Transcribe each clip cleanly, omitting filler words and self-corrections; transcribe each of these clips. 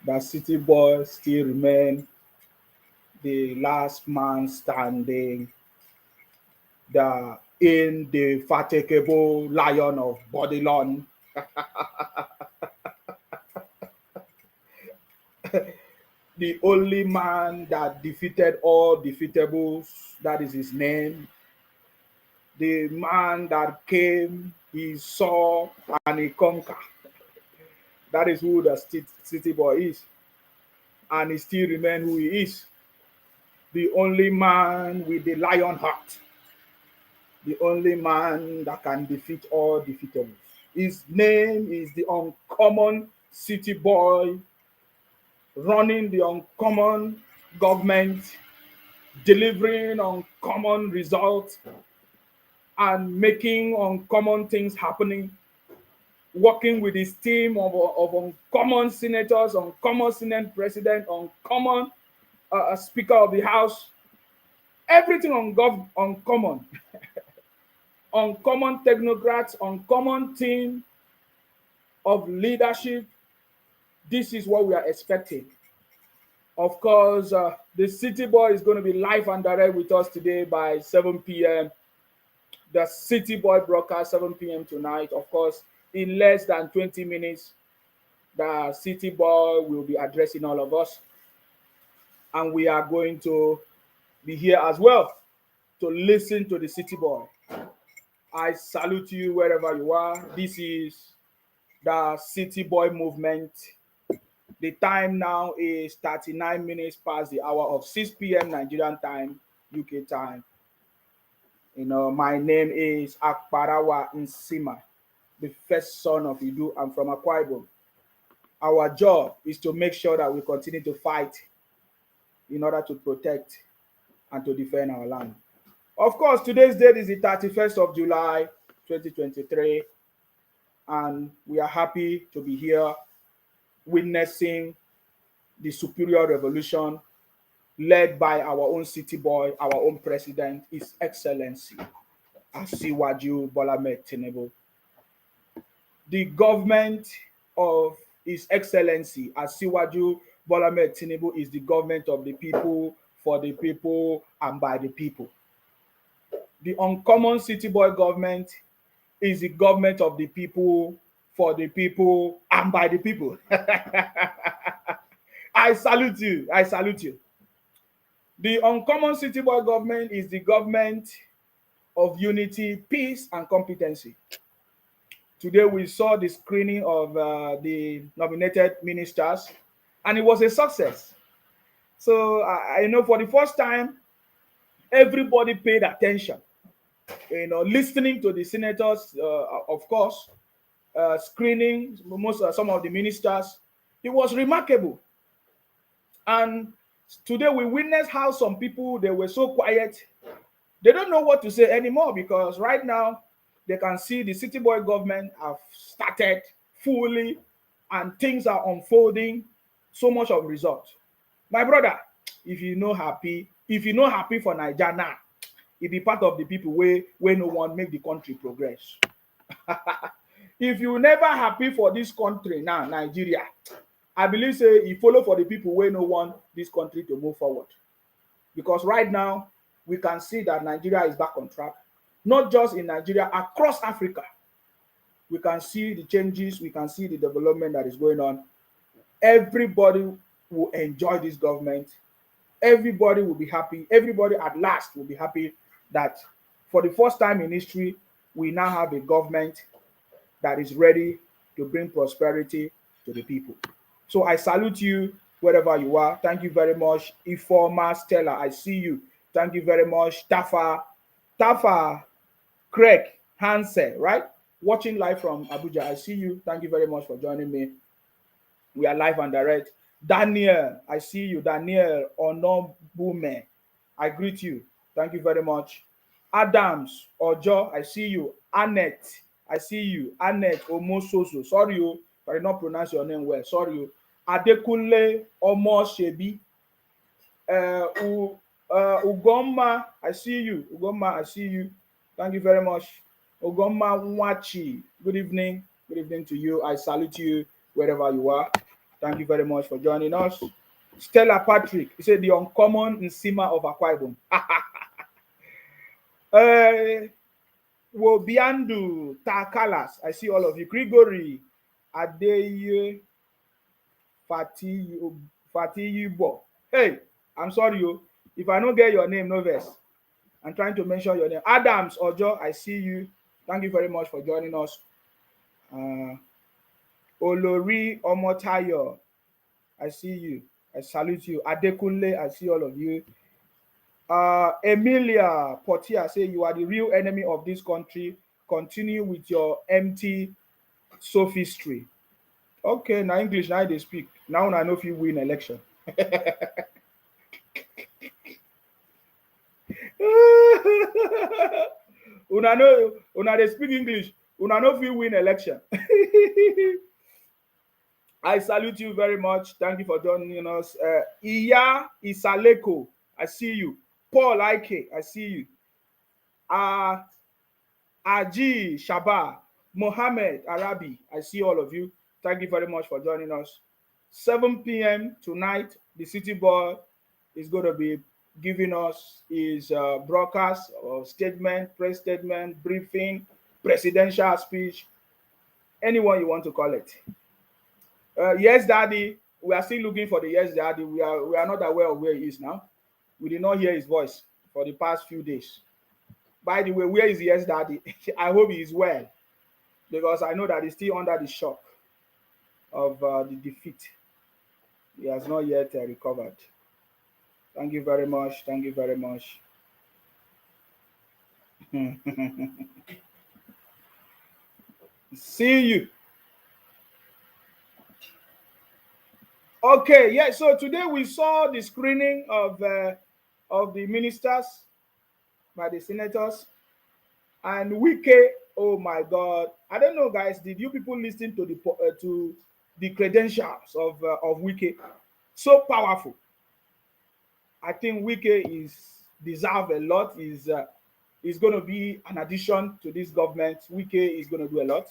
that City Boy still remain the last man standing, the indefatigable lion of Bodilon, the only man that defeated all defeatables. That is his name. The man that came, he saw, and he conquered. That is who the City Boy is. And he still remains who he is. The only man with the lion heart. The only man that can defeat all defeatables. His name is the uncommon City Boy, running the uncommon government, delivering uncommon results, and making uncommon things happening, working with his team of uncommon senators, uncommon senate president, uncommon speaker of the house, everything uncommon, uncommon technocrats, uncommon team of leadership. This is what we are expecting. Of course, the City Boy is going to be live and direct with us today by 7 p.m. The City Boy broadcast 7 p.m. tonight. Of course, in less than 20 minutes, the City Boy will be addressing all of us. And we are going to be here as well to listen to the City Boy. I salute you wherever you are. This is the City Boy movement. The time now is 39 minutes past the hour of 6 p.m. Nigerian time, UK time. My name is Akparawa Nsima, the first son of Idu. I'm from Akwa Ibom. Our job is to make sure that we continue to fight in order to protect and to defend our land. Of course, today's date is the 31st of July, 2023, and we are happy to be here witnessing the superior revolution led by our own City Boy, our own president, His Excellency, Asiwaju Bola Ahmed Tinubu. The government of His Excellency, Asiwaju Bola Ahmed Tinubu, is the government of the people, for the people, and by the people. The uncommon City Boy government is the government of the people, for the people, and by the people. I salute you. I salute you. The uncommon City Boy government is the government of unity, peace, and competency. Today we saw the screening of the nominated ministers, and it was a success. So I know for the first time, everybody paid attention. Listening to the senators, of course, screening some of the ministers. It was remarkable. And today we witnessed how some people, they were so quiet. They don't know what to say anymore, because right now they can see the City Boy government have started fully and things are unfolding, so much of result. My brother, if you know happy for Nigeria now, it be part of the people where no one make the country progress. If you never happy for this country now, Nigeria, I believe say you follow for the people where no want this country to move forward. Because right now, we can see that Nigeria is back on track. Not just in Nigeria, across Africa. We can see the changes, we can see the development that is going on. Everybody will enjoy this government. Everybody will be happy. Everybody at last will be happy that for the first time in history, we now have a government that is ready to bring prosperity to the people. So I salute you wherever you are. Thank you very much. Informa Stella, I see you. Thank you very much. Tafa, Craig, Hansen, right? Watching live from Abuja. I see you. Thank you very much for joining me. We are live and direct. Daniel, I see you. Daniel Onobume, I greet you. Thank you very much. Adams Ojo, I see you. Annette, I see you. Annette Omososo, sorry you, if I did not pronounce your name well. Sorry you. Adekunle Omoshebi, Ugoma, I see you. Ugoma, I see you. Thank you very much. Ugoma Nwachi, good evening. Good evening to you. I salute you wherever you are. Thank you very much for joining us. Stella Patrick, he said the uncommon Nsima of Akwa Ibom. Wobiandu Takalas, I see all of you. Grigori Adeye Fatiyibo. Hey, I'm sorry, you. If I don't get your name, no verse. I'm trying to mention your name. Adams Ojo, I see you. Thank you very much for joining us. Olori Omotayo, I see you. I salute you. Adekunle, I see all of you. Emilia Portia, say you are the real enemy of this country. Continue with your empty sophistry. Okay, now English, now they speak. Now I know if you win election. una they speak English. Una know if you win election. I salute you very much. Thank you for joining us. Iya Isaleko, I see you. Paul Ike, I see you. Aji Shaba, Mohammed Arabi, I see all of you. Thank you very much for joining us. 7 p.m. tonight, the City Board is going to be giving us his broadcast or statement, press statement, briefing, presidential speech, anyone you want to call it. Yes, Daddy, we are still looking for the Yes, Daddy. We are not aware of where he is now. We did not hear his voice for the past few days. By the way, where is Yes, Daddy? I hope he is well, because I know that he's still under the shock of the defeat. He has not yet recovered. Thank you very much. Thank you very much. See you. Okay, yeah. So today we saw the screening of the ministers by the senators, and Wike. Oh my God! I don't know, guys. Did you people listen to the credentials of Wike? So powerful. I think Wike deserve a lot. Is going to be an addition to this government. Wike is going to do a lot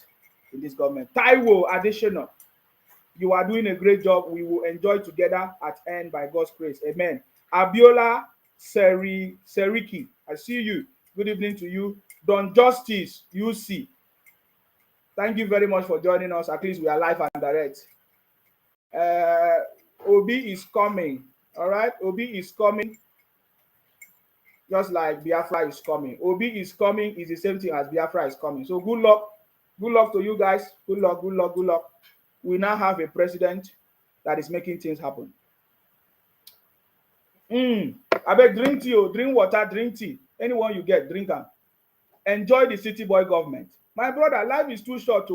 in this government. Taiwo additional. You are doing a great job. We will enjoy together at end by God's grace. Amen. Abiola Seriki, I see you. Good evening to you. Don Justice, UC. Thank you very much for joining us. At least we are live and direct. Obi is coming. All right. Obi is coming. Just like Biafra is coming. Obi is coming is the same thing as Biafra is coming. So good luck. Good luck to you guys. Good luck, good luck, good luck. We now have a president that is making things happen. I beg, drink tea, drink water, drink tea. Anyone you get, drink them. Enjoy the city boy government. My brother, life is too short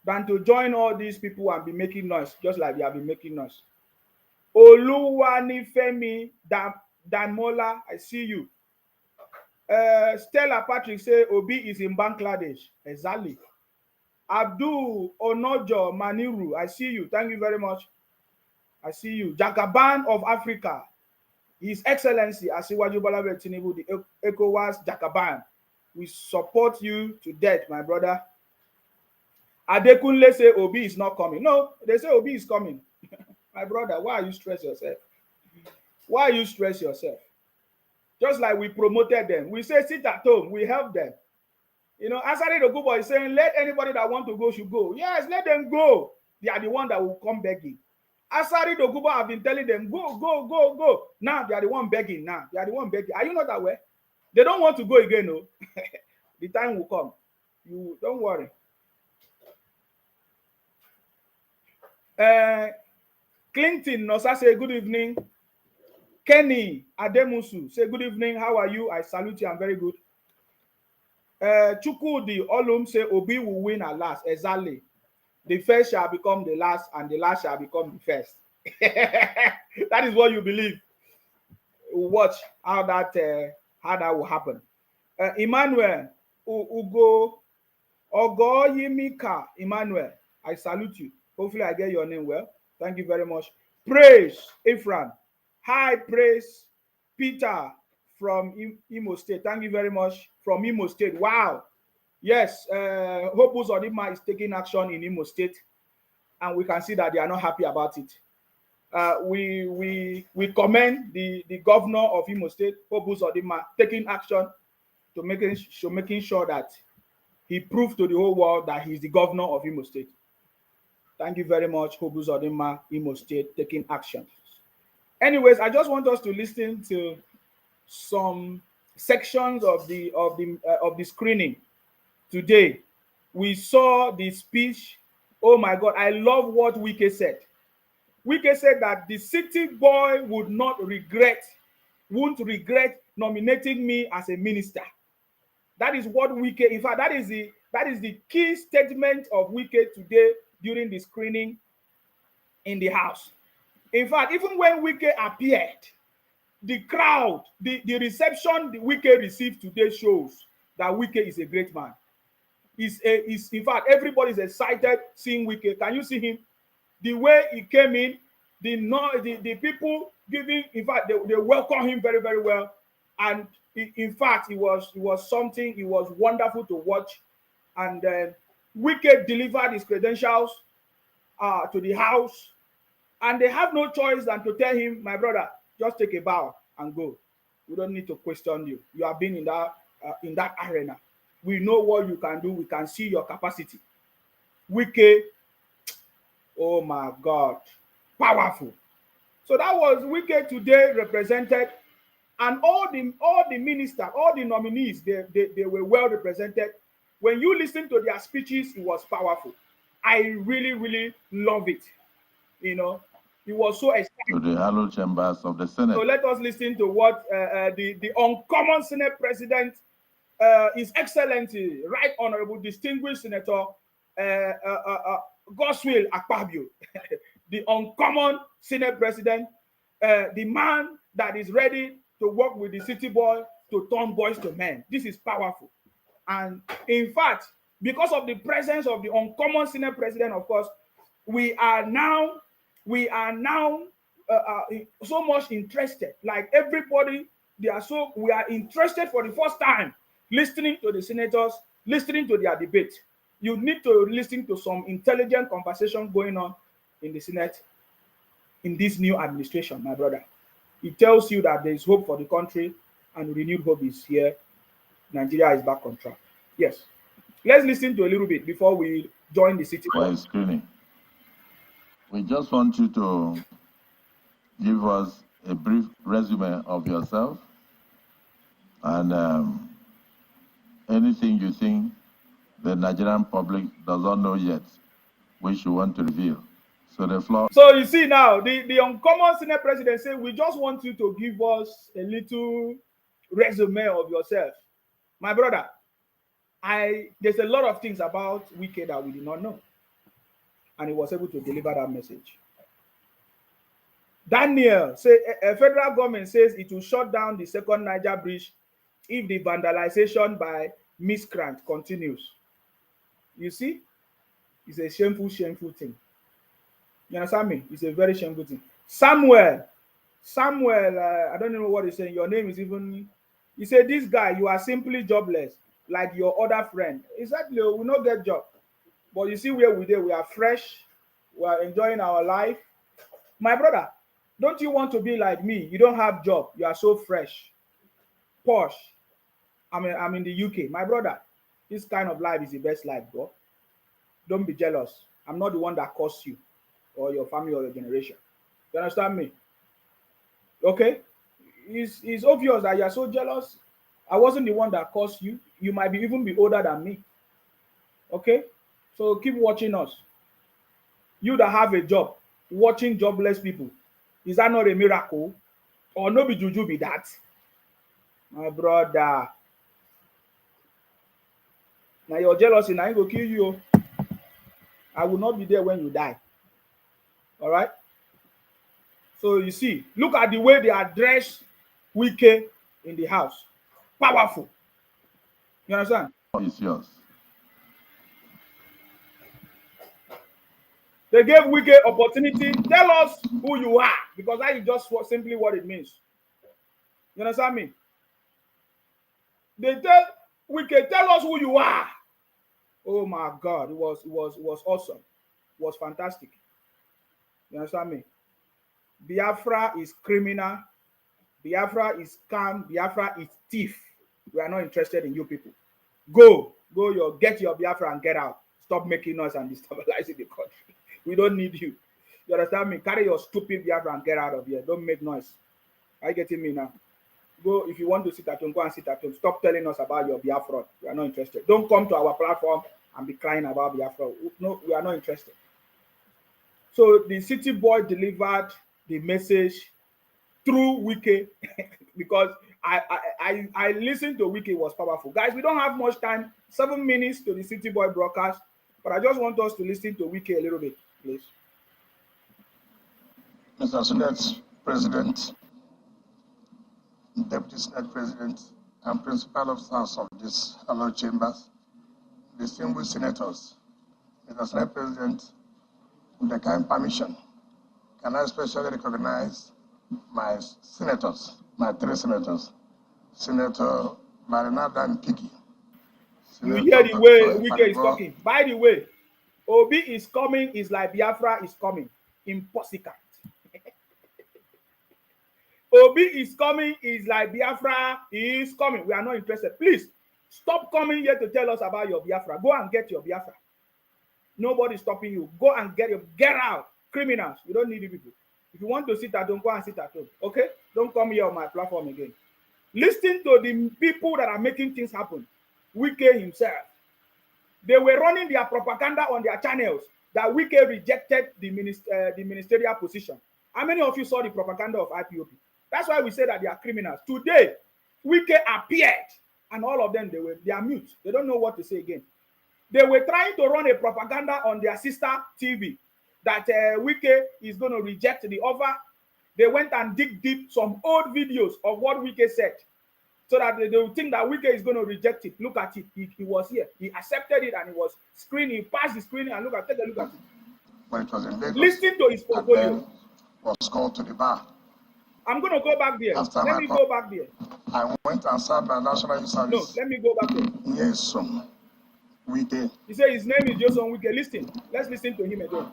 than to join all these people and be making noise, just like they have been making noise. Oluwanifemi Danmola, I see you. Stella Patrick say Obi is in Bangladesh. Exactly. Abdul Onojo Maniru, I see you. Thank you very much. I see you. Jagaban of Africa. His Excellency Asiwaju Bola Tinubu, the ECOWAS Jagaban. We support you to death, my brother. Adekunle say Obi is not coming. No, they say Obi is coming. My brother, why are you stress yourself? Why you stress yourself? Just like we promoted them. We say sit at home. We help them. You know, Asari Dokubo is saying, let anybody that want to go should go. Yes, let them go. They are the one that will come begging. Asari Dokubo have been telling them, go, go, go, go. Now they are the one begging. Now they are the one begging. Are you not aware? They don't want to go again, no. The time will come. You don't worry. Clinton Nosa say good evening. Kenny Ademusu say good evening. How are you? I salute you. I'm very good. Chukudi Olum say Obi will win at last. Exactly. The first shall become the last, and the last shall become the first. That is what you believe. Watch how that will happen. Emmanuel Ugo Ogoyimika Emmanuel, I salute you. Hopefully I get your name well. Thank you very much. Praise Ephraim. Hi, praise Peter from Imo State. Thank you very much. From Imo State. Wow. Yes, Hope Uzodinma is taking action in Imo State. and we can see that they are not happy about it. We commend the governor of Imo State, Hope Uzodinma, taking action to making sure that he proved to the whole world that he's the governor of Imo State. Thank you very much, Hope Uzodinma, Imo State, taking action. Anyways, I just want us to listen to some sections of the screening today. We saw the speech. Oh my God, I love what Wike said. Wike said that the city boy won't regret nominating me as a minister. That is what Wike, in fact, that is the key statement of Wike today during the screening in the House. In fact, even when Wike appeared, the crowd, the reception the Wike received today shows that Wike is a great man. In fact, everybody is excited seeing Wike. Can you see him? The way he came in, the people giving, in fact, they welcome him very, very well. And in fact, it was wonderful to watch. And Wike delivered his credentials to the House, and they have no choice than to tell him, my brother, just take a bow and go. We don't need to question you. You have been in that arena. We know what you can do. We can see your capacity. Wike, oh my God, powerful. So that was Wike today represented, and all the ministers, all the nominees, they were well represented. When you listen to their speeches, it was powerful. I really, really love it. You know, it was so exciting. To the hallowed chambers of the Senate. So let us listen to what the uncommon Senate President, His Excellency, Right Honorable Distinguished Senator Godswill Akpabio, the uncommon Senate President, the man that is ready to work with the city boy to turn boys to men. This is powerful. And in fact, because of the presence of the uncommon Senate President, of course, we are now so much interested. Like everybody, we are interested for the first time listening to the senators, listening to their debate. You need to listen to some intelligent conversation going on in the Senate in this new administration, my brother. It tells you that there is hope for the country, and renewed hope is here. Nigeria is back on track. Yes. Let's listen to a little bit before we join the city. While screening, we just want you to give us a brief resume of yourself and anything you think the Nigerian public does not know yet, which you want to reveal. So the floor. So you see now, the uncommon Senate President said, we just want you to give us a little resume of yourself. My brother, there's a lot of things about Wike that we did not know. And he was able to deliver that message. Daniel say a federal government says it will shut down the second Niger bridge if the vandalization by miscreant continues. You see, it's a shameful thing. You understand me? It's a very shameful thing. Samuel, I don't know what he's saying. Your name is even. He said, "This guy, you are simply jobless, like your other friend." Exactly, we not get job, but you see where we did. We are fresh. We are enjoying our life. My brother, don't you want to be like me? You don't have job. You are so fresh, posh. I'm in the UK. My brother, this kind of life is the best life, bro. Don't be jealous. I'm not the one that caused you or your family or your generation. You understand me? Okay? It's obvious that you're so jealous. I wasn't the one that caused you. You might even be older than me. Okay? So keep watching us. You that have a job, watching jobless people, is that not a miracle? Or no be juju be that? My brother. Now your jealousy, now I go kill you. I will not be there when you die. All right? So you see, look at the way they address Wike in the house. Powerful. You understand? It's yours. They gave Wike opportunity. Tell us who you are, because that is just simply what it means. You understand me? They tell Wike, tell us who you are. Oh my God, it was awesome. was fantastic. You understand me? Biafra is criminal. Biafra is scam. Biafra is thief. We are not interested in you people. Go get your Biafra and get out. Stop making noise and destabilizing the country. We don't need you. You understand me? Carry your stupid Biafra and get out of here. Don't make noise. Are you getting me now? Go, if you want to sit at home, go and sit at home. Stop telling us about your Biafra. We are not interested. Don't come to our platform and be crying about Biafra. No, we are not interested. So the city boy delivered the message through Wiki because I listened to Wiki. Was powerful. Guys, we don't have much time. 7 minutes to the city boy broadcast, but I just want us to listen to Wiki a little bit, please. Mr. Senate President, Deputy Senate President, and Principal Officers of these hallowed chambers, distinguished senators, Mr. Senate President, with the kind permission, can I especially recognize my senators, my 3 senators, Senator Marinada Mpigi. You hear the way Wike is talking. By the way, Obi is coming is like Biafra is coming. Impossible. Obi is coming is like Biafra is coming. We are not interested. Please stop coming here to tell us about your Biafra. Go and get your Biafra. Nobody's stopping you. Go and get out. Criminals. We don't need you people. If you want to sit at home, go and sit at home. Okay? Don't come here on my platform again. Listen to the people that are making things happen. Wike himself. They were running their propaganda on their channels that Wike rejected the ministerial position. How many of you saw the propaganda of IPOP? That's why we say that they are criminals. Today, Wike appeared, and all of them they are mute. They don't know what to say again. They were trying to run a propaganda on their sister TV that Wike is going to reject the offer. They went and dig deep some old videos of what Wike said, so that they will think that Wike is going to reject it. Look at it. He was here. He accepted it, and he was screening. He passed the screening, and take a look at it. When it was in Lagos, listen to his portfolio. Was called to the bar. I'm going to go back there. Let me go back there. I went and served my national youth service. No, let me go back there. Yes, Wike. He said his name is Jason Wike. Listen. Let's listen to him again.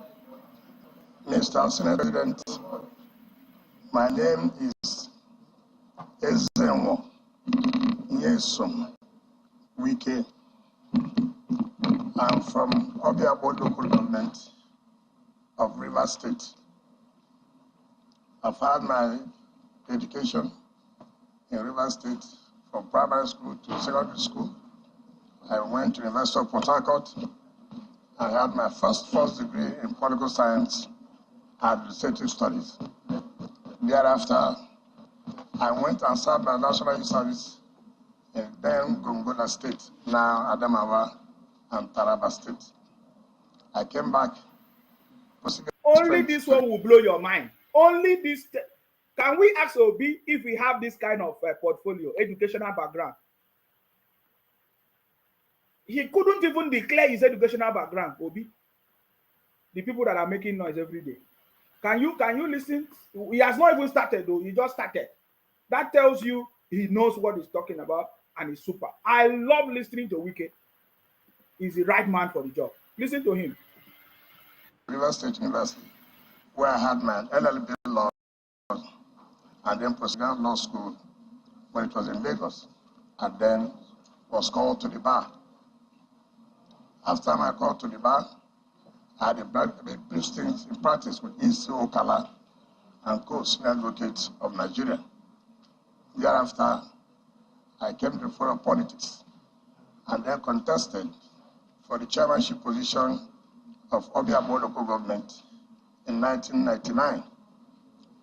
Mr. Senate President, my name is Ezenwo Nyesom Wike. I'm from Obiabo local government of Rivers State. I've had my education in Rivers State from primary school to secondary school. I went to University of Port Harcourt. I had my first degree in political science and administrative studies. Thereafter, I went and served my national youth service in then Gongola State, now Adamawa and Taraba State. I came back. Only this one will blow your mind. Only this. Can we ask Obi if we have this kind of portfolio, educational background? He couldn't even declare his educational background, Obi. The people that are making noise every day. Can you listen? He has not even started though. He just started. That tells you he knows what he's talking about and he's super. I love listening to Wike. He's the right man for the job. Listen to him. Rivers State University, where I had my LLB law and then proceeded law school when it was in Lagos, and then was called to the bar. After my call to the bar, I had a brief stint in practice with E.C. Okala and co-senior advocate of Nigeria. Thereafter, I came to the Forum Politics and then contested for the chairmanship position of Obiabo local government in 1999.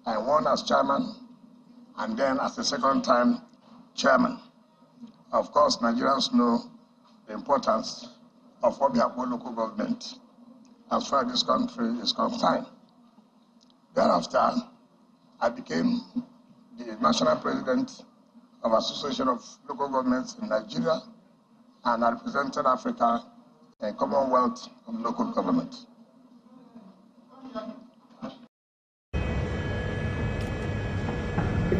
I won as chairman and then as the second time chairman. Of course, Nigerians know the importance of Obiabo local government as far as this country is concerned. Thereafter, I became the national president of Association of Local Governments in Nigeria, and I represented Africa in Commonwealth of Local Government.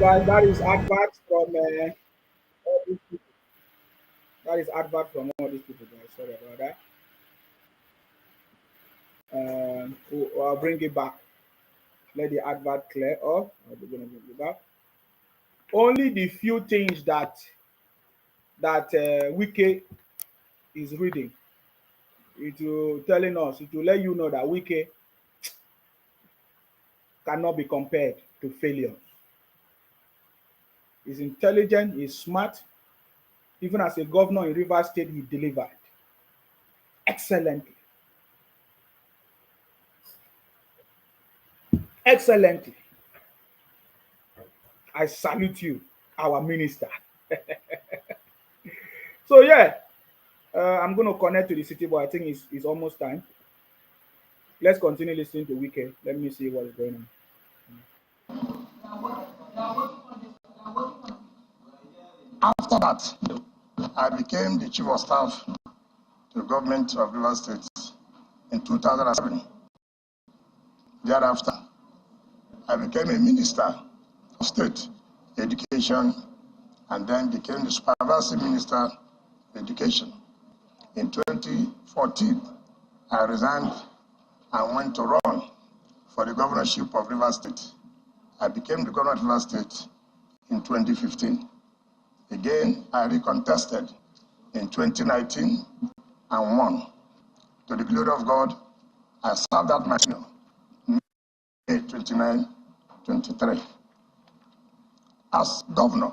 Guys, that is advert from all these people. That is advert from all these people, guys. Sorry about that. I'll bring it back. Let the advert clear up. I'll be going to bring it back. Only the few things that Wiki is reading. It will telling us. It will let you know that Wiki cannot be compared to failures. He's intelligent. He's smart. Even as a governor in Rivers State, he delivered excellently. Excellently. I salute you, our minister. So yeah, I'm going to connect to the city boy. I think it's almost time. Let's continue listening to Wike. Let me see what's going on. After that, I became the chief of staff to the government of Rivers State in 2007. Thereafter, I became a minister of state education and then became the supervisory minister of education. In 2014, I resigned and went to run for the governorship of Rivers State. I became the governor of Rivers State in 2015. Again, I recontested in 2019 and won. To the glory of God, I served that my tenure, May 29, 23. As governor,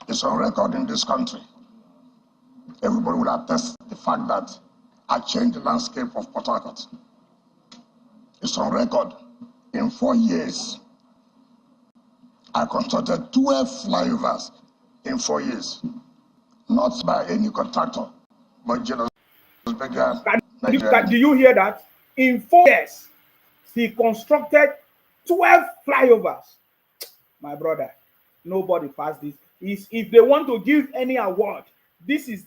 it's on record in this country. Everybody will attest the fact that I changed the landscape of Port Harcourt. It's on record. In 4 years, I constructed 12 flyovers in 4 years. Not by any contractor, but just bigger Nigerian. Do you hear that? In 4 years, he constructed 12 flyovers. My brother, nobody passed this. If they want to give any award, this is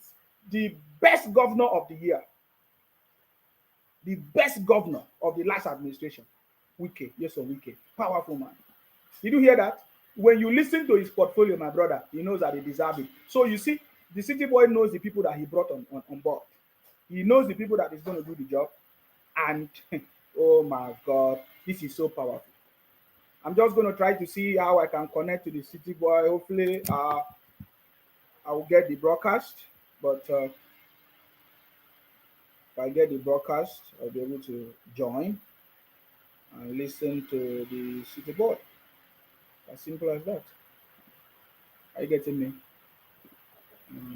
the best governor of the year. The best governor of the last administration. Wike, yes or Wike. Powerful man. Did you hear that? When you listen to his portfolio, my brother, he knows that he deserves it. So you see, the city boy knows the people that he brought on board. He knows the people that is going to do the job. And oh my God, this is so powerful. I'm just going to try to see how I can connect to the city boy. Hopefully, I will get the broadcast. But if I get the broadcast, I'll be able to join and listen to the city boy. As simple as that. Are you getting me?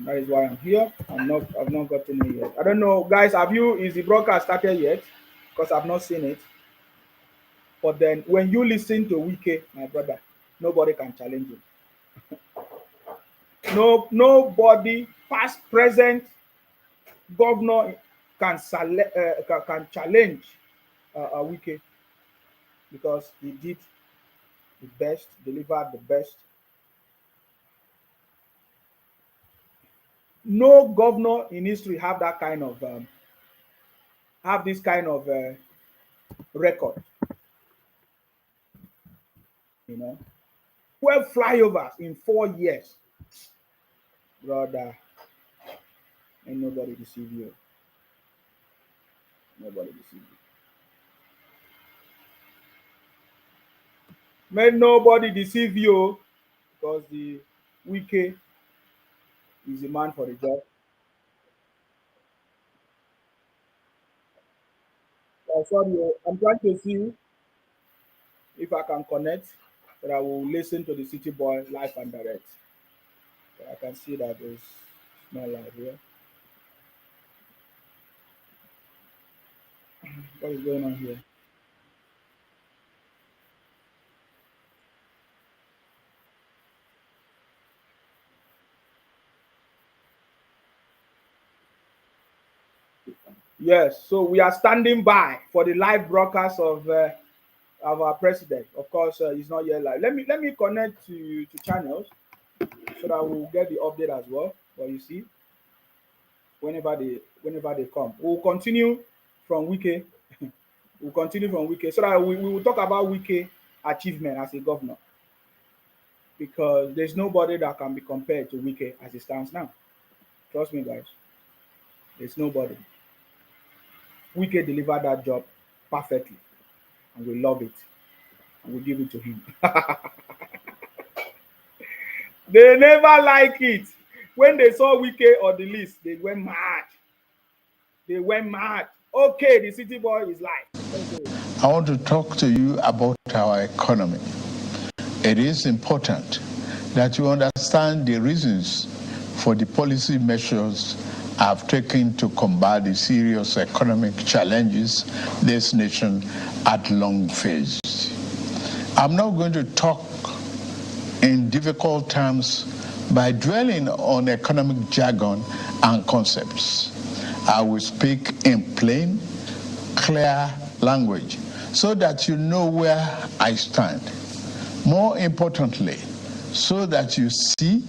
That is why I'm here. I've not gotten it yet. I don't know, guys. Is the broadcast started yet? Because I've not seen it. But then when you listen to Wike, my brother, nobody can challenge him. Nobody, past, present, governor can challenge Wike because he did the best, delivered the best. No governor in history have that kind of record. You know, 12 flyovers in 4 years, brother. Ain't nobody deceive you. Nobody deceive you. May nobody deceive you because the Wike is the man for the job. Sorry, I'm trying to see if I can connect, but I will listen to the city boy live and direct. But I can see that there's no live here. What is going on here? Yes, so we are standing by for the live broadcast of our president. Of course, he's not yet live. Let me connect to channels so that we'll get the update as well. But you see, whenever they come, we'll continue from Wike. We'll continue from Wike so that we will talk about Wike achievement as a governor, because there's nobody that can be compared to Wike as it stands now. Trust me, guys. There's nobody. Wike delivered that job perfectly, and we love it, and we give it to him. They never like it. When they saw Wike on the list, they went mad. They went mad. Okay, the city boy is live. Let's do it. I want to talk to you about our economy. It is important that you understand the reasons for the policy measures I've taken to combat the serious economic challenges this nation had long faced. I'm not going to talk in difficult terms by dwelling on economic jargon and concepts. I will speak in plain, clear language so that you know where I stand. More importantly, so that you see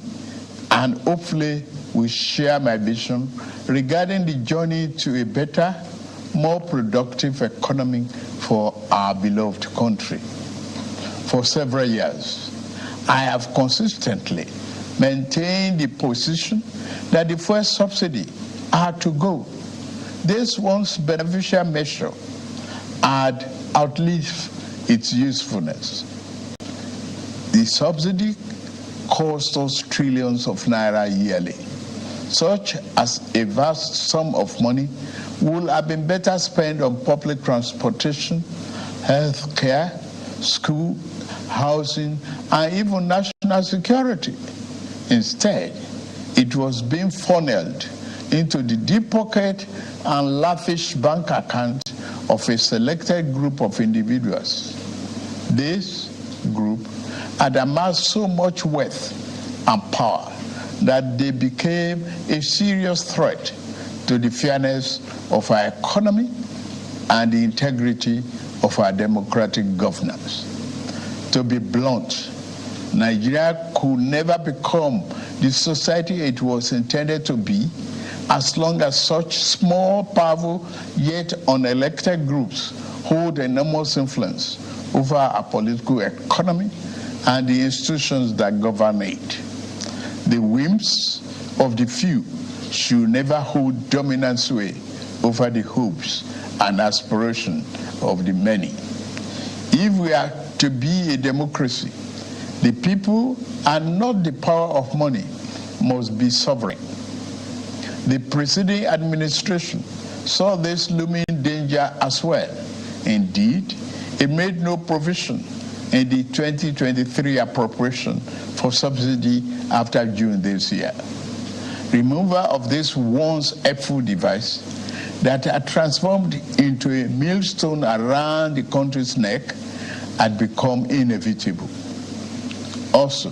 and hopefully will share my vision regarding the journey to a better, more productive economy for our beloved country. For several years, I have consistently maintained the position that the fuel subsidy had to go. This once beneficial measure had outlived its usefulness. The subsidy cost us trillions of naira yearly, such as a vast sum of money would have been better spent on public transportation, health care, school, housing, and even national security. Instead, it was being funneled into the deep pocket and lavish bank account of a selected group of individuals. This group had amassed so much wealth and power that they became a serious threat to the fairness of our economy and the integrity of our democratic governance. To be blunt, Nigeria could never become the society it was intended to be as long as such small, powerful, yet unelected groups hold enormous influence over our political economy and the institutions that govern it. The whims of the few should never hold dominant sway over the hopes and aspirations of the many. If we are to be a democracy, the people and not the power of money must be sovereign. The preceding administration saw this looming danger as well. Indeed, it made no provision in the 2023 appropriation for subsidy after June this year. Removal of this once helpful device that had transformed into a millstone around the country's neck had become inevitable. Also,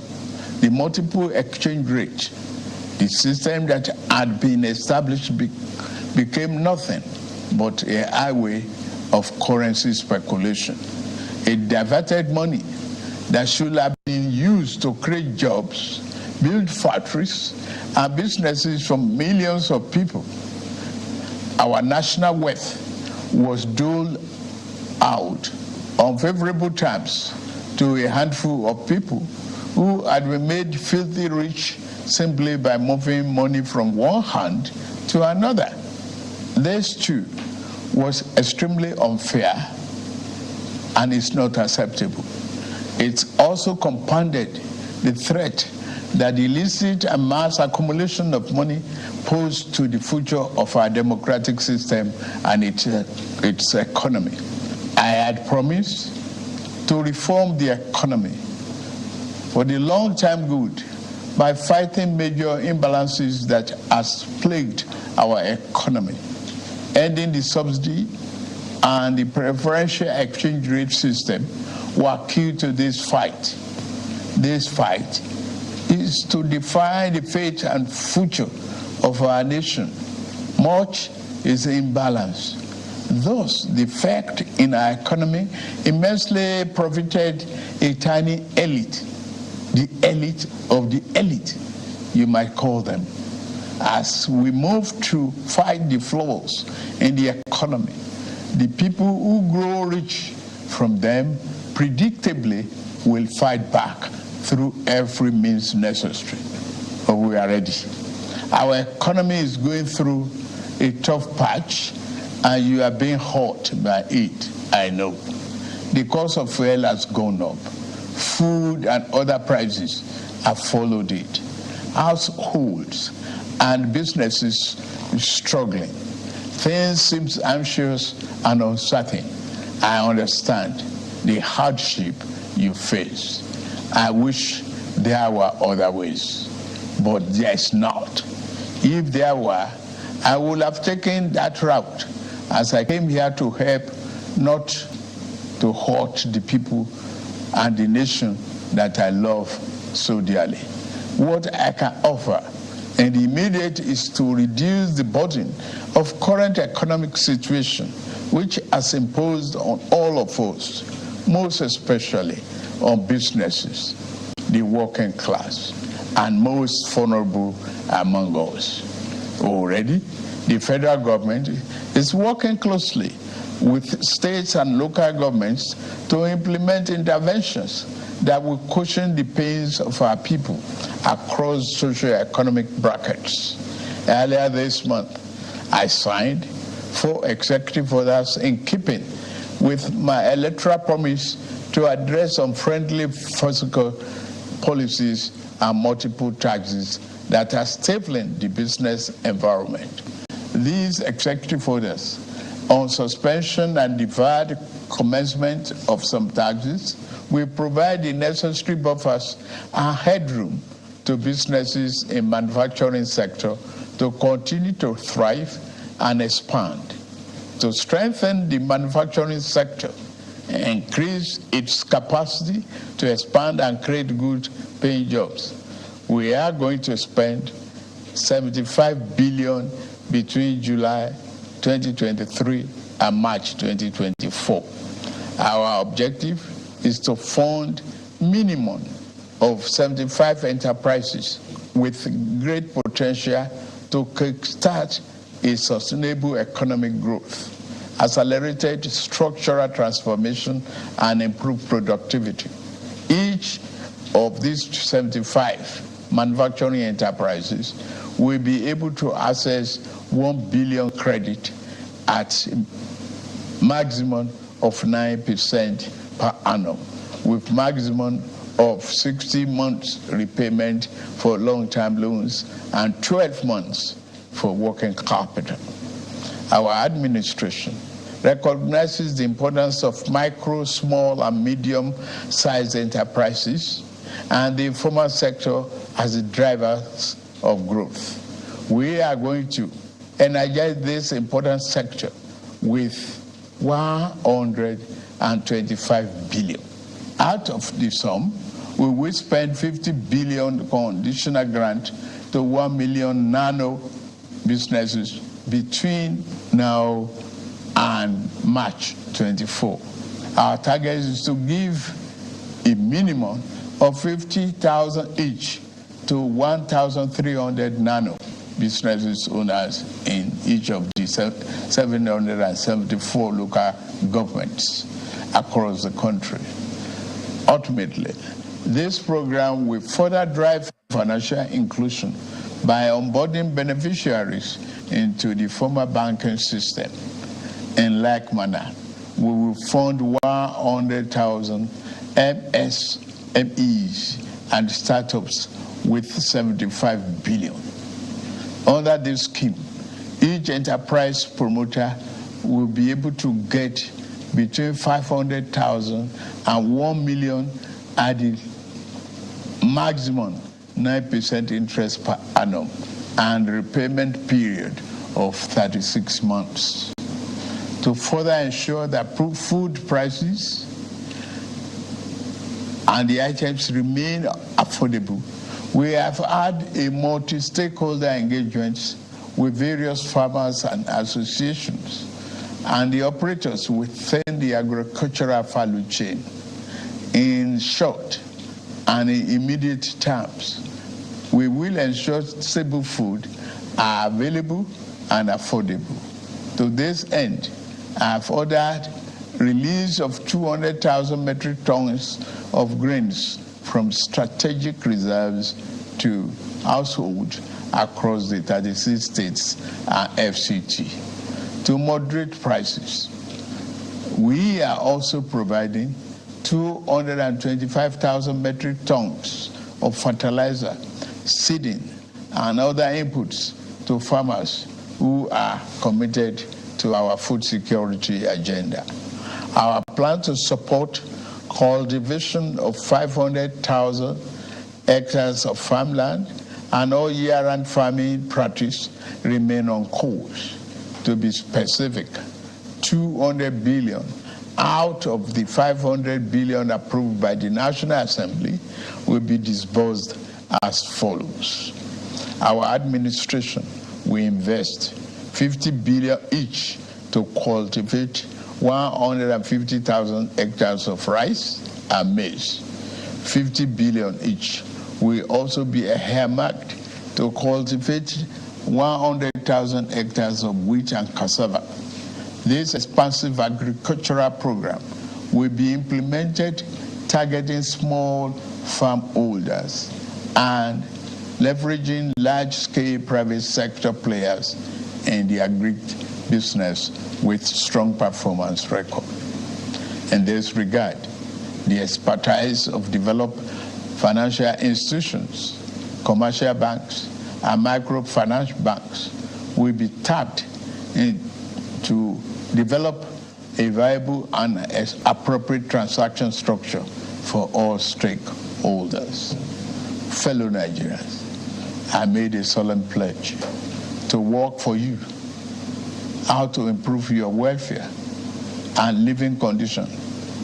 the multiple exchange rate, the system that had been established became nothing but a highway of currency speculation. It diverted money that should have been used to create jobs, build factories, and businesses for millions of people. Our national wealth was doled out on favorable terms to a handful of people who had been made filthy rich simply by moving money from one hand to another. This too was extremely unfair and is not acceptable. It's also compounded the threat that the illicit and mass accumulation of money pose to the future of our democratic system and its economy. I had promised to reform the economy for the long-term good by fighting major imbalances that has plagued our economy, ending the subsidy and the preferential exchange rate system were key to this fight. This fight is to define the fate and future of our nation. Much is imbalanced. Thus, the effect in our economy immensely profited a tiny elite, the elite of the elite, you might call them. As we move to fight the flaws in the economy, the people who grow rich from them predictably will fight back through every means necessary. But we are ready. Our economy is going through a tough patch, and you are being hurt by it. I know. The cost of fuel has gone up. Food and other prices have followed it. Households and businesses struggling. Things seem anxious and uncertain. I understand the hardship you face. I wish there were other ways, but there is not. If there were, I would have taken that route, as I came here to help, not to hurt the people and the nation that I love so dearly. What I can offer in the immediate is to reduce the burden of current economic situation, which has imposed on all of us, most especially on businesses, the working class, and most vulnerable among us. Already, the federal government is working closely with states and local governments to implement interventions that will cushion the pains of our people across socio-economic brackets. Earlier this month, I signed 4 executive orders in keeping with my electoral promise to address unfriendly fiscal policies and multiple taxes that are stifling the business environment. These executive orders on suspension and deferred commencement of some taxes will provide the necessary buffers and headroom to businesses in manufacturing sector to continue to thrive and expand. To strengthen the manufacturing sector, increase its capacity to expand and create good paying jobs, we are going to spend 75 billion between July 2023 and March 2024. Our objective is to fund minimum of 75 enterprises with great potential to kickstart a sustainable economic growth, accelerated structural transformation, and improved productivity. Each of these 75 manufacturing enterprises will be able to access 1 billion credit at maximum of 9% per annum, with maximum of 60 months repayment for long-term loans and 12 months for working capital. Our administration recognizes the importance of micro, small, and medium-sized enterprises and the informal sector as the drivers of growth. We are going to energize this important sector with 125 billion. Out of the sum, we will spend 50 billion conditional grant to 1 million nano businesses between now and March 24. Our target is to give a minimum of 50,000 each to 1,300 nano businesses owners in each of the 774 local governments across the country. Ultimately, this program will further drive financial inclusion by onboarding beneficiaries into the formal banking system. In like manner, we will fund 100,000 MSMEs and startups with 75 billion. Under this scheme, each enterprise promoter will be able to get between 500,000 and 1 million at the maximum 9% interest per annum and repayment period of 36 months. To further ensure that food prices and the items remain affordable, we have had a multi-stakeholder engagement with various farmers and associations and the operators within the agricultural value chain. In short and in immediate terms, we will ensure stable food are available and affordable. To this end, I have ordered release of 200,000 metric tons of grains from strategic reserves to households across the 36 states and FCT. To moderate prices, We are also providing 225,000 metric tons of fertilizer, seeding, and other inputs to farmers who are committed to our food security agenda. Our plan to support cultivation of 500,000 hectares of farmland and all year-round farming practice remain on course. To be specific, 200 billion out of the 500 billion approved by the National Assembly will be disbursed as follows. Our administration will invest 50 billion each to cultivate 150,000 hectares of rice and maize. 50 billion each will also be earmarked to cultivate 100,000 hectares of wheat and cassava. This expansive agricultural program will be implemented targeting small farm holders and leveraging large-scale private sector players in the agri-business with strong performance record. In this regard, the expertise of developed financial institutions, commercial banks, and microfinance banks will be tapped to develop a viable and appropriate transaction structure for all stakeholders. Fellow Nigerians, I made a solemn pledge to work for you, how to improve your welfare and living condition.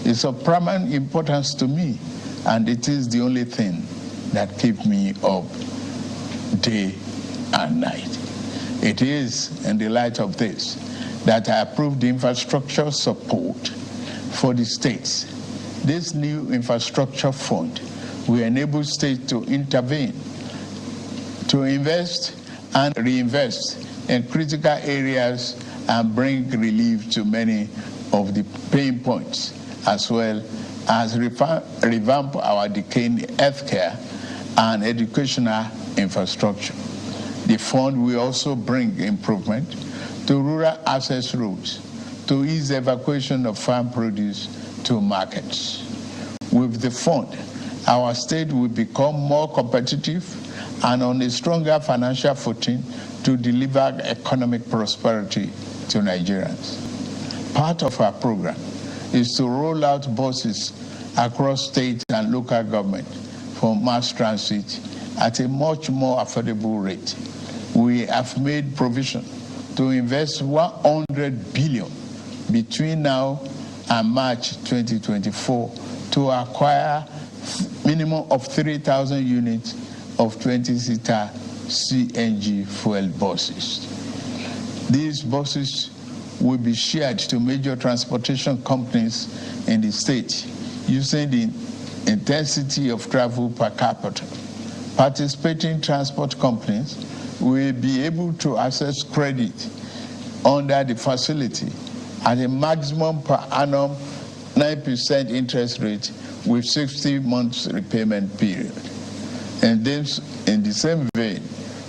It's of paramount importance to me, and it is the only thing that keeps me up day and night. It is in the light of this that I approved the infrastructure support for the states. This new infrastructure fund will enable states to intervene, to invest and reinvest in critical areas and bring relief to many of the pain points, as well as revamp our decaying healthcare and educational infrastructure. The fund will also bring improvement to rural access routes to ease evacuation of farm produce to markets. With the fund, our state will become more competitive and on a stronger financial footing to deliver economic prosperity to Nigerians. Part of our program is to roll out buses across state and local government for mass transit at a much more affordable rate. We have made provision to invest 100 billion between now and March 2024 to acquire minimum of 3,000 units of 20-seater CNG fuel buses. These buses will be shared to major transportation companies in the state using the intensity of travel per capita. Participating transport companies will be able to access credit under the facility at a maximum per annum 9% interest rate with 60 months repayment period. And then, in the same vein,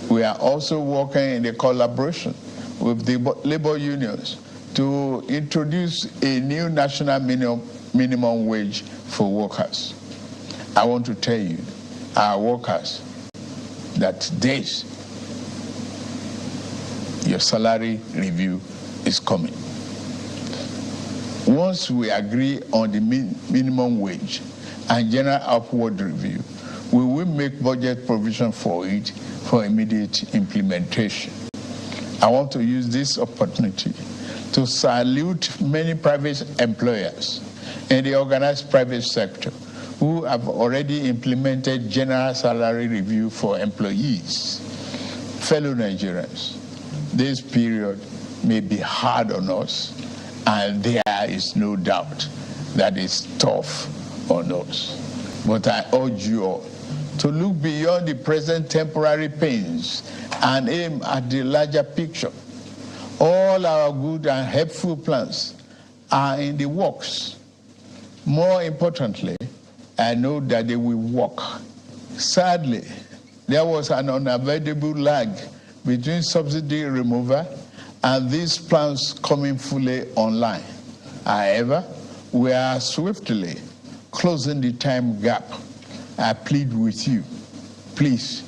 we are also working in a collaboration with the labor unions to introduce a new national minimum wage for workers. I want to tell you, our workers, that this, your salary review is coming. Once we agree on the minimum wage and general upward review, we will make budget provision for it for immediate implementation. I want to use this opportunity to salute many private employers in the organized private sector who have already implemented general salary review for employees. Fellow Nigerians, this period may be hard on us, and there is no doubt that it's tough on us. But I urge you all to look beyond the present temporary pains and aim at the larger picture. All our good and helpful plans are in the works. More importantly, I know that they will work. Sadly, there was an unavoidable lag between subsidy removal and these plans coming fully online. However, we are swiftly closing the time gap. I plead with you, please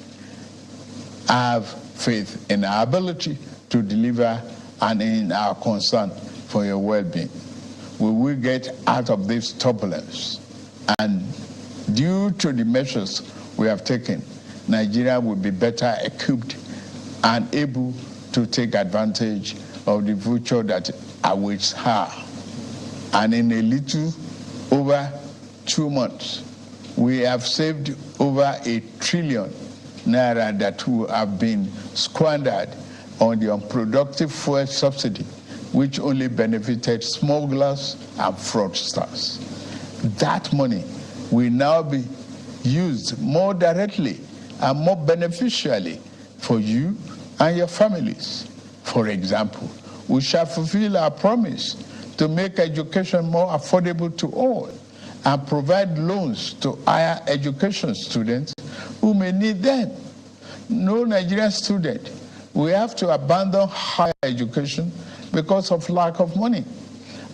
have faith in our ability to deliver and in our concern for your well-being. We will get out of this turbulence, and due to the measures we have taken, Nigeria will be better equipped and able to take advantage of the future that awaits her. And in a little over 2 months, we have saved over 1 trillion naira that would have been squandered on the unproductive fuel subsidy, which only benefited smugglers and fraudsters. That money will now be used more directly and more beneficially for you and your families. For example, we shall fulfill our promise to make education more affordable to all and provide loans to higher education students who may need them. No Nigerian student will have to abandon higher education because of lack of money.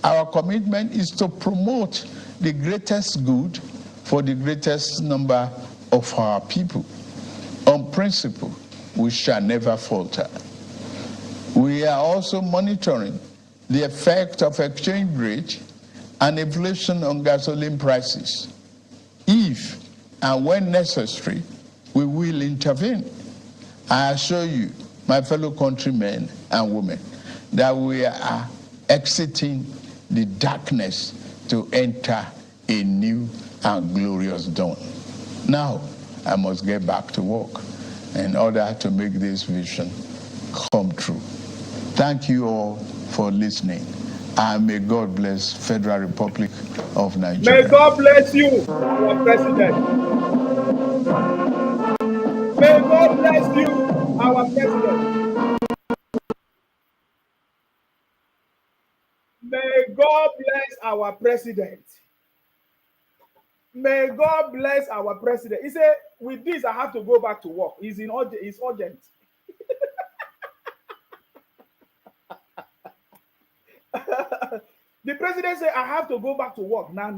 Our commitment is to promote the greatest good for the greatest number of our people. On principle, we shall never falter. We are also monitoring the effect of exchange rate and inflation on gasoline prices. If and when necessary, we will intervene. I assure you, my fellow countrymen and women, that we are exiting the darkness to enter a new and glorious dawn. Now, I must get back to work in order to make this vision come true. Thank you all for listening, and may God bless Federal Republic of Nigeria. May God bless you, our president. May God bless you, our president. May God bless our president. May God bless our president. He said, with this, I have to go back to work. It's urgent. The president said, I have to go back to work. Nah.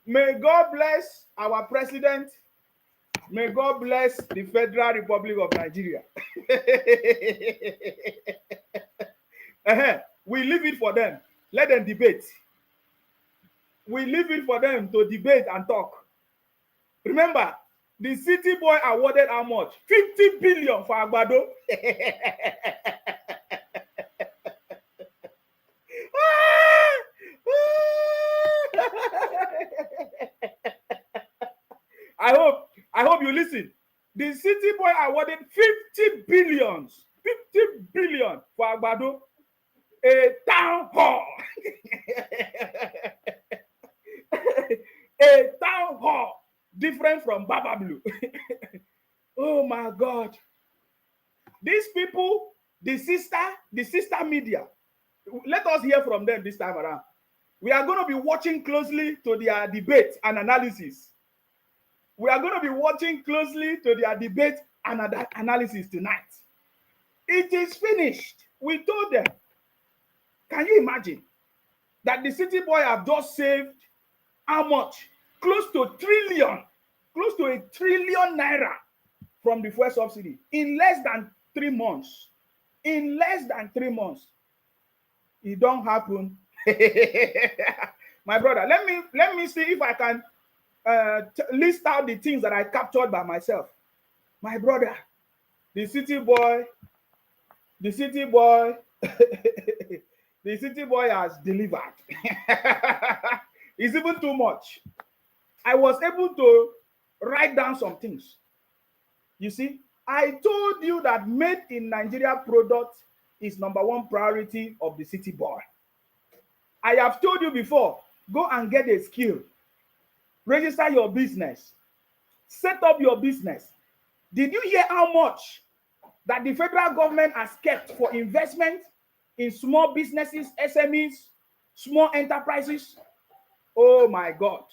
May God bless our president. May God bless the Federal Republic of Nigeria. We leave it for them. Let them debate. We leave it for them to debate and talk. Remember, the city boy awarded how much? 50 billion for Agbado. I hope you listen. The city boy awarded 50 billion for Agbado, a town hall. A town hall different from Baba Blue. Oh my God. These people, the sister media, let us hear from them this time around. We are going to be watching closely to their debate and analysis. We are going to be watching closely to their debate and analysis tonight. It is finished. We told them. Can you imagine that the city boy have just saved how much? Close to a trillion naira from the fuel subsidy in less than 3 months. In less than 3 months. It don't happen. My brother, let me see if I can list out the things that I captured by myself. My brother, the city boy, the city boy has delivered. It's even too much. I was able to write down some things. You see, I told you that made in Nigeria product is #1 priority of the city boy. I have told you before, go and get a skill. Register your business. Set up your business. Did you hear how much that the federal government has kept for investment in small businesses, SMEs, small enterprises? Oh my God.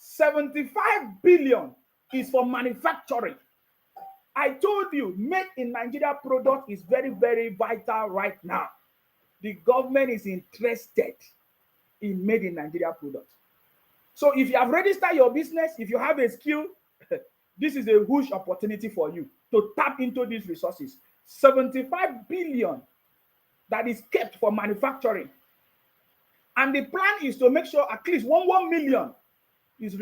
75 billion is for manufacturing. I told you, made in Nigeria product is very, very vital right now. The government is interested in made in Nigeria products. So if you have registered your business, if you have a skill, this is a huge opportunity for you to tap into these resources. 75 billion that is kept for manufacturing. And the plan is to make sure at least 1 million is,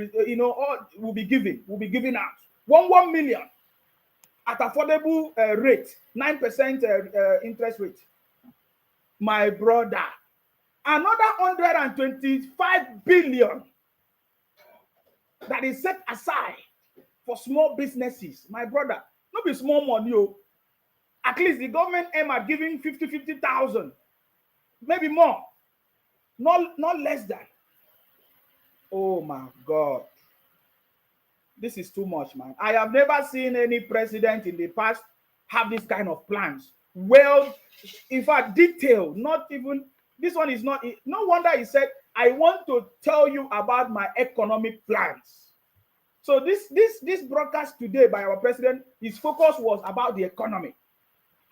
will be given out. 1 million at affordable rate, 9% interest rate. My brother, another 125 billion that is set aside for small businesses. My brother, not be small money. At least the government aim at giving 50,000, maybe more, not less than. Oh my God. This is too much, man. I have never seen any president in the past have this kind of plans. Well, in fact, detailed, not even, this one is not, no wonder he said, I want to tell you about my economic plans. So this broadcast today by our president, his focus was about the economy.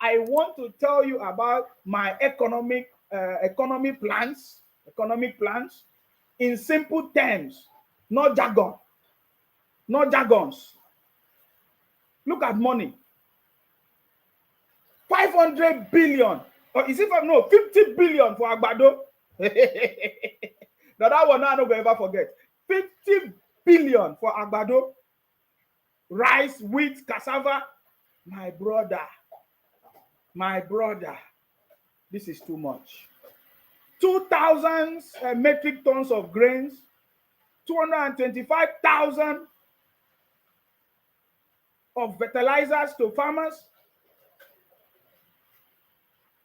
I want to tell you about my economic plans in simple terms, not jargon. Not jargons. Look at money. 500 billion. Or is it 50 billion for Agbado? Now that one I'm not going to ever forget. 50 billion for Agbado. Rice, wheat, cassava. My brother. This is too much. 2,000 metric tons of grains. 225,000 of fertilizers to farmers.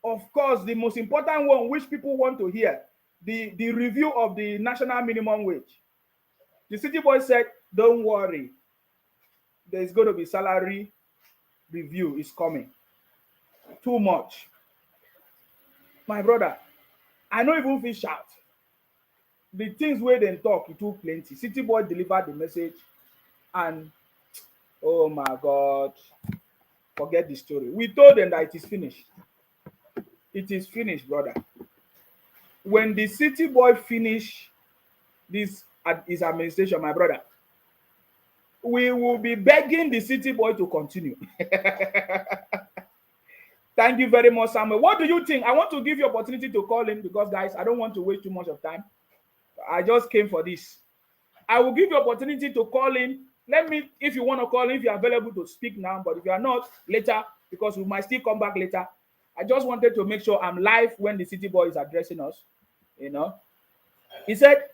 Of course, the most important one, which people want to hear, the review of the national minimum wage. The city boy said, don't worry, there's going to be salary review is coming. Too much. My brother, I know even fish out. The things where they talk, it too plenty. City boy delivered the message, and oh my God, forget the story. We told them that it is finished. It is finished, brother. When the city boy finish this at his administration, my brother, we will be begging the city boy to continue. Thank you very much, Samuel. What do you think? I want to give you opportunity to call in because, guys, I don't want to waste too much of time. I just came for this. I will give you opportunity to call in. Let me, if you want to call in, if you're available to speak now, but if you are not, later, because we might still come back later. I just wanted to make sure I'm live when the city boy is addressing us. He said,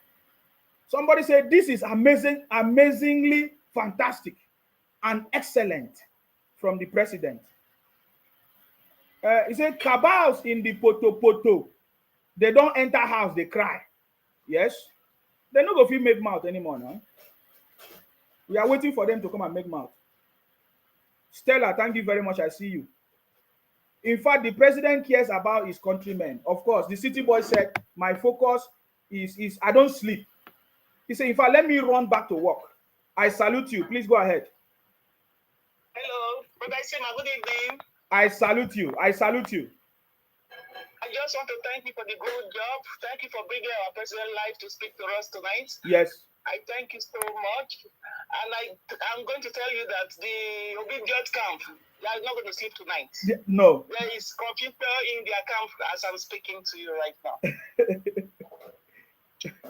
somebody said, this is amazing, amazingly fantastic and excellent from the president. He said, cabals in the poto, they don't enter house, they cry. Yes, they're not going to make mouth anymore now. We are waiting for them to come and make mouth. Stella, thank you very much. I see you. In fact, the president cares about his countrymen. Of course, the city boy said, my focus is I don't sleep. He said, in fact, let me run back to work. I salute you. Please go ahead. Hello, Brother Isema, good evening. I salute you. I salute you. I just want to thank you for the good job. Thank you for bringing our president live to speak to us tonight. Yes. I thank you so much. And I'm going to tell you that the Obedient camp, they are not going to sleep tonight. No. There is confusion in their camp as I'm speaking to you right now.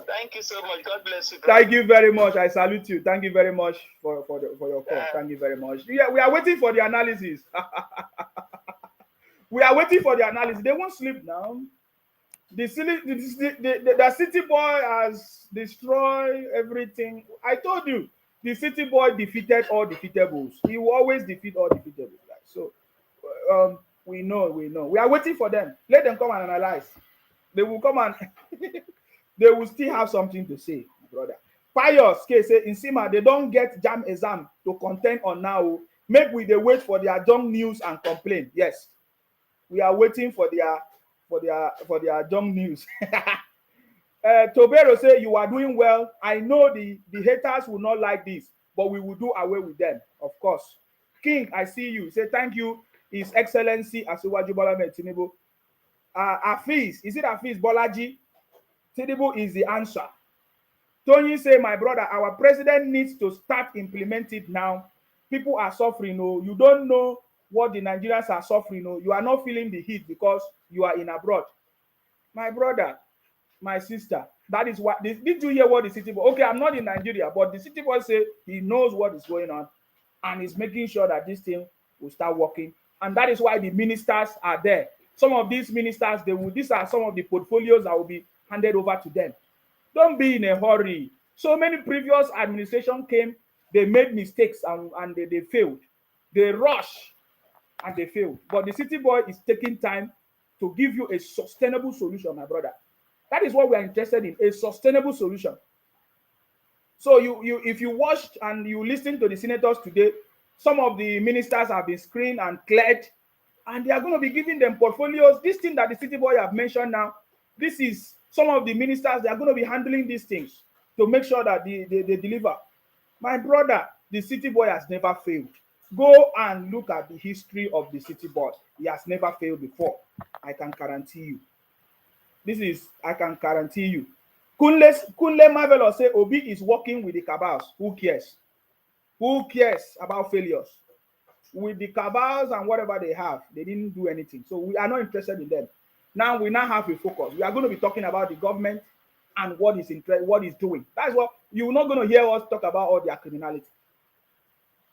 Thank you so much. God bless you. Thank you very much. I salute you. Thank you very much for your call. Thank you very much. Yeah, we are waiting for the analysis. We are waiting for the analysis. They won't sleep now. The city boy has destroyed everything. I told you, the city boy defeated all defeatables. He will always defeat all defeatables. So we know. We are waiting for them. Let them come and analyze. They will come and they will still have something to say, brother. Pious case say in Sima, they don't get jam exam to contend on now. Make we they wait for their junk news and complain. Yes, we are waiting for their junk news. Tobero say you are doing well. I know the haters will not like this, but we will do away with them, of course. King, I see you. Say thank you, His Excellency Asiwaju Bola Ahmed Tinubu. Afiz, is it Afiz Bolaji? Tinubu is the answer. Tony say, my brother, our president needs to start implementing it now. People are suffering. Oh, you don't know what the Nigerians are suffering. Oh, you are not feeling the heat because you are in abroad. My brother, my sister, that is what. Did you hear what the city boy? Okay, I'm not in Nigeria, but the city boy say he knows what is going on, and is making sure that this thing will start working. And that is why the ministers are there. Some of these ministers, these are some of the portfolios that will be handed over to them. Don't be in a hurry. So many previous administration came, they made mistakes and they failed. They rush and they failed. But the city boy is taking time to give you a sustainable solution, my brother. That is what we are interested in, a sustainable solution. So if you watched and you listened to the senators today, some of the ministers have been screened and cleared, and they are going to be giving them portfolios. This thing that the city boy have mentioned now, this is some of the ministers, they are going to be handling these things to make sure that they deliver. My brother, the city boy has never failed. Go and look at the history of the city boy. He has never failed before. I can guarantee you. I can guarantee you. Kunle Marvelous say Obi is working with the cabals. Who cares? Who cares about failures? With the cabals and whatever they have, they didn't do anything. So we are not interested in them. Now we have a focus. We are going to be talking about the government and what is doing. That's what you're not going to hear us talk about all their criminality,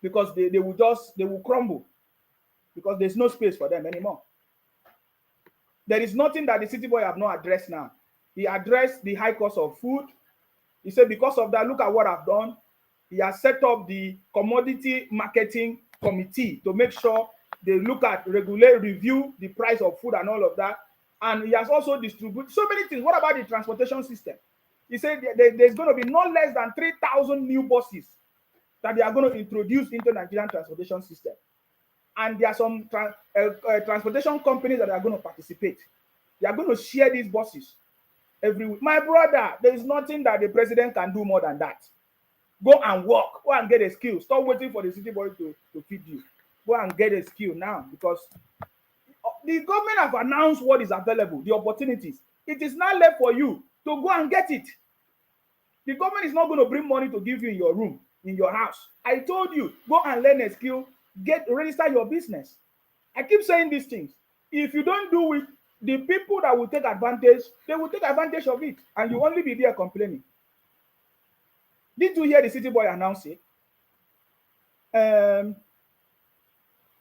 because they will crumble, because there's no space for them anymore. There is nothing that the city boy have not addressed now. He addressed the high cost of food. He said, because of that, look at what I've done. He has set up the commodity marketing committee to make sure they look at, regulate, review the price of food and all of that. And he has also distributed so many things. What about the transportation system? He said there's going to be no less than 3,000 new buses that they are going to introduce into Nigerian transportation system. And there are some transportation companies that are going to participate. They are going to share these buses every week. My brother, there is nothing that the president can do more than that. Go and work. Go and get a skill. Stop waiting for the city boy to feed you. Go and get a skill now, because the government have announced what is available, the opportunities. It is now left for you to go and get it. The government is not going to bring money to give you in your room, in your house. I told you, go and learn a skill, register your business. I keep saying these things. If you don't do it, the people that will take advantage, they will take advantage of it, and you only be there complaining. Did you hear the city boy announce it?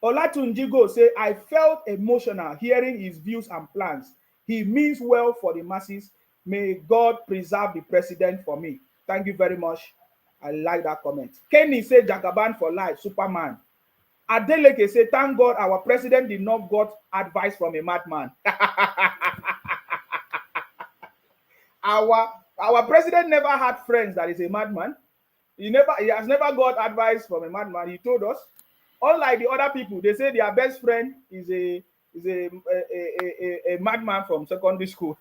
Olatunjigo say, I felt emotional hearing his views and plans. He means well for the masses. May God preserve the president for me. Thank you very much. I like that comment. Kenny say, Jagaban for life, Superman. Adeleke say, thank God our president did not got advice from a madman. Our president never had friends that is a madman. He has never got advice from a madman. He told us. Unlike the other people, they say their best friend is a madman from secondary school.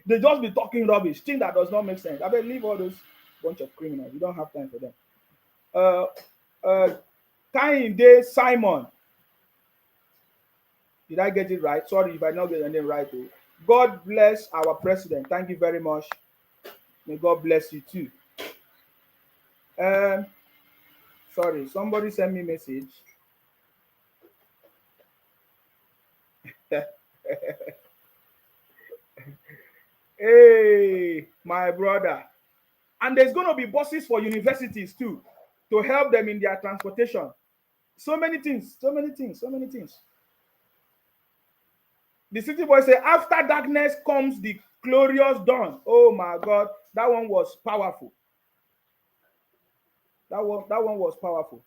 They just be talking rubbish, thing that does not make sense. I better leave all those bunch of criminals. We don't have time for them. Kinde Simon. Did I get it right? Sorry if I not get your name right. God bless our president. Thank you very much. May God bless you too. Sorry, somebody sent me a message. Hey, my brother. And there's going to be buses for universities too, to help them in their transportation. So many things. The city boy say, after darkness comes the glorious dawn. Oh my God, that one was powerful. That one was powerful.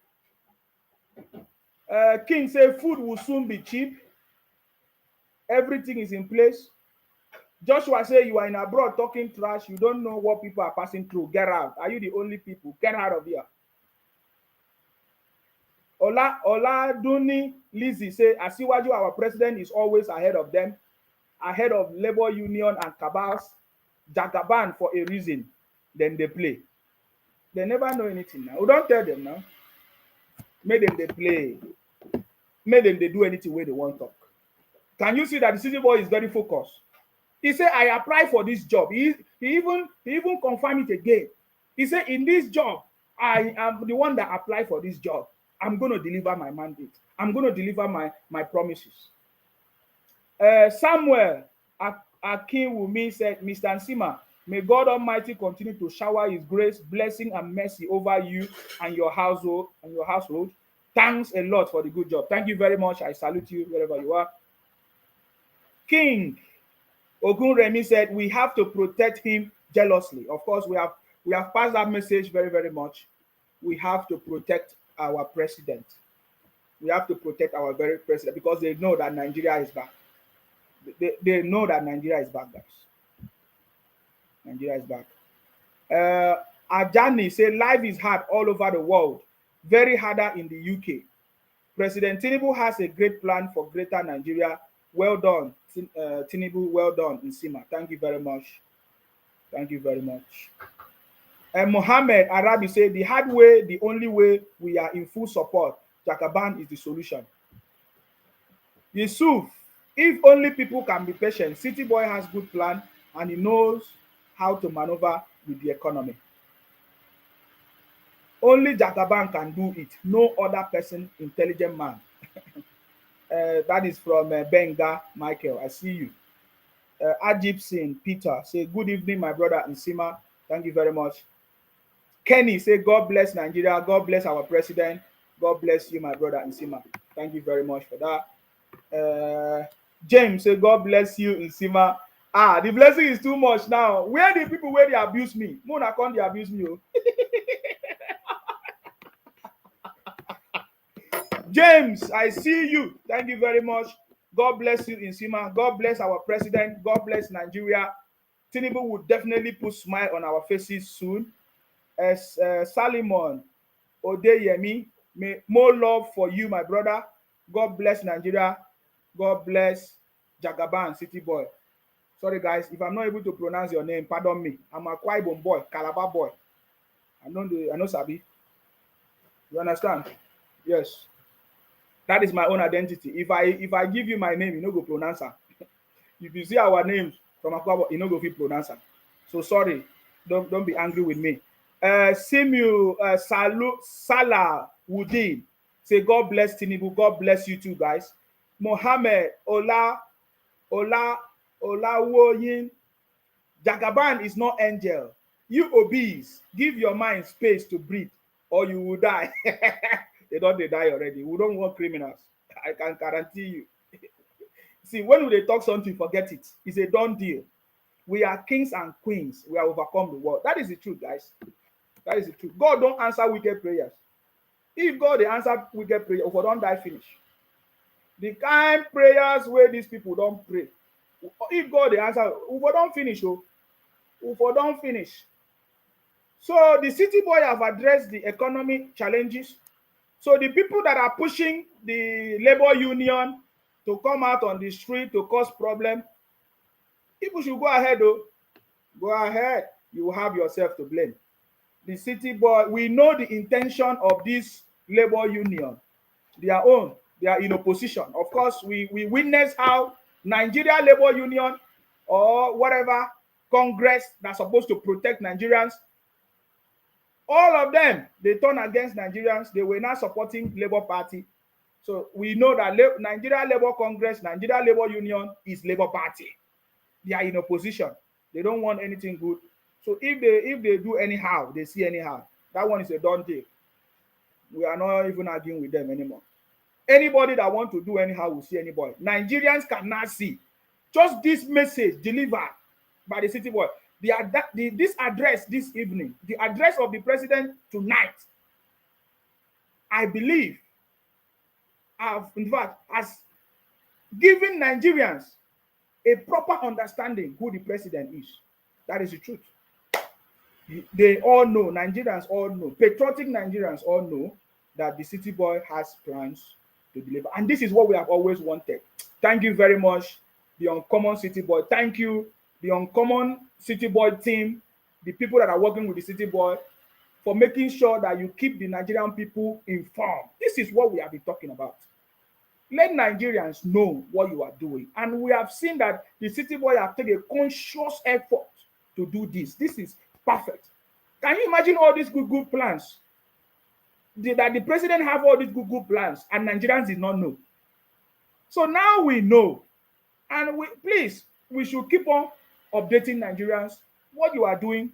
King say, food will soon be cheap. Everything is in place. Joshua say, you are in abroad talking trash. You don't know what people are passing through. Get out. Are you the only people? Get out of here. Oladuni Lizzie say, Asiwaju, our president, is always ahead of them, ahead of labor union and cabals. Jagaban for a reason. Then they play. They never know anything now. We don't tell them now. Make them they play. Make them they do anything where they want to talk. Can you see that the city boy is very focused? He said, I applied for this job. He even confirmed it again. He said, in this job, I am the one that applied for this job. I'm going to deliver my mandate. I'm going to deliver my promises. Samuel Akinwumi said, Mr. Nsima, may God Almighty continue to shower His grace, blessing, and mercy over you and your household. Thanks a lot for the good job. Thank you very much. I salute you wherever you are. King Ogunremi said, we have to protect him jealously. Of course, we have passed that message very, very much. We have to protect our president. We have to protect our very president because they know that Nigeria is back. They know that Nigeria is back, guys. Nigeria is back. Ajani said, life is hard all over the world, very harder in the UK. President Tinubu has a great plan for greater Nigeria. Well done, Tinubu. Well done, Nsima. Thank you very much. Thank you very much. And Mohammed Arabi said, the hard way, the only way, we are in full support. Jagaban is the solution. Yusuf, if only people can be patient. City boy has good plan and he knows how to maneuver with the economy. Only Jagaban can do it. No other person, intelligent man. That is from Benga Michael. I see you. Ajib Singh Peter say, good evening, my brother Nsima. Thank you very much. Kenny say, God bless Nigeria. God bless our president. God bless you, my brother Nsima. Thank you very much for that. James say, God bless you, Nsima. The blessing is too much now. Where the people where they abuse me? Mona can't they abuse me? Oh. James, I see you. Thank you very much. God bless you, Nsima. God bless our president. God bless Nigeria. Tinubu will definitely put smile on our faces soon. As Salimon Odeyemi, more love for you, my brother. God bless Nigeria. God bless Jagaban, City Boy. Sorry, guys, if I'm not able to pronounce your name, pardon me. I'm a Akwa Ibom boy, Calabar boy. I know Sabi. You understand? Yes. That is my own identity. If I give you my name, you no go pronounce it. If you see our names from Akwa, you no go fit pronounce it. So sorry. Don't be angry with me. Simu Salah Woodin say, God bless Tinubu. God bless you too, guys. Mohammed Olawoyin, Jagaban is not angel. You obese. Give your mind space to breathe, or you will die. They die already. We don't want criminals. I can guarantee you. See, when they talk something, forget it. It's a done deal. We are kings and queens. We have overcome the world. That is the truth, guys. That is the truth. God don't answer wicked prayers. If God they answer wicked prayer, if we don't die, finish. The kind prayers where these people don't pray. If God they answer, if we don't finish, if we don't finish. So the city boy have addressed the economic challenges. So the people that are pushing the labor union to come out on the street to cause problem, people should go ahead, though. Go ahead. You will have yourself to blame. The city boy, we know the intention of this labor union. Their own, they are in opposition. Of course, we witness how Nigeria Labor Union or whatever Congress that's supposed to protect Nigerians, all of them, they turn against Nigerians. They were not supporting Labour Party. So we know that Nigeria Labour Congress, Nigeria Labour Union is Labour Party. They are in opposition. They don't want anything good. So if they do anyhow, they see anyhow. That one is a done deal. We are not even arguing with them anymore. Anybody that want to do anyhow will see anybody. Nigerians cannot see. Just this message delivered by the city boy. This address this evening, the address of the president tonight, I believe, in fact, has given Nigerians a proper understanding who the president is. That is the truth. They all know, Nigerians all know, patriotic Nigerians all know that the city boy has plans to deliver. And this is what we have always wanted. Thank you very much, the Uncommon City Boy. Thank you, the Uncommon City Boy team, the people that are working with the city boy, for making sure that you keep the Nigerian people informed. This is what we have been talking about. Let Nigerians know what you are doing. And we have seen that the city boy have taken a conscious effort to do this. This is perfect. Can you imagine all these good plans? That the president have all these good plans and Nigerians did not know. So now we know. And we should keep on updating Nigerians what you are doing,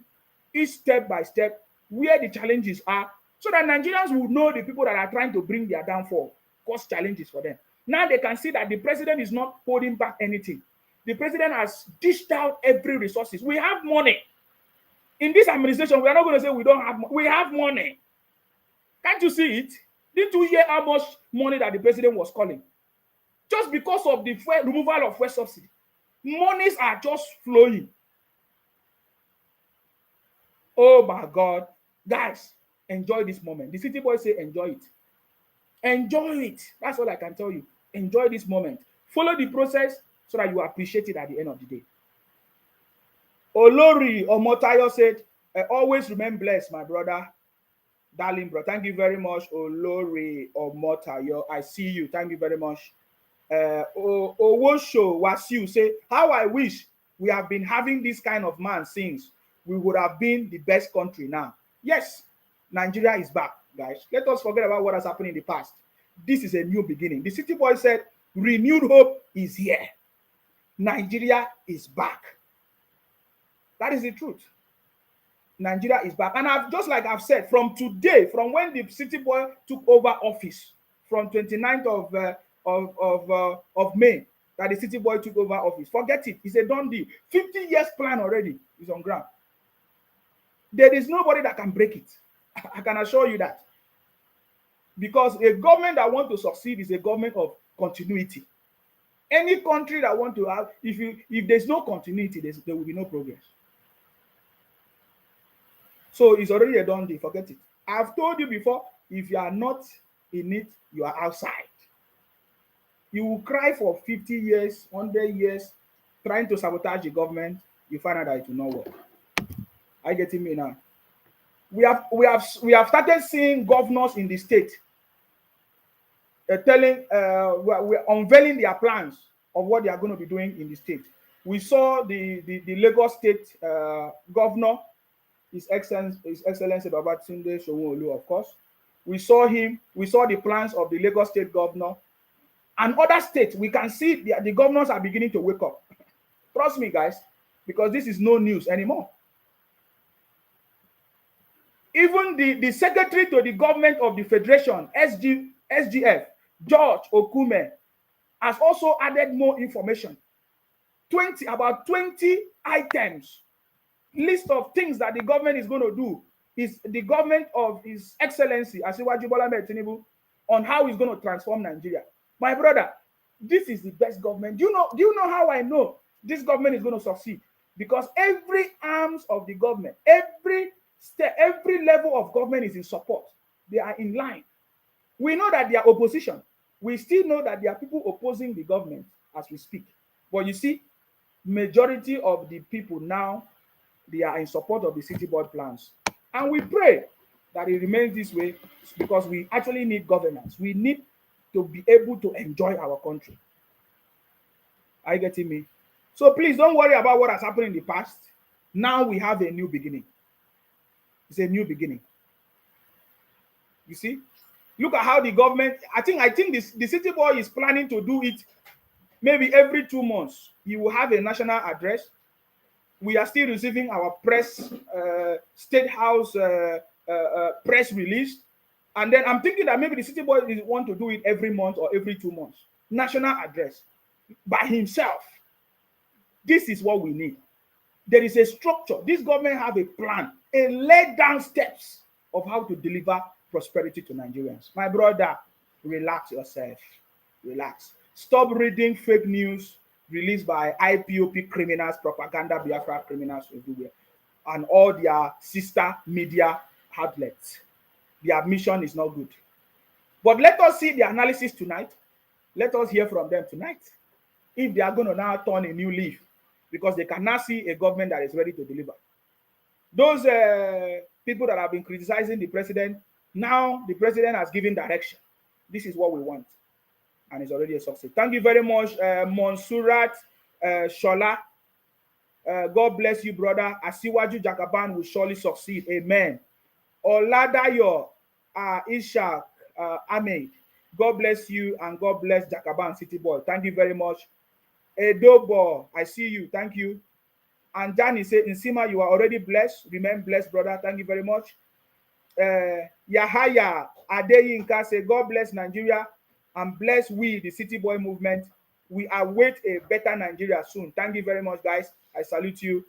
each step by step, where the challenges are, so that Nigerians will know the people that are trying to bring their downfall, cause challenges for them. Now they can see that the president is not holding back anything. The president has dished out every resources. We have money. In this administration, we are not going to say we don't have money. We have money. Can't you see it? Didn't you hear how much money that the president was calling? Just because of the removal of fuel subsidy. Monies are just flowing. Oh my God. Guys, enjoy this moment. The city boys say enjoy it. Enjoy it. That's all I can tell you. Enjoy this moment. Follow the process so that you appreciate it at the end of the day. Olori Omotayo said, always remain blessed, my brother. Darling, bro. Thank you very much, Olori Omotayo. I see you. Thank you very much. Owosho Wasiu say, how I wish we have been having this kind of man since we would have been the best country now. Yes, Nigeria is back, guys. Let us forget about what has happened in the past. This is a new beginning. The city boy said, renewed hope is here. Nigeria is back. That is the truth. Nigeria is back. And just like I've said, from today, from when the city boy took over office, from 29th of May, that the city boy took over office, forget it. It's a done deal. 50 years plan already is on ground. There is nobody that can break it. I can assure you that. Because a government that wants to succeed is a government of continuity. Any country that wants to have, if there's no continuity, there will be no progress. So it's already a done deal. Forget it. I've told you before, if you are not in it, you are outside. You will cry for 50 years, 100 years, trying to sabotage the government. You find out that it will not work. Are you getting me now? We have started seeing governors in the state we're unveiling their plans of what they are going to be doing in the state. We saw the Lagos State governor, His Excellency Babatunde Sanwo-Olu, of course. We saw him. We saw the plans of the Lagos State governor. And other states, we can see the governors are beginning to wake up. Trust me, guys, because this is no news anymore. Even the secretary to the government of the Federation, SGF, George Okume, has also added more information. About 20 items, list of things that the government is going to do, is the government of His Excellency Asiwaju Bola Ahmed Tinubu, on how he's going to transform Nigeria. My brother, this is the best government. Do you know how I know this government is going to succeed? Because every arms of the government, every level of government is in support. They are in line. We know that they are opposition. We still know that there are people opposing the government as we speak. But you see, majority of the people now, they are in support of the city board plans. And we pray that it remains this way, because we actually need governance. We need to be able to enjoy our country. Are you getting me? So please don't worry about what has happened in the past. Now we have a new beginning. It's a new beginning. You see? Look at how the government, I think the city boy is planning to do it maybe every 2 months. He will have a national address. We are still receiving our press, State House press release. And then I'm thinking that maybe the city boy want to do it every month or every 2 months. National address by himself. This is what we need. There is a structure. This government have a plan, a laid down steps of how to deliver prosperity to Nigerians. My brother, relax yourself. Relax. Stop reading fake news released by IPOP criminals, propaganda Biafra criminals everywhere, and all their sister media outlets. Their mission is not good. But let us see the analysis tonight. Let us hear from them tonight. If they are going to now turn a new leaf, because they can now see a government that is ready to deliver. Those people that have been criticizing the president, now the president has given direction. This is what we want. And it's already a success. Thank you very much, Monsurat Shola. God bless you, brother. Asiwaju Jagaban will surely succeed. Amen. Oladayo Ishak Ahmed. God bless you and God bless Jagaban City Boy. Thank you very much. Edobo, I see you. Thank you. And Danny said, Nsima, you are already blessed. Remain blessed, brother. Thank you very much. Yahaya Adeyinka said, God bless Nigeria and bless we, the City Boy movement. We await a better Nigeria soon. Thank you very much, guys. I salute you.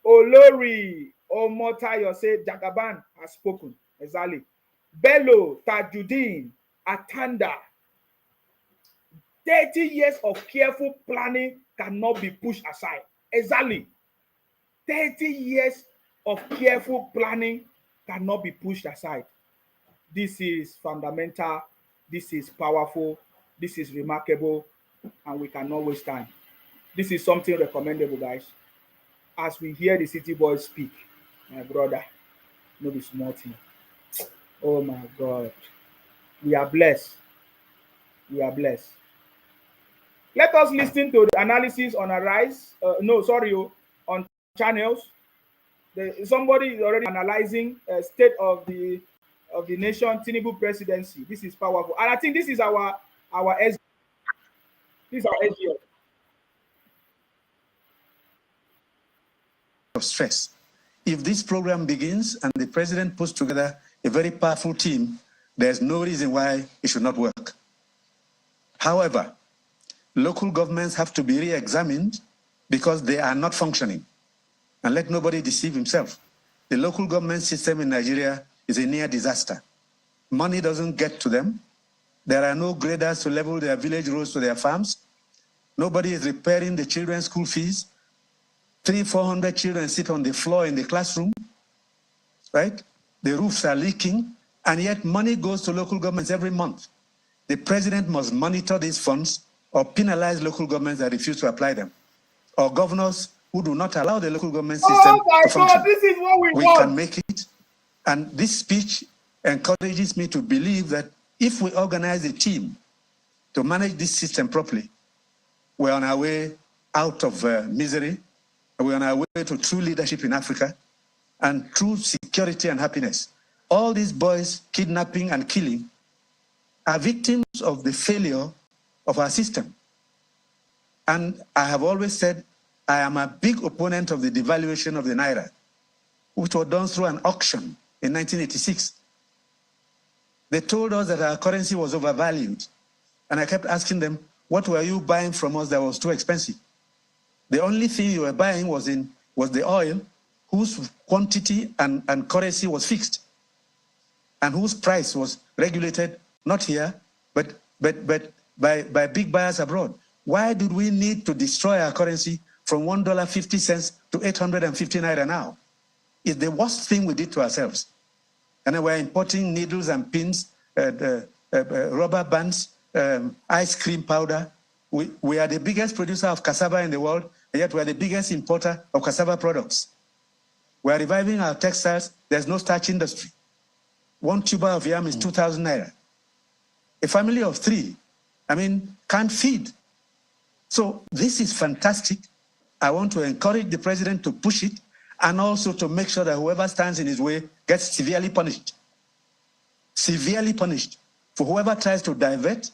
Olori Omotayo said, Jagaban has spoken. Exactly. Bello Tajudeen Atanda. 30 years of careful planning cannot be pushed aside. Exactly. 30 years of careful planning cannot be pushed aside. This is fundamental. This is powerful. This is remarkable. And we cannot waste time. This is something recommendable, guys. As we hear the City Boys speak, my brother, no be small thing. Oh my God. We are blessed. We are blessed. Let us listen to the analysis on Arise. On channels. Somebody is already analyzing state of the nation, Tinubu presidency. This is powerful, and I think this is our S. This is our SGF. Of stress. If this program begins and the president puts together a very powerful team, there's no reason why it should not work. However, local governments have to be re-examined because they are not functioning. And let nobody deceive himself. The local government system in Nigeria is a near disaster. Money doesn't get to them. There are no graders to level their village roads to their farms. Nobody is repairing the children's school fees. 300-400 children sit on the floor in the classroom, right? The roofs are leaking, and yet money goes to local governments every month. The president must monitor these funds or penalize local governments that refuse to apply them, or governors who do not allow the local government system to function. This is what we want. Can make it. And this speech encourages me to believe that if we organize a team to manage this system properly, we're on our way out of misery. We're on our way to true leadership in Africa and true security and happiness. All these boys kidnapping and killing are victims of the failure of our system. And I have always said, I am a big opponent of the devaluation of the Naira, which was done through an auction in 1986. They told us that our currency was overvalued. And I kept asking them, what were you buying from us that was too expensive? The only thing you were buying was the oil, whose quantity and currency was fixed, and whose price was regulated, not here, but by big buyers abroad. Why did we need to destroy our currency from $1.50 to 850 Naira now? It's the worst thing we did to ourselves. And then we're importing needles and pins, rubber bands, ice cream powder. We are the biggest producer of cassava in the world, and yet we're the biggest importer of cassava products. We're reviving our textiles. There's no starch industry. One tuber of yam is 2,000 Naira. A family of 3, can't feed. So this is fantastic. I want to encourage the president to push it and also to make sure that whoever stands in his way gets severely punished. Severely punished for whoever tries to divert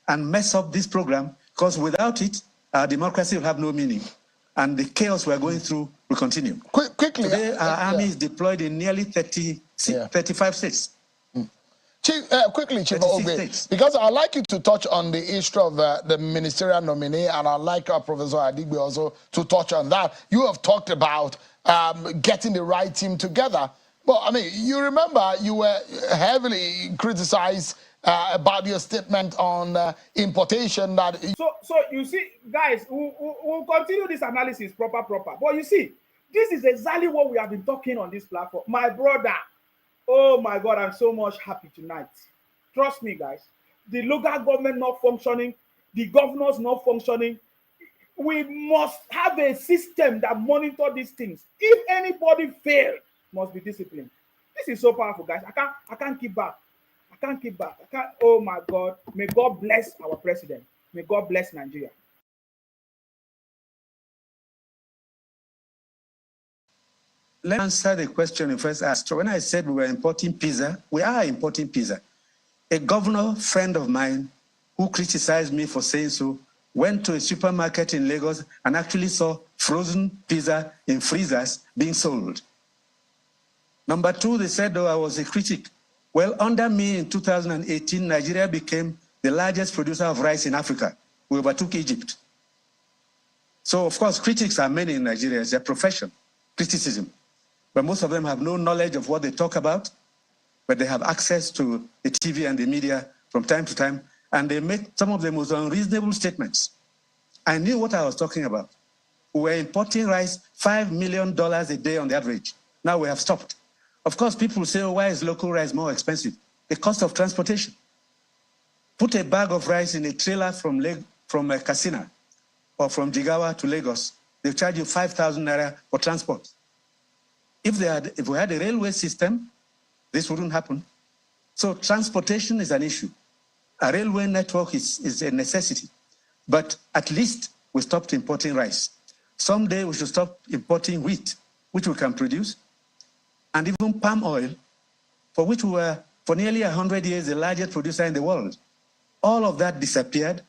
and mess up this program, because without it, our democracy will have no meaning. And the chaos we're going through will continue. Quickly. Today, our army is deployed in nearly 35 states. Chief Ogbe, because I'd like you to touch on the history of the ministerial nominee, and I'd like Professor Adigbe also to touch on that. You have talked about getting the right team together. But, you remember you were heavily criticized about your statement on importation. So you see, guys, we'll continue this analysis proper. But you see, this is exactly what we have been talking on this platform. My brother, oh my God, I'm so much happy tonight. Trust me, guys. The local government not functioning, the governors not functioning. We must have a system that monitor these things. If anybody fails must be disciplined. This is so powerful, guys. I can't keep back. I can't keep back. I can't. Oh my God. May God bless our president. May God bless Nigeria. Let me answer the question you first asked. When I said we were importing pizza, we are importing pizza. A governor friend of mine who criticized me for saying so went to a supermarket in Lagos and actually saw frozen pizza in freezers being sold. Number two, they said, I was a critic. Well, under me in 2018, Nigeria became the largest producer of rice in Africa. We overtook Egypt. So, of course, critics are many in Nigeria. It's their profession, criticism. But most of them have no knowledge of what they talk about, but they have access to the TV and the media from time to time, and they make some of the most unreasonable statements. I knew what I was talking about. We were importing rice $5 million a day on the average. Now we have stopped. Of course, people say, why is local rice more expensive? The cost of transportation. Put a bag of rice in a trailer from Katsina or from Jigawa to Lagos. They charge you 5,000 naira for transport. If we had a railway system, this wouldn't happen. So transportation is an issue. A railway network is a necessity. But at least we stopped importing rice. Someday we should stop importing wheat, which we can produce, and even palm oil, for which we were, for nearly 100 years, the largest producer in the world. All of that disappeared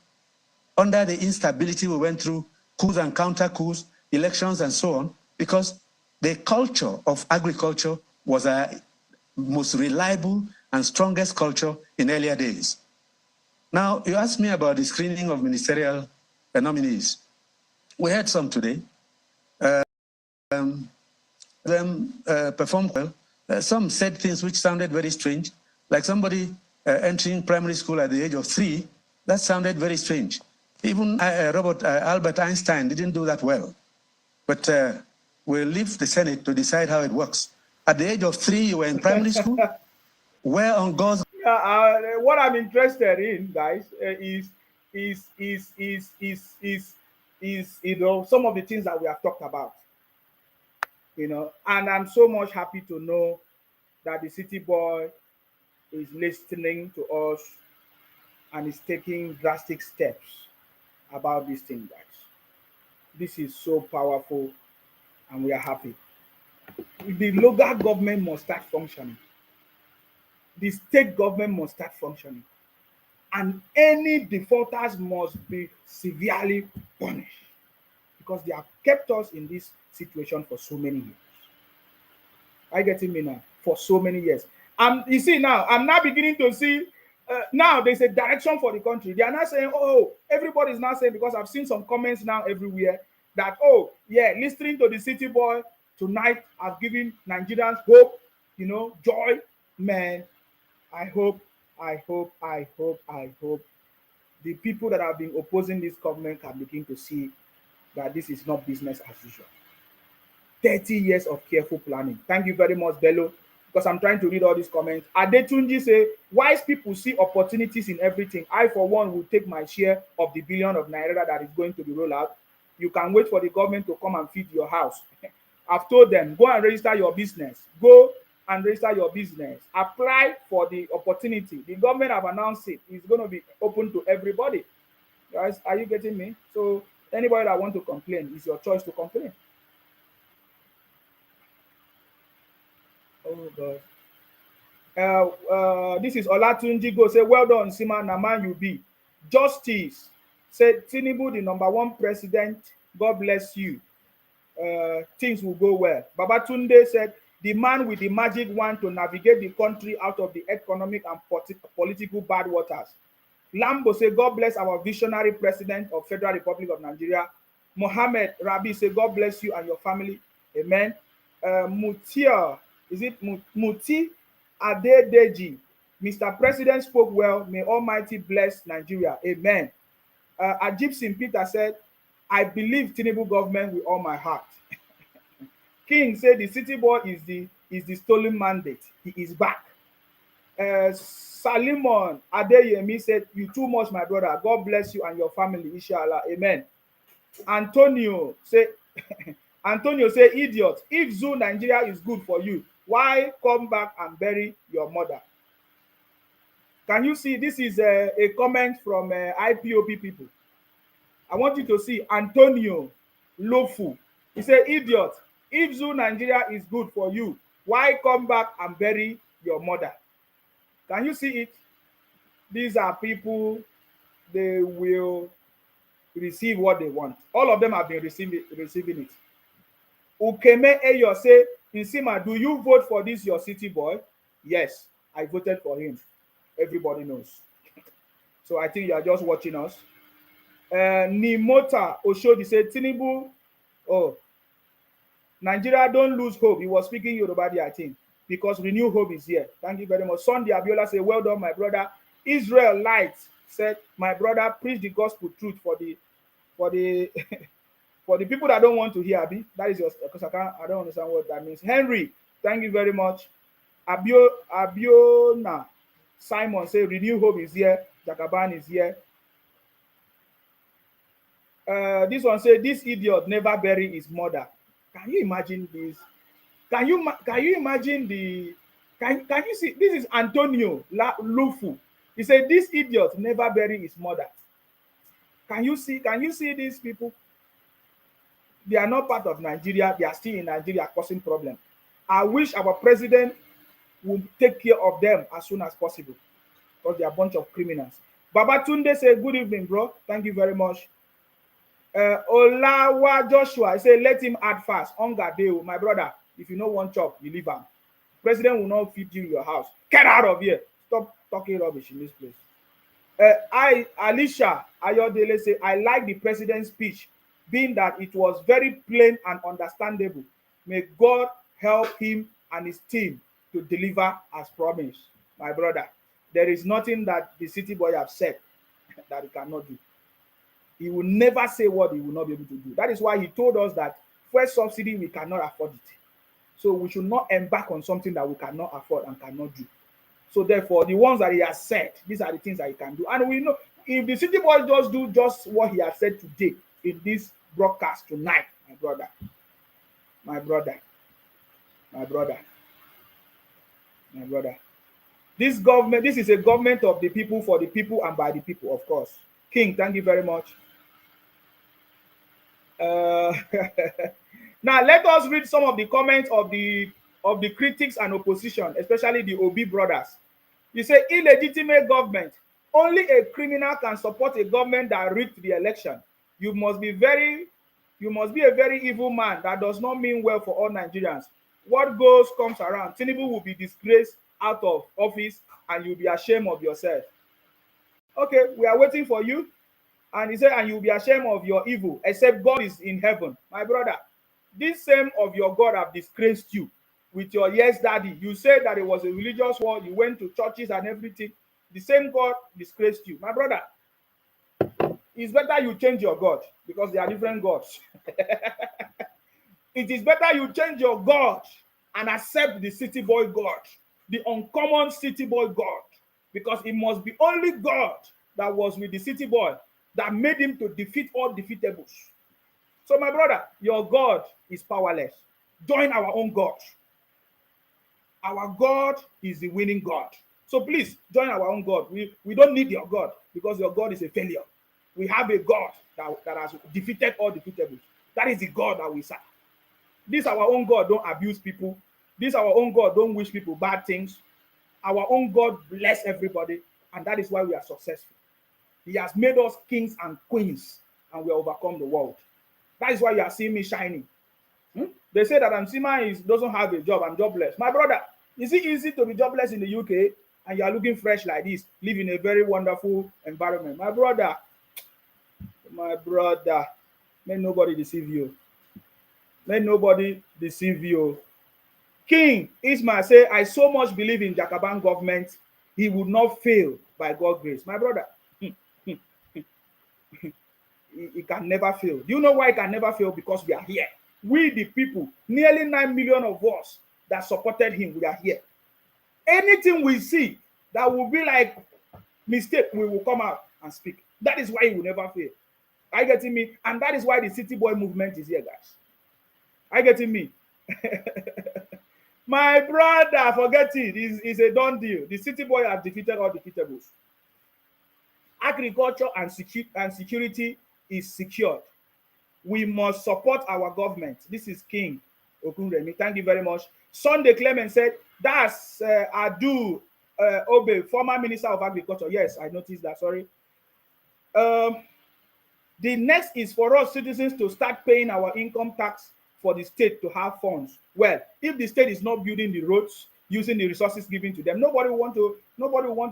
under the instability we went through, coups and counter-coups, elections and so on, because the culture of agriculture was our most reliable and strongest culture in earlier days. Now, you asked me about the screening of ministerial nominees. We had some today. Them performed well. Some said things which sounded very strange, like somebody entering primary school at the age of 3. That sounded very strange. Even Albert Einstein didn't do that well. But we'll leave the Senate to decide how it works. At the age of 3, you were in primary school? Where on God's... What I'm interested in, guys, is some of the things that we have talked about. And I'm so much happy to know that the city boy is listening to us and is taking drastic steps about this thing, guys. This is so powerful, and we are happy. The local government must start functioning. The state government must start functioning. And any defaulters must be severely punished, because they have kept us in this situation for so many years. Are you getting me now? For so many years. You see now, I'm now beginning to see, now there's a direction for the country. They are not saying, everybody's now saying, because I've seen some comments now everywhere, that, listening to the city boy tonight has given Nigerians hope, joy. Man, I hope the people that have been opposing this government can begin to see that this is not business as usual. 30 years of careful planning. Thank you very much, Bello, because I'm trying to read all these comments. Adetunji say, wise people see opportunities in everything. I, for one, will take my share of the billion of naira that is going to be rolled out. You can wait for the government to come and feed your house. I've told them, go and register your business. Go and register your business. Apply for the opportunity. The government have announced it. It's going to be open to everybody. Guys, are you getting me? So anybody that want to complain, it's your choice to complain. Oh God. This is Olatunji Go. Say, well done, Sima Naman you be. Justice. Said Tinubu, the #1 president. God bless you. Things will go well. Babatunde said, the man with the magic wand to navigate the country out of the economic and political bad waters. Lambo said, God bless our visionary president of Federal Republic of Nigeria. Mohammed Rabi said, God bless you and your family. Amen. Mutia, is it Muti Adedeji? Mr. President spoke well. May Almighty bless Nigeria. Amen. Ajib St. Peter said, I believe Tinubu government with all my heart. King said the city boy is the stolen mandate. He is back. Salimon Adeyemi said, you too much, my brother. God bless you and your family, inshallah. Amen. Antonio said, idiot. If Zoo Nigeria is good for you, Why come back and bury your mother? Can you see? This is a comment from IPOP people. I want you to see Antonio Lofu. He said, idiot, if Zoo Nigeria is good for you, why come back and bury your mother? Can you see it? These are people, they will receive what they want. All of them have been receiving it. Ukeme Eyo say, Nsima, do you vote for this your city boy? Yes, I voted for him. Everybody knows. So I think you are just watching us. Nimota Oshodi said, Tinubu, oh, Nigeria don't lose hope. He was speaking Yoruba, I think, because renewed hope is here. Thank you very much. Sunday Abiola said, well done, my brother. Israel Light said, my brother, preach the gospel truth for the for the people that don't want to hear, Abi. That is your, because I don't understand what that means. Henry, thank you very much. Abiona Simon say renew hope is here. Jakaban is here. This one say this idiot never bury his mother. Can you imagine this? Can you imagine the? Can you see? This is Antonio Lufu. He said this idiot never bury his mother. Can you see? Can you see these people? They are not part of Nigeria. They are still in Nigeria causing problems. I wish our president would take care of them as soon as possible, because they are a bunch of criminals. Babatunde say good evening, bro. Thank you very much. Olawa Joshua, I say let him add fast. Ongadeo, my brother. If you know one chop, you leave him. President will not feed you your house. Get out of here. Stop talking rubbish in this place. Alicia Ayodele say I like the president's speech, being that it was very plain and understandable. May God help him and his team to deliver as promised. My brother, there is nothing that the city boy have said that he cannot do. He will never say what he will not be able to do. That is why he told us that first subsidy, we cannot afford it. So we should not embark on something that we cannot afford and cannot do. So therefore, the ones that he has said, these are the things that he can do. And we know if the city boy just do just what he has said today in this broadcast tonight, my brother, my brother, my brother, my brother. This government, this is a government of the people, for the people, and by the people, of course. King, thank you very much. Now let us read some of the comments of the critics and opposition, especially the Obi brothers. You say illegitimate government. Only a criminal can support a government that rigged the election. You must be a very evil man. That does not mean well for all Nigerians. What goes comes around. Tinubu will be disgraced out of office, and you'll be ashamed of yourself. Okay, we are waiting for you. And he said, and you'll be ashamed of your evil, except God is in heaven. My brother, this same of your God have disgraced you with your yes daddy. You said that it was a religious war. You went to churches and everything. The same God disgraced you. My brother, it's better you change your God, because they are different gods. It is better you change your God and accept the city boy God, the uncommon city boy God, because it must be only God that was with the city boy that made him to defeat all defeatables. So my brother, your God is powerless. Join our own God. Our God is the winning God. So please join our own God. We don't need your God, because your God is a failure. We have a God that has defeated all defeatables. That is the God that we serve. This our own God don't abuse people. This our own God don't wish people bad things. Our own God bless everybody, and that is why we are successful. He has made us kings and queens, and we have overcome the world. That is why you are seeing me shining. They say that Nsima doesn't have a job. I'm jobless. My brother, is it easy to be jobless in the UK and you are looking fresh like this, live in a very wonderful environment? My brother, may nobody deceive you. May nobody deceive you. King Ismail say, I so much believe in Jakaban government, he would not fail by God's grace. My brother, he can never fail. Do you know why he can never fail? Because we are here. We, the people, nearly 9 million of us that supported him, we are here. Anything we see that will be like mistake, we will come out and speak. That is why he will never fail. Are you getting me? And that is why the city boy movement is here, guys. Are you getting me? My brother, forget it. It's a done deal. The city boy have defeated all defeatables. Agriculture and security is secured. We must support our government. This is King Okunremi. Thank you very much. Sunday Clement said, that's Adu Obe, former Minister of Agriculture. Yes, I noticed that. Sorry. The next is for us citizens to start paying our income tax for the state to have funds. Well, if the state is not building the roads using the resources given to them, nobody will want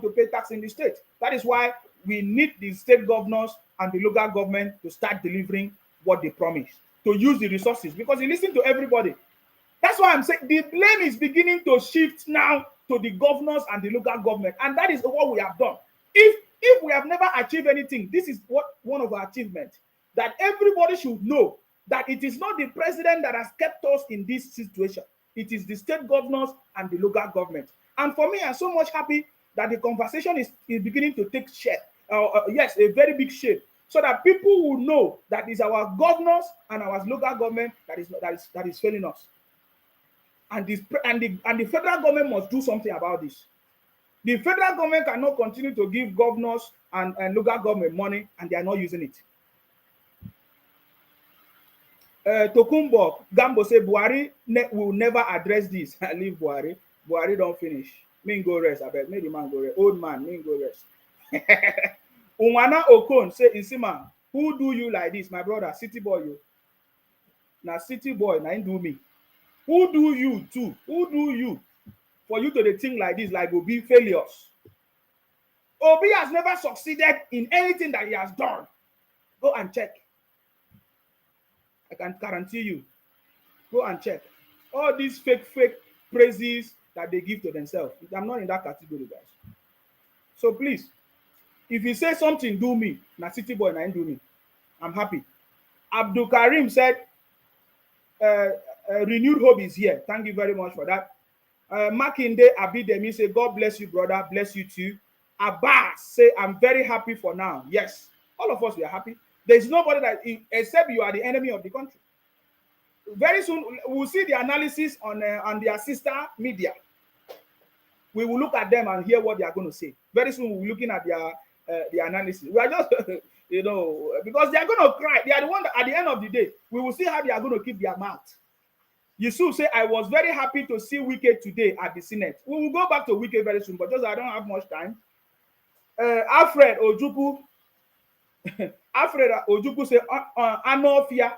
to pay tax in the state. That is why we need the state governors and the local government to start delivering what they promised, to use the resources, because you listen to everybody. That's why I'm saying the blame is beginning to shift now to the governors and the local government, and that is what we have done. If we have never achieved anything, this is what one of our achievements, that everybody should know that it is not the president that has kept us in this situation. It is the state governors and the local government. And for me, I'm so much happy that the conversation is beginning to take shape. Yes, a very big shape, so that people will know that it's our governors and our local government that is failing us. And the federal government must do something about this. The federal government cannot continue to give governors and local government money and they are not using it. Tokumbo Gambo say Buhari will never address this. Leave Buhari. Buhari don't finish. Me go rest. I bet. Make the man go rest. Old man, me go rest. Unwana Okon say Insima, who do you like this? My brother, city boy you. Now city boy, now do me. Who do you too? Who do you? For you to think like this, like will be failures. Obi has never succeeded in anything that he has done. Go and check. I can guarantee you. Go and check. All these fake praises that they give to themselves. I'm not in that category, guys. So please, if you say something, do me. Na city boy, na do me. I'm happy. Abdul Karim said, renewed hope is here. Thank you very much for that. Makinde Abidemi say, God bless you, brother. Bless you too. Abbas say, I'm very happy for now. Yes, all of us, we are happy. There's nobody that, except you are the enemy of the country. Very soon, we'll see the analysis on their sister media. We will look at them and hear what they are going to say. Very soon, we'll be looking at their analysis. We are just, because they are going to cry. They are the one that, at the end of the day, we will see how they are going to keep their mouth. Yusuf say, I was very happy to see Wike today at the Senate. We will go back to Wike very soon, but just I don't have much time. Alfred Ojuku say, Anofia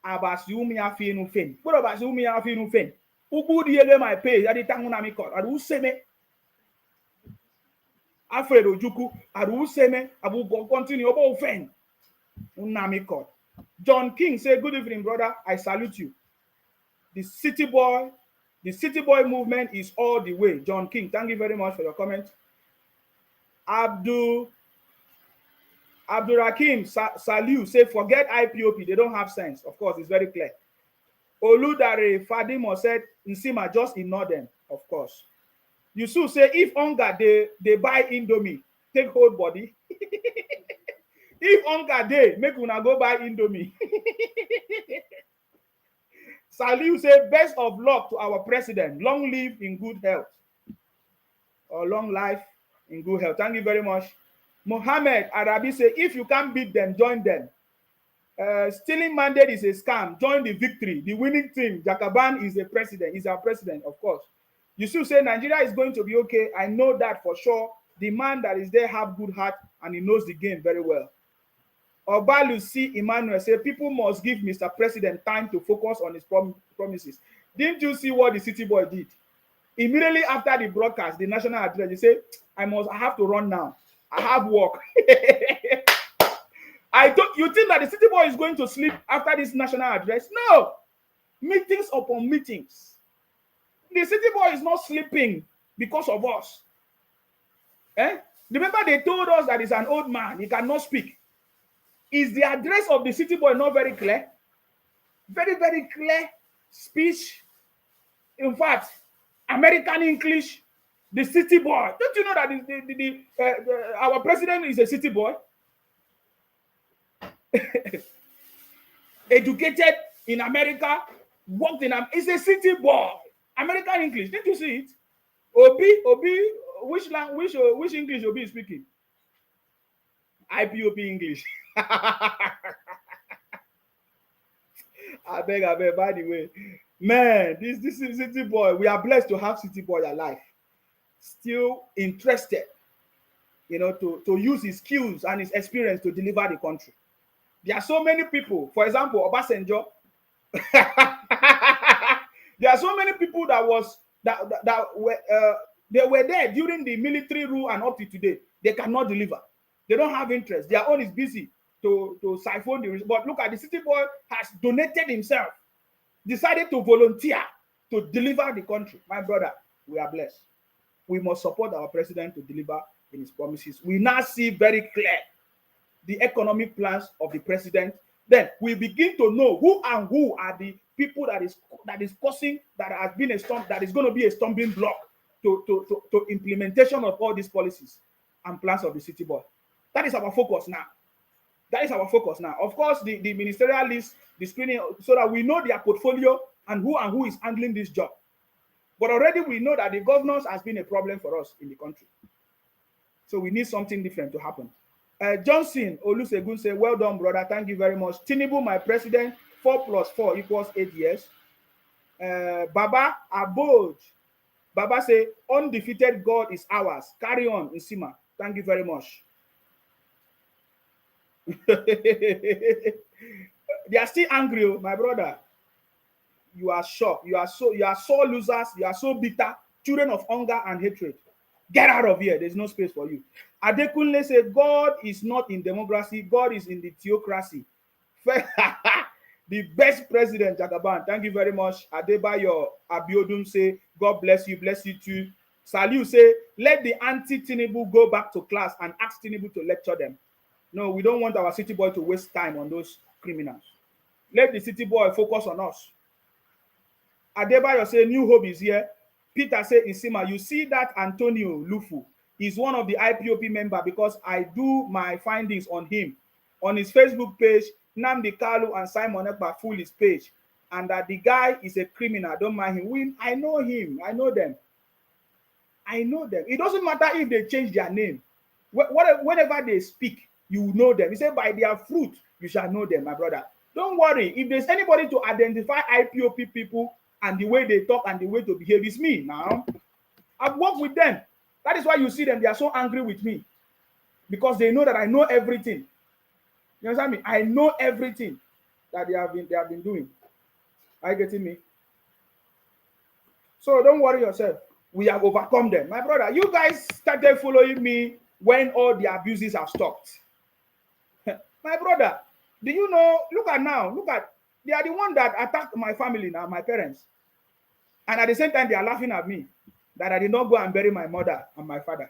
Abasiumia Finu Fin. What about Zumia Finu Fin? Who would you my pay? I did Tangunami court. I will say me. Alfred Ojuku, I will say me. I will continue about Fen. Unami court. John King say, good evening, brother. I salute you. The city boy movement is all the way. John King, thank you very much for your comment. Abdul Rakim Saliu say, forget IPOP, they don't have sense. Of course, it's very clear. Oludare Fadimo said, Nsima, just ignore them. Of course. Yusuf say, if hunger they buy Indomie, take hold body. If hunger they make una go buy Indomie. Saliu say, best of luck to our president. Long live in good health. Or long life in good health. Thank you very much. Mohammed Arabi say, if you can't beat them, join them. Stealing mandate is a scam. Join the victory. The winning team. Jakaban is a president. He's our president, of course. You still say Nigeria is going to be okay. I know that for sure. The man that is there have good heart and he knows the game very well. Obalu C. Emmanuel say, people must give Mr. President time to focus on his promises. Didn't you see what the city boy did? Immediately after the broadcast, the national address, he said, I have to run now. I have work. You think that the city boy is going to sleep after this national address? No. Meetings upon meetings. The city boy is not sleeping because of us. Remember they told us that he's an old man. He cannot speak. Is the address of the city boy not very clear? Very, very clear speech. In fact, American English, the city boy. Don't you know that our president is a city boy? Educated in America, worked in he's a city boy. American English. Didn't you see it? Obi, which English Obi is speaking? IPOP English. I beg, by the way. Man, this is City Boy. We are blessed to have City Boy alive. Still interested, to use his skills and his experience to deliver the country. There are so many people, for example, Obasanjo. There are so many people that were they were there during the military rule and up to today. They cannot deliver. They don't have interest. Their own is busy to siphon the. But look at the City Boy has donated himself, decided to volunteer to deliver the country. My brother, we are blessed. We must support our president to deliver in his promises. We now see very clear the economic plans of the president. Then we begin to know who are the people that is causing, that has been that is going to be a stumbling block to implementation of all these policies and plans of the City Boy. That is our focus now. That is our focus now. Of course, the ministerial list, the screening, so that we know their portfolio and who is handling this job. But already we know that the governors has been a problem for us in the country. So we need something different to happen. Johnson Olusegun say, well done, brother. Thank you very much. Tinubu, my president, 4 + 4 = 8 years. Baba Abode. Baba say, undefeated God is ours. Carry on, Nsima. Thank you very much. They are still angry, my brother. You are shocked. You are so losers. You are so bitter. Children of hunger and hatred. Get out of here. There's no space for you. Adekunle said, God is not in democracy. God is in the theocracy. The best president, Jagaban. Thank you very much. Adebayo Abiodun say, God bless you too. Saliu say, let the anti-Tinubu go back to class and ask Tinubu to lecture them. No, we don't want our City Boy to waste time on those criminals. Let the City Boy focus on us. Adebayo say, New Hope is here. Peter say, Nsima, you see that Antonio Lufu is one of the IPOP member because I do my findings on him. On his Facebook page, Nnamdi Kalu and Simon Ekpa full his page. And that the guy is a criminal. Don't mind him. I know him. I know them. It doesn't matter if they change their name. Whenever they speak, you know them. He said, by their fruit, you shall know them, my brother. Don't worry. If there's anybody to identify IPOP people and the way they talk and the way to behave, it's me now. I've worked with them. That is why you see them. They are so angry with me. Because they know that I know everything. You understand me? I know everything that they have been doing. Are you getting me? So don't worry yourself. We have overcome them. My brother, you guys started following me when all the abuses have stopped. My brother, do you know, look at, they are the one that attacked my family now, my parents. And at the same time, they are laughing at me that I did not go and bury my mother and my father.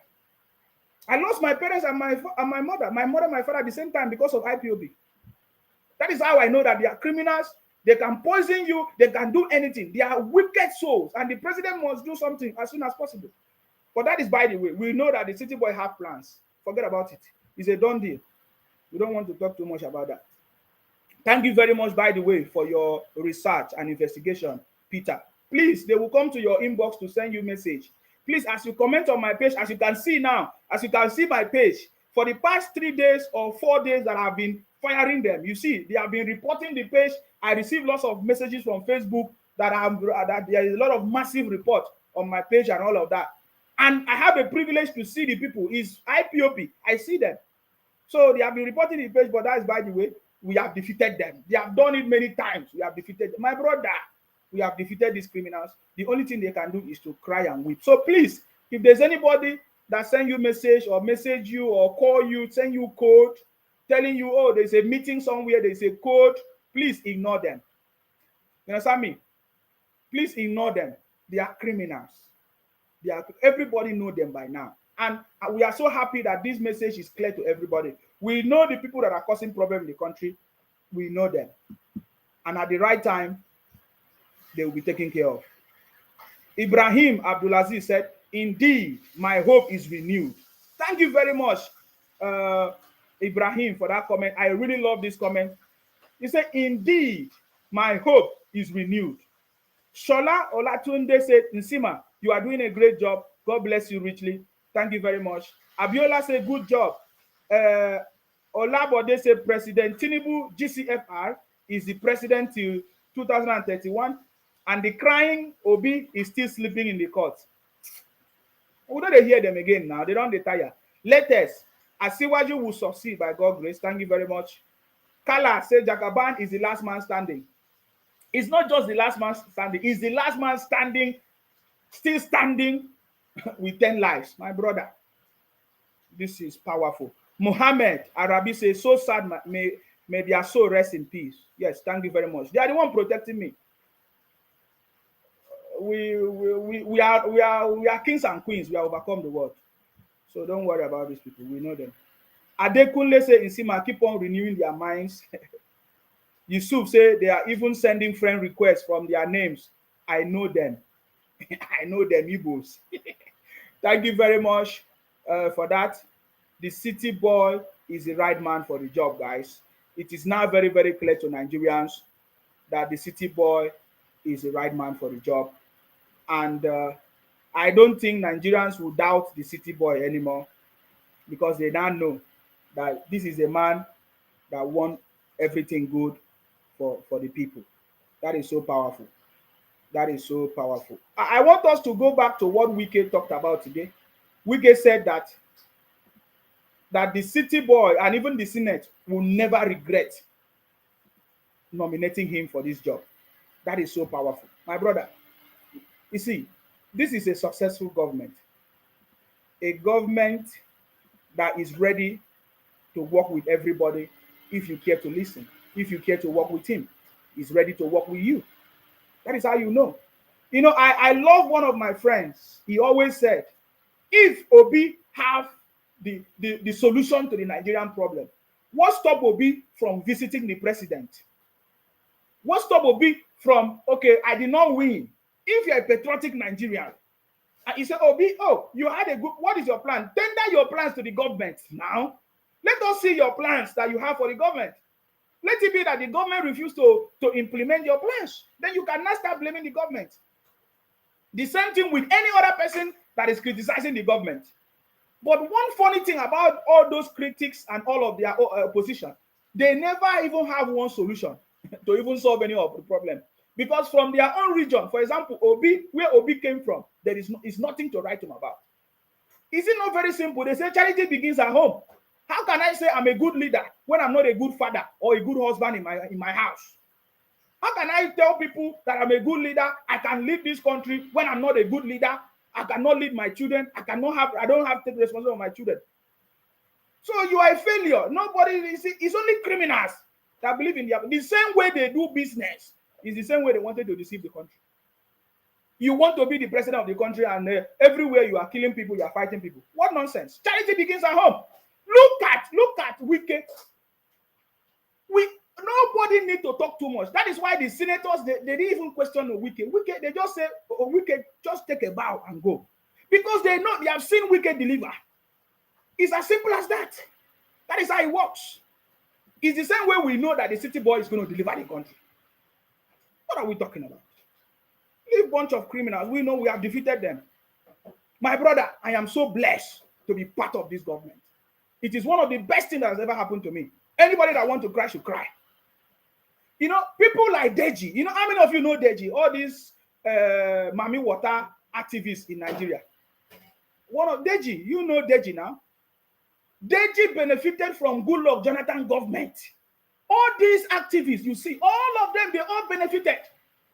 I lost my parents and my mother. My mother and my father at the same time because of IPOB. That is how I know that they are criminals. They can poison you. They can do anything. They are wicked souls. And the president must do something as soon as possible. But that is by the way. We know that the City Boy have plans. Forget about it. It's a done deal. We don't want to talk too much about that. Thank you very much, by the way, for your research and investigation, Peter. Please, they will come to your inbox to send you a message. Please, as you comment on my page, as you can see now, as you can see my page, for the past 3 days or 4 days that I've been firing them, you see, they have been reporting the page. I receive lots of messages from Facebook that there is a lot of massive report on my page and all of that. And I have a privilege to see the people. It's IPOP. I see them. So they have been reporting the page, but that is by the way, we have defeated them. They have done it many times. We have defeated them. My brother, we have defeated these criminals. The only thing they can do is to cry and weep. So please, if there's anybody that send you message or message you or call you, send you code, telling you, oh, there's a meeting somewhere, there's a code, please ignore them. You understand me? Please ignore them. They are criminals. Everybody know them by now. And we are so happy that this message is clear to everybody. We know the people that are causing problems in the country. We know them. And at the right time, they will be taken care of. Ibrahim Abdulaziz said, indeed, my hope is renewed. Thank you very much, Ibrahim, for that comment. I really love this comment. He said, indeed, my hope is renewed. Shola Olatunde said, Nsima, you are doing a great job. God bless you richly. Thank you very much. Abiola said, good job. Olabode said, President Tinubu GCFR is the president till 2031, and the crying Obi is still sleeping in the court. We don't hear them again now. They don't retire. Latest, Asiwaju will succeed by God's grace. Thank you very much. Kala said, Jagaban is the last man standing. It's not just the last man standing. It's the last man standing, still standing with 10 lives. My brother, this is powerful. Mohammed Arabi says, so sad, may their soul rest in peace. Yes, thank you very much. They are the one protecting me. We are kings and queens. We have overcome the world. So don't worry about these people. We know them. Adekunle say, Nsima, keep on renewing their minds. Yusuf say, they are even sending friend requests from their names. I know them. I know them, Igbos. Thank you very much for that. The city boy is the right man for the job, guys. It is now very, very clear to Nigerians that the city boy is the right man for the job. And I don't think Nigerians will doubt the city boy anymore, because they now know that this is a man that wants everything good for the people. That is so powerful. That is so powerful. I want us to go back to what Wike talked about today. Wike said that the city boy and even the Senate will never regret nominating him for this job. That is so powerful. My brother, you see, this is a successful government. A government that is ready to work with everybody if you care to listen. If you care to work with him, he's ready to work with you. That is how you know. You know, I love one of my friends. He always said, if Obi have the solution to the Nigerian problem, what stop Obi from visiting the president? What stop Obi from, okay, I did not win. If you're a patriotic Nigerian, and he said, Obi, oh, you had a good, what is your plan? Tender your plans to the government now. Let us see your plans that you have for the government. Let it be that the government refuses to implement your plans. Then you cannot start blaming the government. The same thing with any other person that is criticizing the government. But one funny thing about all those critics and all of their opposition, they never even have one solution to even solve any of the problem. Because from their own region, for example, Obi, where Obi came from, there is nothing to write him about. Is it not very simple? They say charity begins at home. How can I say I'm a good leader when I'm not a good father or a good husband in my house? How can I tell people that I'm a good leader, I can lead this country, when I'm not a good leader? I cannot lead my children. I don't have to take responsibility of my children. So you are a failure. Nobody, it's only criminals that believe in the same way they do business is the same way they wanted to deceive the country. You want to be the president of the country, and everywhere you are killing people, you are fighting people. What nonsense. Charity begins at home. Look at Wike. Nobody need to talk too much. That is why the senators, they didn't even question Wike. Wike, they just say, oh, Wike, just take a bow and go. Because they know, they have seen Wike deliver. It's as simple as that. That is how it works. It's the same way we know that the city boy is going to deliver the country. What are we talking about? A bunch of criminals. We know we have defeated them. My brother, I am so blessed to be part of this government. It is one of the best things that has ever happened to me. Anybody that wants to cry should cry. You know, people like Deji. You know, how many of you know Deji? All these Mami Water activists in Nigeria. One of Deji, you know Deji now. Deji benefited from Goodluck Jonathan government. All these activists, you see, all of them, they all benefited.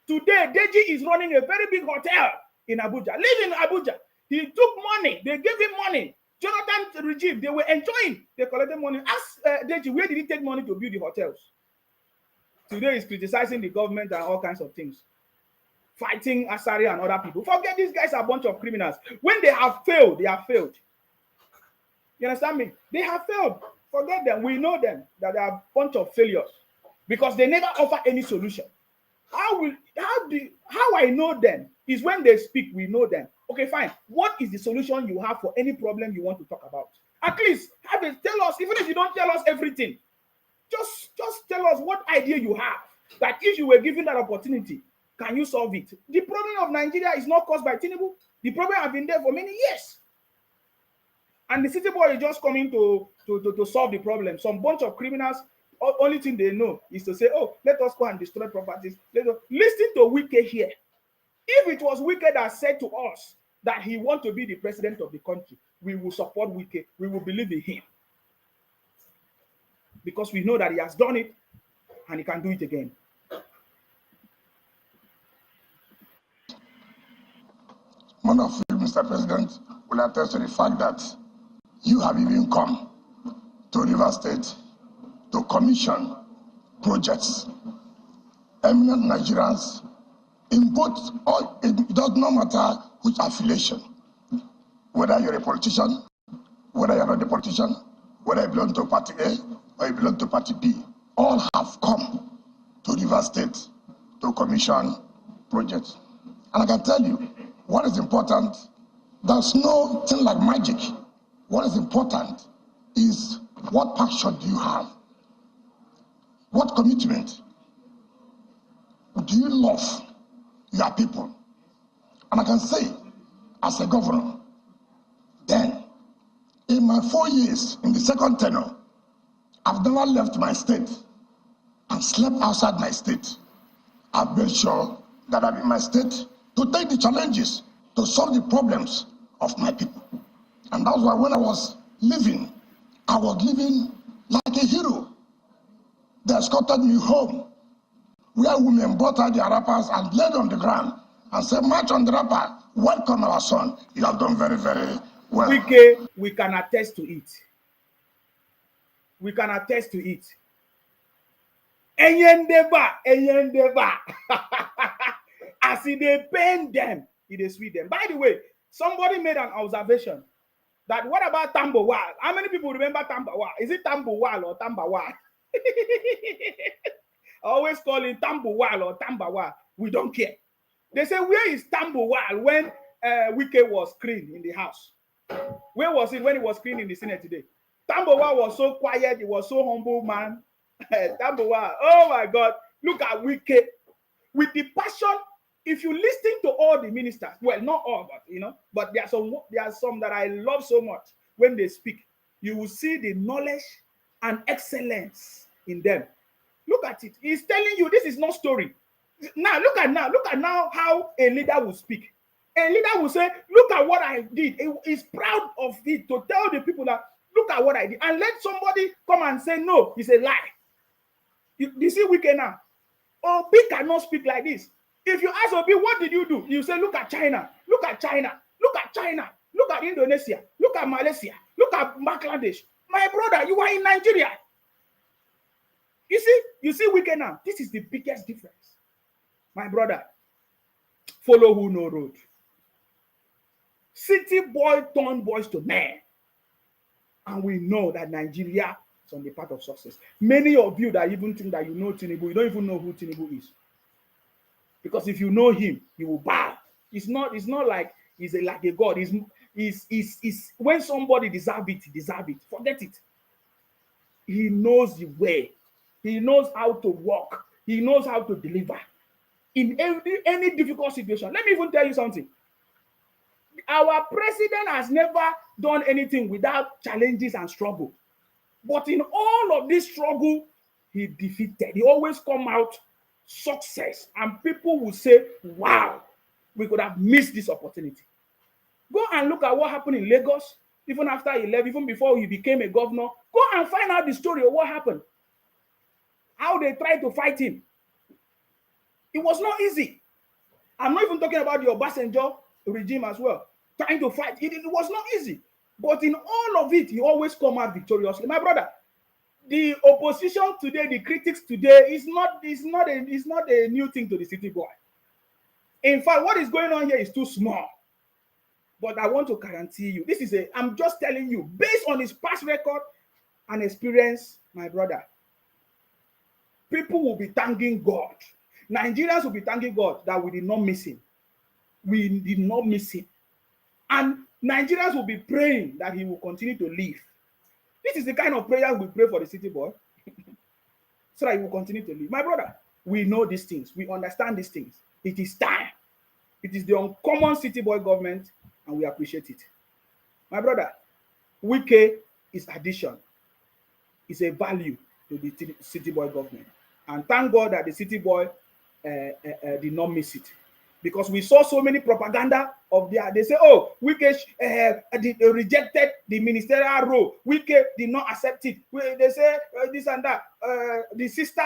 Today, Deji is running a very big hotel in Abuja. Live in Abuja. He took money. They gave him money. Jonathan regime, they were enjoying. They collected money. Ask Deji, where did he take money to build the hotels? Today, he's criticizing the government and all kinds of things. Fighting Asari and other people. Forget these guys are a bunch of criminals. When they have failed, they have failed. You understand me? They have failed. Forget them. We know them, that they are a bunch of failures because they never offer any solution. How I know them is when they speak, we know them. Okay, fine. What is the solution you have for any problem you want to talk about? At least tell us, even if you don't tell us everything, just tell us what idea you have. That if you were given that opportunity, Can you solve it? The problem of Nigeria is not caused by Tinubu. The problem has been there for many years. And the city boy is just coming to solve the problem. Some bunch of criminals, only thing they know is to say, oh, let us go and destroy properties. Listen to Wike here. If it was Wike that said to us that he wants to be the president of the country, we will support Wike. We will believe in him. Because we know that he has done it and he can do it again. One of you, Mr. President, will attest to the fact that you have even come to Rivers State to commission projects. Eminent Nigerians in both, or it does not matter which affiliation, whether you're a politician, whether you're not a politician, whether you belong to Party A or you belong to Party B, all have come to Rivers State to commission projects. And I can tell you, what is important, there's no thing like magic. What is important is what passion do you have? What commitment? Do you love your people? And I can say, as a governor, then, in my 4 years in the second tenure, I've never left my state and slept outside my state. I've made sure that I'm in my state to take the challenges, to solve the problems of my people. And that's why when I was living like a hero. They escorted me home, where women brought out their wrappers and laid on the ground and said, march on the wrapper, welcome our son. You have done very, very well. We can attest to it. We can attest to it. Enyendeba. As they pain them, it sweet them. By the way, somebody made an observation that what about Tambowal? How many people remember Tambowal? Is it Tambowal or Tambawal? I always call it Tambowal or Tambawal. We don't care. They say, where is Tambowal when Wike was screened in the house? Where was it when he was screened in the Senate today? Tambowal was so quiet. He was so humble, man. Tambowal, oh my God. Look at Wike. With the passion, if you listen to all the ministers, well, not all, but there are some that I love so much. When they speak, you will see the knowledge and excellence in them. Look at it. He's telling you this is not story. Look at now how a leader will speak. A leader will say, look at what I did. He's proud of it to tell the people that, look at what I did. And let somebody come and say, no, it's a lie. You see Wike now. Obi cannot speak like this. If you ask Obi, what did you do? You say, look at China. Look at China. Look at China. Look at Indonesia. Look at Malaysia. Look at Bangladesh. My brother, you are in Nigeria. You see Wike now. This is the biggest difference. My brother, follow who no road. City boy turn boys to men. And we know that Nigeria is on the path of success. Many of you that even think that you know Tinubu, you don't even know who Tinubu is. Because if you know him, he will bow. It's not like he's like a god. He's when somebody deserve it, he deserve it. Forget it. He knows the way. He knows how to walk. He knows how to deliver. In any difficult situation. Let me even tell you something. Our president has never done anything without challenges and struggle. But in all of this struggle, he defeated. He always come out success. And people will say, wow, we could have missed this opportunity. Go and look at what happened in Lagos, even after he left, even before he became a governor. Go and find out the story of what happened. How they tried to fight him. It was not easy. I'm not even talking about the Obasanjo regime as well. Trying to fight. It was not easy. But in all of it, he always come out victoriously. My brother, the opposition today, the critics today, is not a new thing to the city boy. In fact, what is going on here is too small. But I want to guarantee you, I'm just telling you, based on his past record and experience, my brother, people will be thanking God. Nigerians will be thanking God that we did not miss him. We did not miss him. And Nigerians will be praying that he will continue to live. This is the kind of prayer we pray for the city boy. So that he will continue to live. My brother, We know these things. We understand these things. It is time. It is the uncommon city boy government, and we appreciate it. My brother, Wike is addition, is a value to the city boy government. And thank God that the city boy did not miss it. Because we saw so many propaganda of they say, oh, Wike rejected the ministerial role. Wike did not accept it. They say this and that. The sister,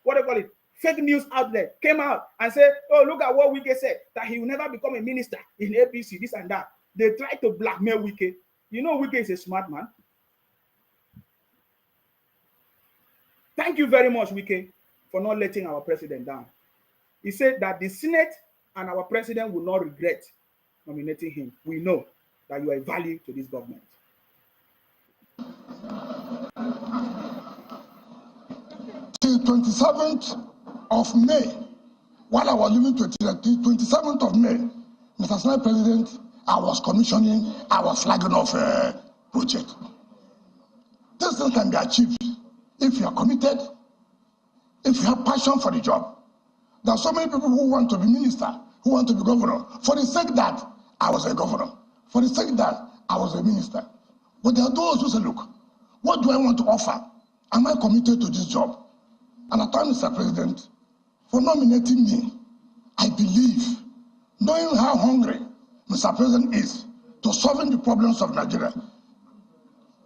what do you call it? Fake news outlet came out and said, oh, look at what Wike said, that he will never become a minister in APC, this and that. They tried to blackmail Wike. You know, Wike is a smart man. Thank you very much, Wike, for not letting our president down. He said that the Senate and our president will not regret nominating him. We know that you are a value to this government. Till 27th of May, while I was living to 27th of May, Mr. Senate President, I was commissioning, I was flagging off a project. This thing can be achieved if you are committed, if you have passion for the job. There are so many people who want to be minister, who want to be governor, for the sake that I was a governor, for the sake that I was a minister. But there are those who say, look, what do I want to offer? Am I committed to this job? And I thank Mr. President for nominating me. I believe, knowing how hungry Mr. President is to solving the problems of Nigeria,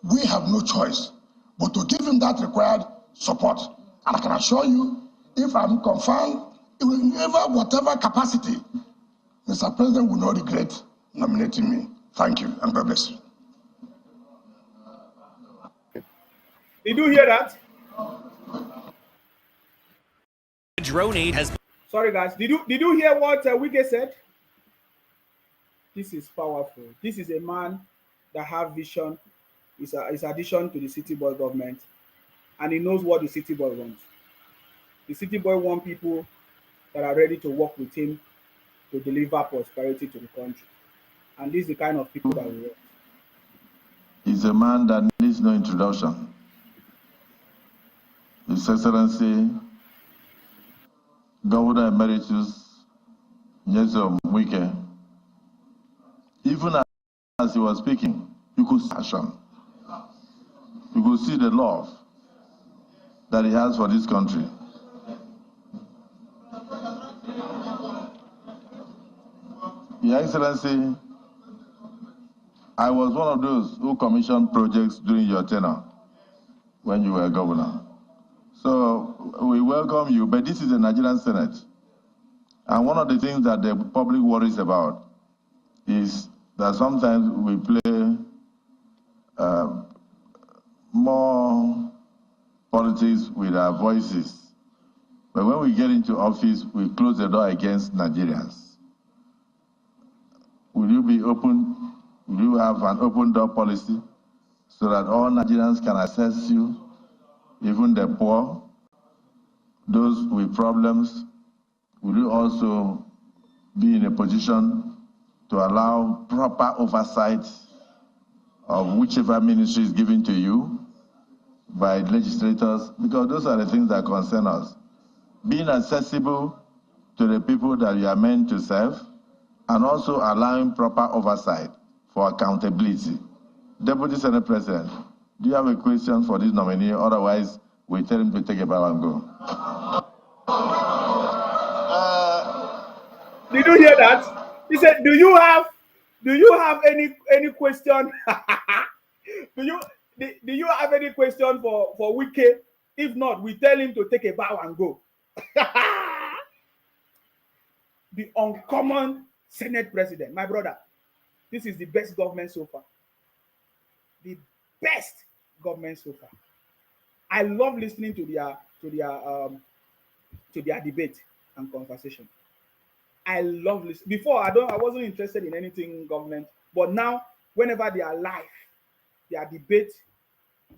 we have no choice but to give him that required support. And I can assure you, if I'm confirmed, in whatever capacity, Mr. President will not regret nominating me. Thank you, and God bless you. Did you hear that? Drone aid has. Sorry, guys. Did you hear what Wike said? This is powerful. This is a man that have vision. Is addition to the city boy government, and he knows what the city boy wants. The city boy wants people that are ready to work with him to deliver prosperity to the country, and this is the kind of people that we want. He's a man that needs no introduction. His Excellency, Governor Emeritus Nyesom Wike, even as he was speaking, you could see passion. You could see the love that he has for this country. Your Excellency, I was one of those who commissioned projects during your tenure when you were governor. So we welcome you, but this is the Nigerian Senate. And one of the things that the public worries about is that sometimes we play more politics with our voices. But when we get into office, we close the door against Nigerians. Will you be open? Will you have an open door policy so that all Nigerians can access you, even the poor, those with problems? Will you also be in a position to allow proper oversight of whichever ministry is given to you by legislators? Because those are the things that concern us. Being accessible to the people that you are meant to serve, and also allowing proper oversight for accountability. Deputy Senate President, do you have a question for this nominee? Otherwise, we tell him to take a bow and go. Did you hear that? He said, do you have any question? do you have any question for Wike? If not, we tell him to take a bow and go. The uncommon Senate President, my brother. This is the best government so far. The best government so far. I love listening to their debate and conversation. I love listening. Before I wasn't interested in anything government, but now whenever they are live, their debate,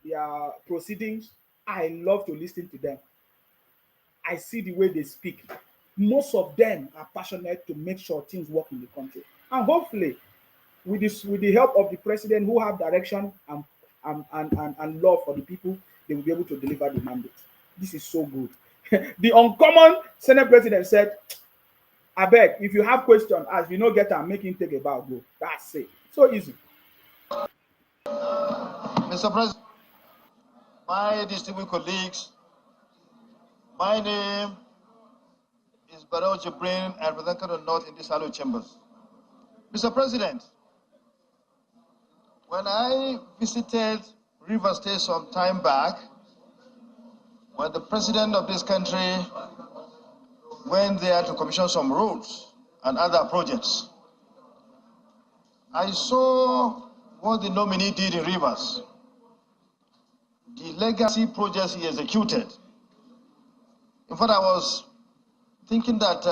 their proceedings, I love to listen to them. I see the way they speak. Most of them are passionate to make sure things work in the country, and hopefully, with the help of the president who have direction and love for the people, they will be able to deliver the mandate. This is so good. The uncommon Senate president said, I beg, if you have question, as you know, get and make him take a bow, go. That's it. So easy. Mr. President, my distinguished colleagues, my name is Barrow Jibrin, and representative of North in this Hallowed Chambers. Mr. President, when I visited River State some time back, when the president of this country went there to commission some roads and other projects, I saw what the nominee did in Rivers, the legacy projects he executed. In fact, I was thinking that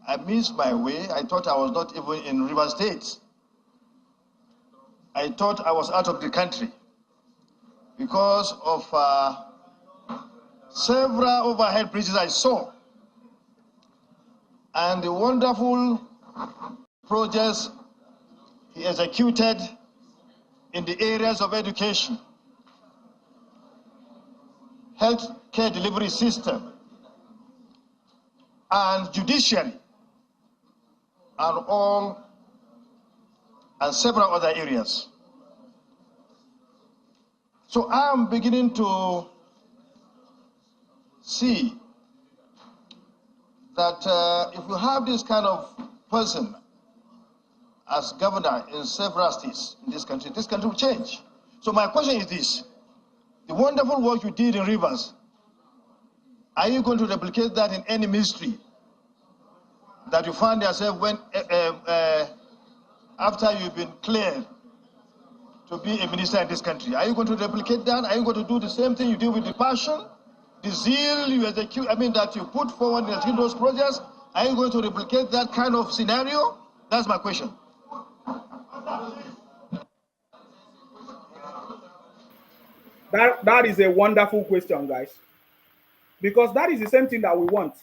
I missed my way. I thought I was not even in Rivers State. I thought I was out of the country because of several overhead bridges I saw and the wonderful projects he executed in the areas of education, health care delivery system, and judiciary, and several other areas. So I am beginning to see that if you have this kind of person as governor in several states in this country will change. So my question is this: the wonderful work you did in Rivers, are you going to replicate that in any ministry that you find yourself when after you've been cleared to be a minister in this country? Are you going to replicate that? Are you going to do the same thing you do with the passion, the zeal you execute, that you put forward in executing those projects? Are you going to replicate that kind of scenario? That's my question. That is a wonderful question, guys. Because that is the same thing that we want.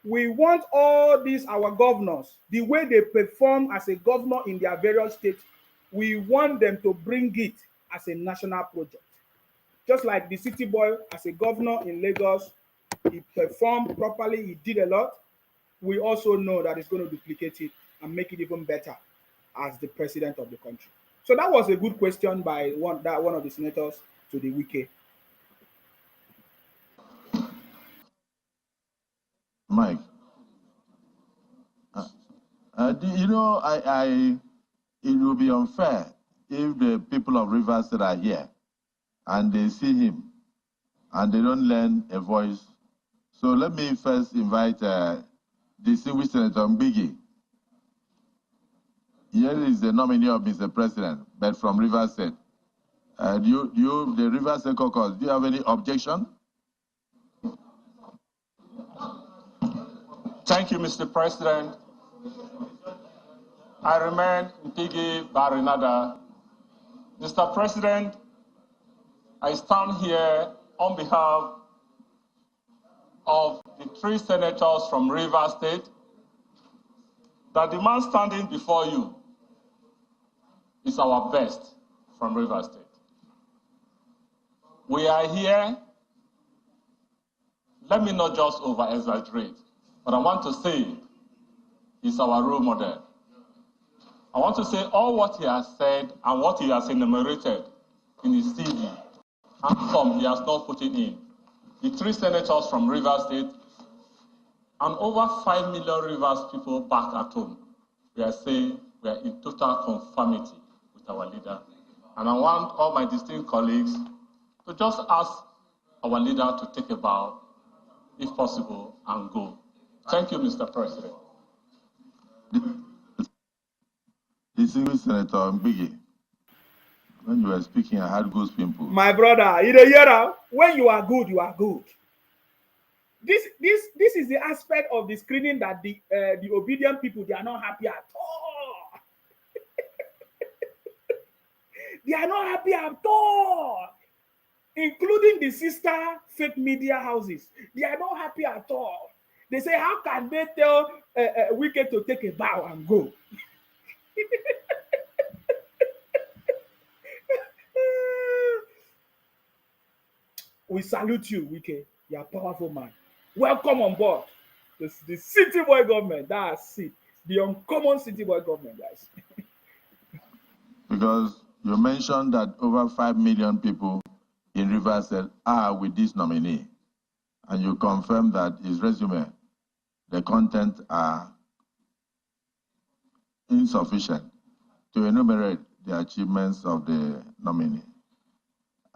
We want all these, our governors, the way they perform as a governor in their various states, we want them to bring it as a national project. Just like the city boy as a governor in Lagos, he performed properly, he did a lot. We also know that it's going to duplicate it and make it even better as the president of the country. So that was a good question by one of the senators to the Wike. Mike, it will be unfair if the people of Rivers that are here and they see him and they don't lend a voice. So let me first invite distinguished Senator Mbigi. Here is the nominee of Mr. President, but from Rivers State. The Rivers State caucus, do you have any objection? Thank you, Mr. President. I remain Mpigi Barinada. Mr. President, I stand here on behalf of the 3 senators from Rivers State that the man standing before you is our best from Rivers State. We are here, let me not just over-exaggerate, but I want to say he's our role model. I want to say all what he has said and what he has enumerated in his CV, and some he has not put it in. The 3 senators from Rivers State and over 5 million Rivers people back at home, we are saying we are in total conformity with our leader. And I want all my distinguished colleagues to just ask our leader to take a bow, if possible, and go. Thank you, Mr. President. Distinguished Senator Mbigi, when you were speaking, I had goose pimples. My brother, in a year, when you are good, you are good. This is the aspect of the screening that the obedient people, they are not happy at all. They are not happy at all, including the sister fake media houses. They are not happy at all. They say, how can they tell Wike to take a bow and go? We salute you, Wike. You are a powerful man. Welcome on board. The city boy government. That's it. The uncommon city boy government, guys. Because you mentioned that over 5 million people in Rivers State are with this nominee, and you confirm that his resume, the content are insufficient to enumerate the achievements of the nominee.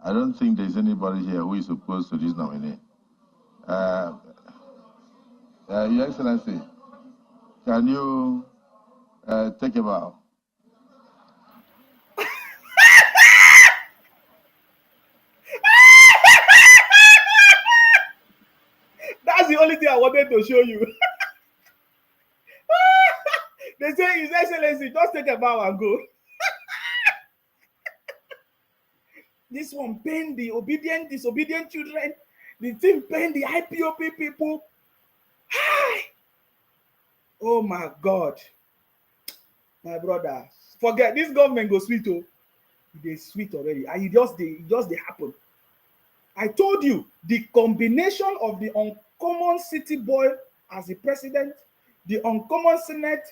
I don't think there's anybody here who is opposed to this nominee. Your Excellency, can you take a bow? That's the only thing I wanted to show you. They say, His Excellency, just take a bow and go. This one pain the obedient, disobedient children. The thing pain the IPOP people. Hi! Oh my God. My brother. Forget this government go sweet. Oh, they sweet already. And it just they happen. I told you the combination of the uncommon city boy as the president, the uncommon Senate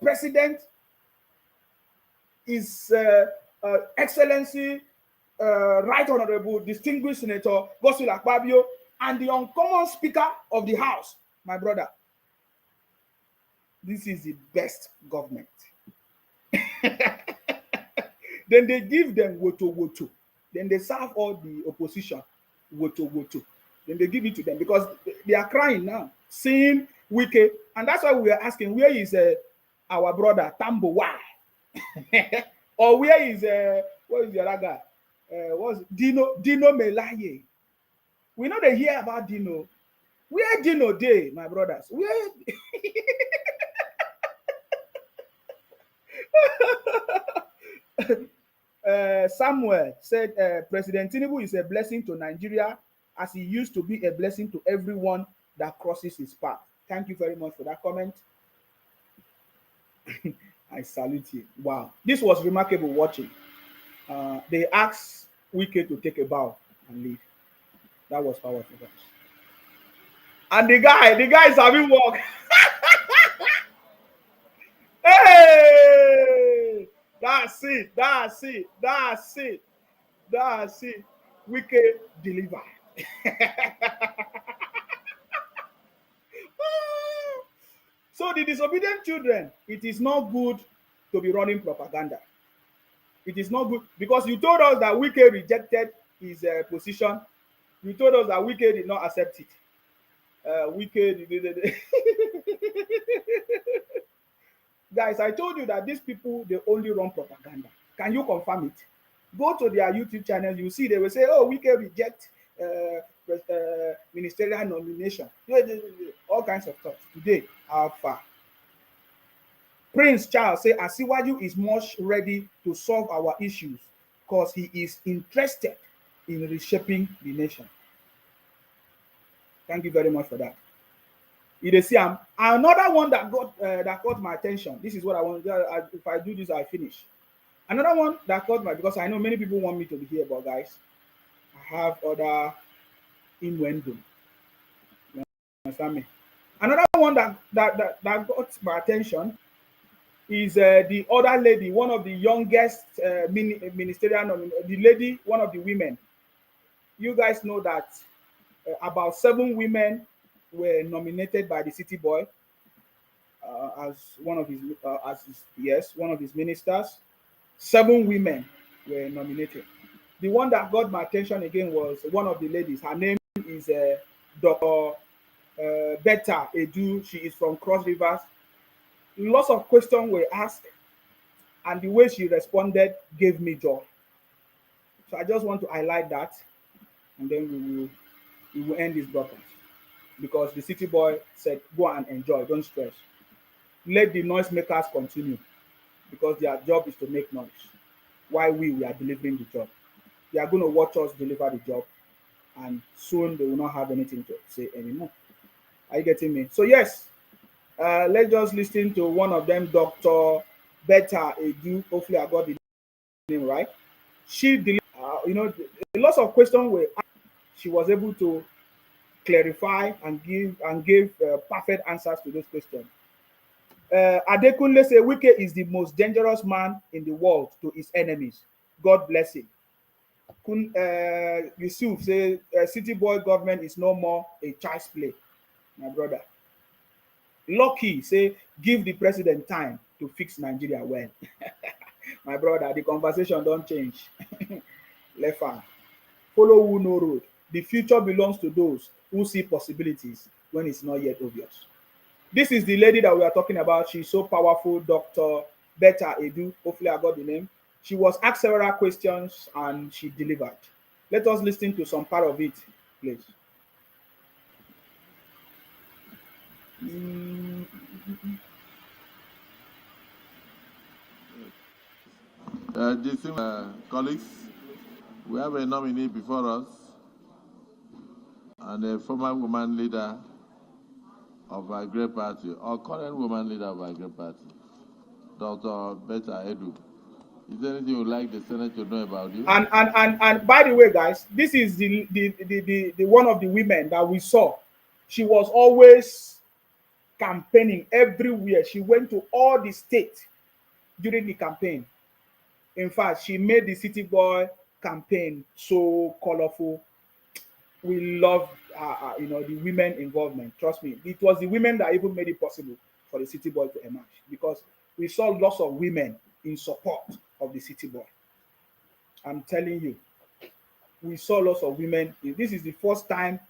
president is Excellency Right Honorable Distinguished Senator Godswill Akpabio, and the uncommon Speaker of the House, my brother. This is the best government. Then they give them woto woto. Then they serve all the opposition woto woto. Then they give it to them because they are crying now, seeing Wike, and that's why we are asking, where is our brother Tambo? Why? Or where is what is the other guy? What's Dino Melaye? We know they hear about Dino. Where Dino day, my brothers? Where? Samuel said President Tinubu is a blessing to Nigeria as he used to be a blessing to everyone that crosses his path. Thank you very much for that comment. I salute you. Wow. This was remarkable watching. They asked Wike to take a bow and leave. That was powerful, guys. And the guy is having work. Hey! That's it. Wike deliver. So the disobedient children, it is not good to be running propaganda. It is not good because you told us that Wike rejected his position. You told us that Wike did not accept it. Guys, I told you that these people, they only run propaganda. Can you confirm it? Go to their YouTube channel, you see they will say, oh, Wike reject ministerial nomination. All kinds of stuff. Today, how far? Prince Charles say Asiwaju is much ready to solve our issues because he is interested in reshaping the nation. Thank you very much for that. You see, another one that caught my attention. This is what I want. If I do this, I'll finish. Another one that caught my, because I know many people want me to be here, but guys, I have other innuendo. You understand me? Another one that got my attention is the other lady, one of the youngest ministerial, the lady, one of the women. You guys know that about 7 women were nominated by the city boy as one of his one of his ministers. 7 women were nominated. The one that got my attention again was one of the ladies. Her name is Dr. Betta Edu. She is from Cross Rivers. Lots of questions were asked, and the way she responded gave me joy. So I just want to highlight that, and then we will end this broadcast. Because the city boy said, go and enjoy, don't stress. Let the noisemakers continue, because their job is to make noise, while we are delivering the job. They are going to watch us deliver the job, and soon they will not have anything to say anymore. Are you getting me? So yes, let's just listen to one of them, Dr. Betta Edu. Hopefully I got the name right. She delivered, lots of questions were asked. she was able to clarify and give perfect answers to those questions. Adekunle say Wike is the most dangerous man in the world to his enemies. God bless him. Yusuf say city boy government is no more a child's play. My brother. Lucky say give the president time to fix Nigeria well. My brother, the conversation don't change. Lefa. Follow who no road. The future belongs to those who see possibilities when it's not yet obvious. This is the lady that we are talking about. She's so powerful, Dr. Betta Edu. Hopefully, I got the name. She was asked several questions and she delivered. Let us listen to some part of it, please. Distinguished colleagues, we have a nominee before us and a former woman leader of our great party, or current woman leader of our great party, Dr. Betta Edu. Is there anything you would like the Senate to know about you? And by the way, guys, this is the one of the women that we saw. She was always campaigning everywhere. She went to all the states during the campaign. In fact, she made the City Boy campaign so colorful. We love, the women involvement. Trust me, it was the women that even made it possible for the City Boy to emerge, because we saw lots of women in support of the City Boy. I'm telling you, we saw lots of women. This is the first time,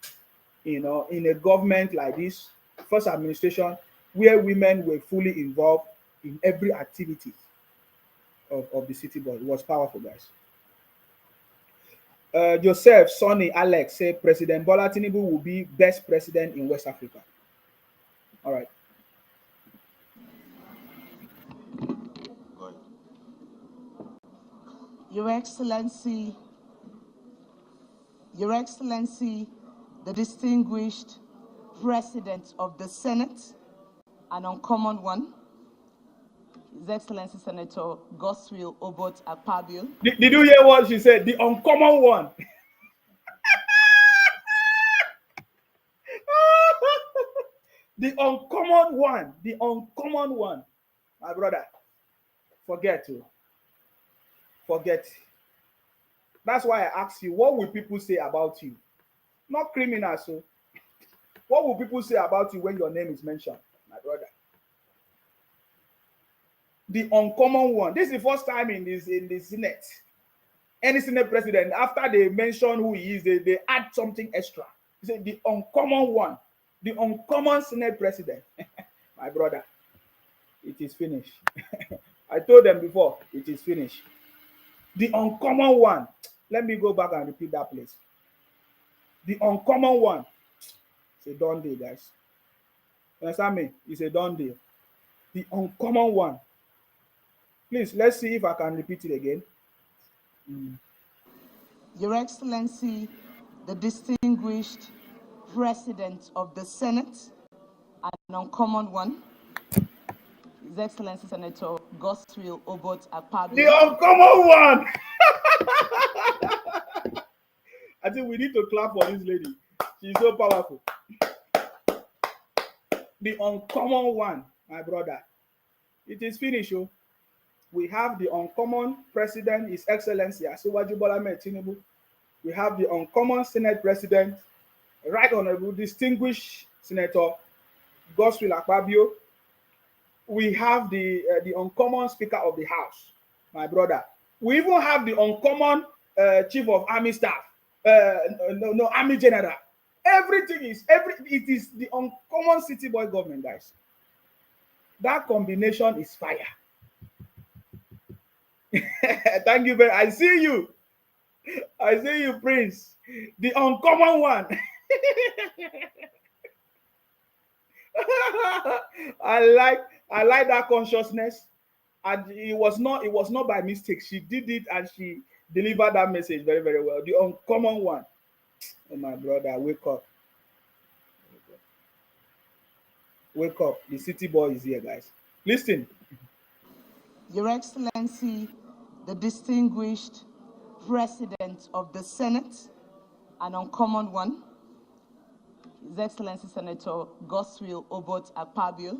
in a government like this, first administration, where women were fully involved in every activity of the City Boy. It was powerful, guys. Joseph, Sonny, Alex say President Bola Tinubu will be best president in West Africa. All right. Your Excellency, the distinguished President of the Senate, an uncommon one, His Excellency Senator Godswill Obot Akpabio. Did you hear what she said? The uncommon one. The uncommon one. The uncommon one. My brother, forget you. Forget. That's why I asked you, what will people say about you? Not criminals. So what will people say about you when your name is mentioned, my brother? The uncommon one. This is the first time in the Senate. Any Senate president, after they mention who he is, they add something extra. They say the uncommon one, the uncommon Senate president. My brother, it is finished. I told them before, it is finished. The uncommon one. Let me go back and repeat that place. The uncommon one. It's a done deal, guys. You understand me? It's a done deal. The uncommon one. Please, let's see if I can repeat it again. Your Excellency, the distinguished President of the Senate, an uncommon one, His Excellency Senator Godswill Obot Akpabio. The uncommon one! I think we need to clap for this lady. She's so powerful. The uncommon one, my brother. It is finished, oh. We have the uncommon president, His Excellency Asiwaju Bola Ahmed Tinubu. We have the uncommon Senate president, Right Honorable Distinguished Senator Godswill Akpabio. We have the uncommon Speaker of the House, my brother. We even have the uncommon Chief of Army Staff, Army General. It is the uncommon City Boy government, guys. That combination is fire. Thank you very much. I see you, Prince. The uncommon one. I like that consciousness. And it was not by mistake. She did it and she delivered that message very, very well. The uncommon one. Oh, my brother, wake up. Wake up. The City Boy is here, guys. Listen. Your Excellency, the distinguished President of the Senate, an uncommon one, His Excellency Senator Goswill Obot Akpabio,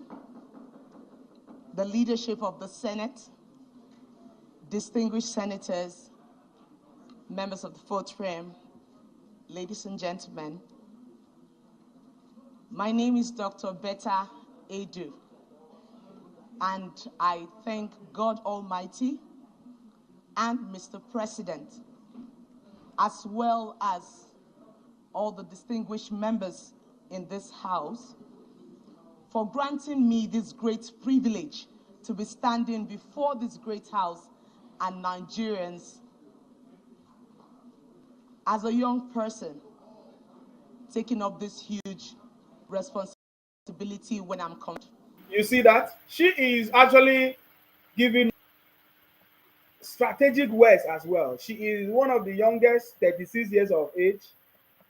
the leadership of the Senate, distinguished senators, members of the fourth realm, ladies and gentlemen, my name is Dr. Betta Edu, and I thank God Almighty and Mr. President, as well as all the distinguished members in this House, for granting me this great privilege to be standing before this great House and Nigerians as a young person, taking up this huge responsibility when I'm coming. You see that? She is actually giving strategic words as well. She is one of the youngest, 36 years of age,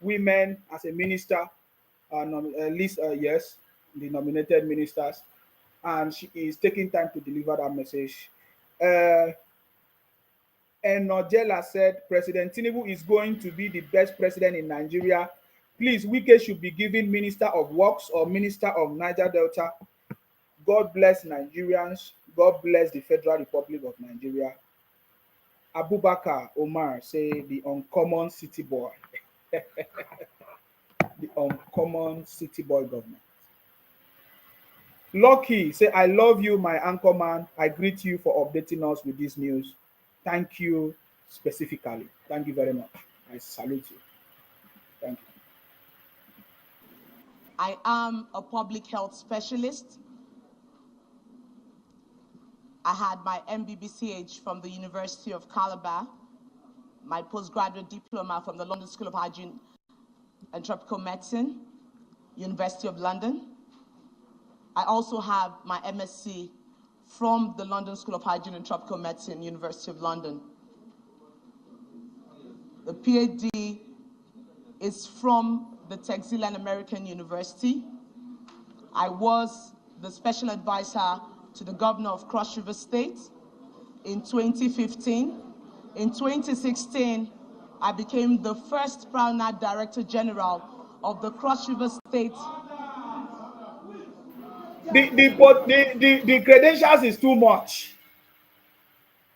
women as a minister, at least yes, the nominated ministers, and she is taking time to deliver that message. And Nigella said President Tinubu is going to be the best president in Nigeria. Please, Wike should be given Minister of Works or Minister of Niger Delta. God bless Nigerians. God bless the Federal Republic of Nigeria. Abubakar Omar say the uncommon city boy. The uncommon city boy government. Lucky say, I love you, my anchor man. I greet you for updating us with this news. Thank you specifically. Thank you very much. I salute you. Thank you. I am a public health specialist. I had my MBBCH from the University of Calabar, my postgraduate diploma from the London School of Hygiene and Tropical Medicine, University of London. I also have my MSc from the London School of Hygiene and Tropical Medicine, University of London. The PhD is from the Texas American University. I was the special advisor to the governor of Cross River State in 2015. In 2016, I became the first Proud Director General of the Cross River State. The credentials is too much.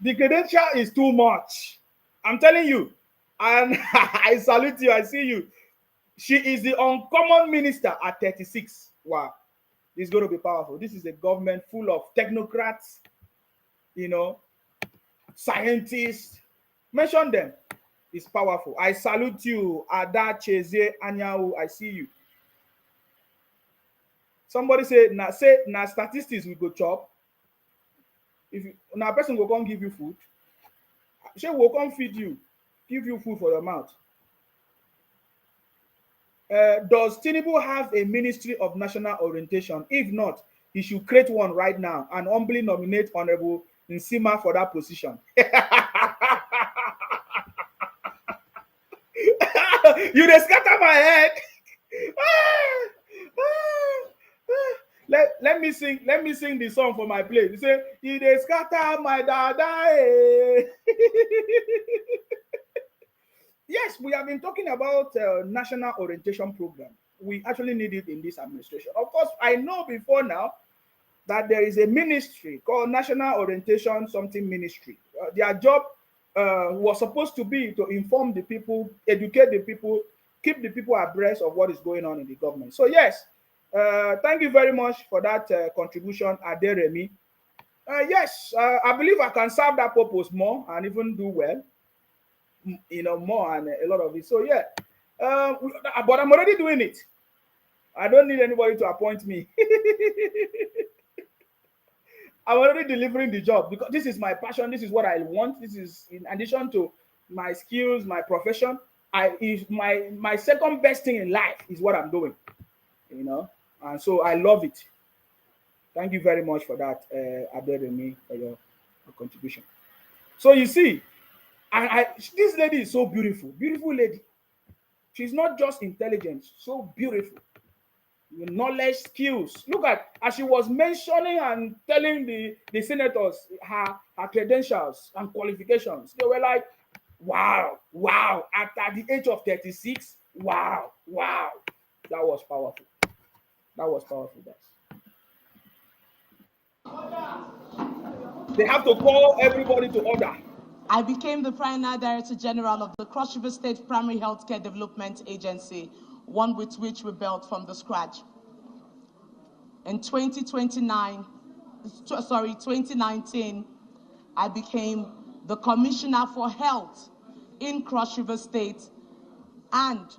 The credential is too much. I'm telling you. And I salute you. I see you. She is the uncommon minister at 36. Wow. This is going to be powerful. This is a government full of technocrats, you know, scientists. Mention them. It's powerful. I salute you, Ada Cheze Anyahu. I see you. Somebody say na statistics we go chop. If you, now a person go come give you food, she will come feed you, give you food for your mouth. Does Tinubu have a Ministry of National Orientation? If not, he should create one right now and humbly nominate Honorable Nsima for that position. You dey scatter my head. Let me sing the song for my place. You say, you dey scatter my dada. Yes, we have been talking about national orientation program. We actually need it in this administration. Of course, I know before now that there is a ministry called National Orientation Something Ministry. Their job was supposed to be to inform the people, educate the people, keep the people abreast of what is going on in the government. So yes, thank you very much for that contribution, Aderemi. Yes, I believe I can serve that purpose more and even do well, you know, more and a lot of it. So yeah, but I'm already doing it. I don't need anybody to appoint me. I'm already delivering the job because this is my passion. This is what I want. This is in addition to my skills, my profession. Is my second best thing in life is what I'm doing, you know, and so I love it. Thank you very much for that, Aderemi, for your contribution. So you see, this lady is so beautiful, beautiful lady. She's not just intelligent, so beautiful. Knowledge, skills. Look at as she was mentioning and telling the senators her credentials and qualifications. They were like, Wow, wow. At the age of 36, wow, wow. That was powerful. That was powerful, guys. They have to call everybody to order. I became the Pioneer Director General of the Cross River State Primary Healthcare Development Agency, one with which we built from the scratch. In 2019, I became the Commissioner for Health in Cross River State, and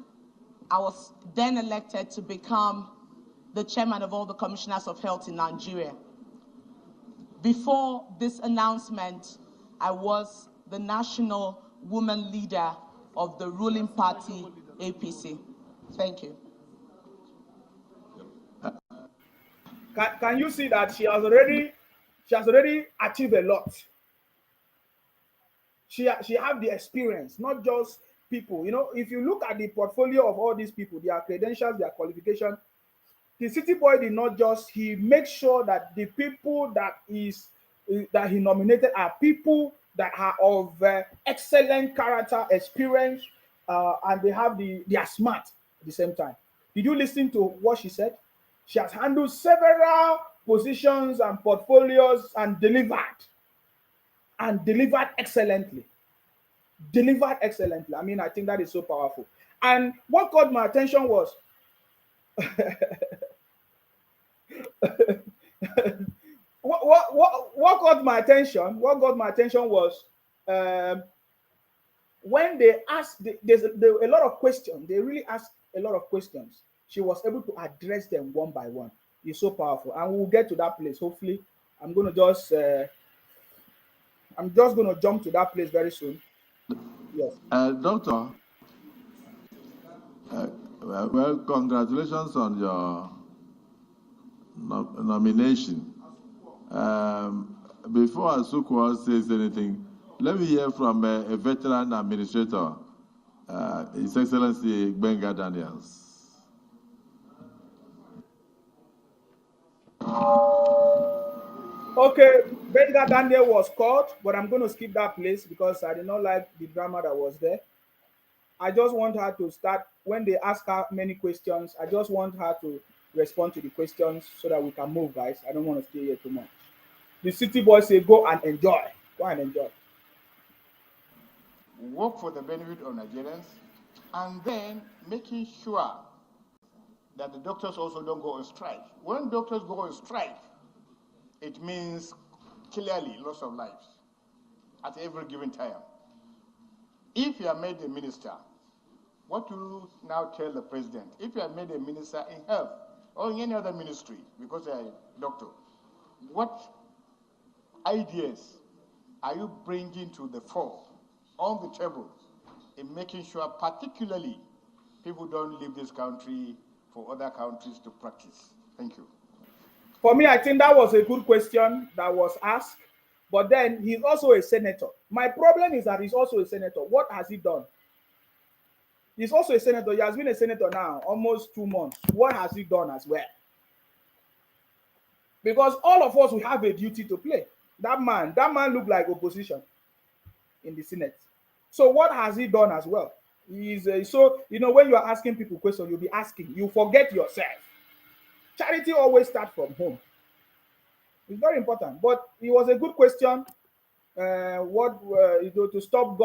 I was then elected to become the chairman of all the commissioners of health in Nigeria. Before this announcement, I was the national woman leader of the ruling party, APC. Thank you. Can you see that she has already achieved a lot? She have the experience, not just people. You know, if you look at the portfolio of all these people, their credentials, their qualification, the city boy did not just, he makes sure that the people that he nominated are people that are of excellent character, experience, and they are smart at the same time. Did you listen to what she said? She has handled several positions and portfolios and delivered excellently. Delivered excellently. I mean, I think that is so powerful. And what caught my attention was what got my attention? What got my attention was when they asked. There's a lot of questions. They really asked a lot of questions. She was able to address them one by one. It's so powerful, and we'll get to that place. Hopefully, I'm just gonna jump to that place very soon. Yes. Doctor, well, congratulations on your nomination. Before Asukwa says anything, let me hear from a veteran administrator, His Excellency Benga Daniels. Okay, Benga Daniel was caught, but I'm going to skip that place because I did not like the drama that was there. I just want her to start, when they ask her many questions, I just want her to respond to the questions so that we can move, guys. I don't want to stay here too much. The city boys say, go and enjoy. Go and enjoy. Work for the benefit of Nigerians, and then making sure that the doctors also don't go on strike. When doctors go on strike, it means clearly loss of lives at every given time. If you are made a minister, what do you now tell the president? If you are made a minister in health or in any other ministry, because you are a doctor, what ideas are you bringing to the fore, on the table, in making sure particularly people don't leave this country for other countries to practice? Thank you. For me, I think that was a good question that was asked. But then he's also a senator. My problem is that he's also a senator. What has he done? He's also a senator. He has been a senator now almost 2 months. What has he done as well? Because all of us, we have a duty to play. That man looked like opposition in the Senate. So what has he done as well? He's so, you know, when you are asking people questions, you'll be asking. You forget yourself. Charity always starts from home. It's very important. But it was a good question. To stop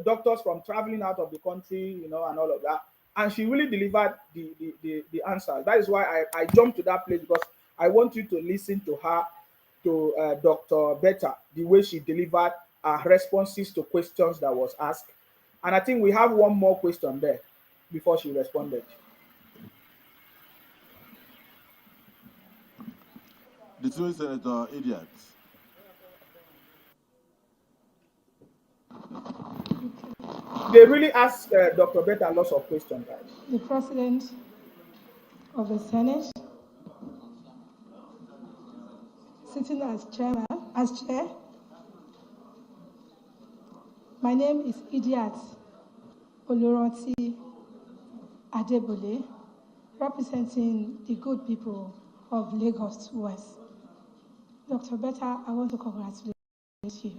doctors from traveling out of the country, you know, and all of that. And she really delivered the answer. That is why I jumped to that place, because I want you to listen to her, to Dr. Betta, the way she delivered her responses to questions that was asked. And I think we have one more question there before she responded. Distinguished Senator Idiot. They really asked Dr. Betta lots of questions, guys. The President of the Senate, sitting as chair. My name is Idiat Oloranti Adebole, representing the good people of Lagos West. Dr. Betta, I want to congratulate you.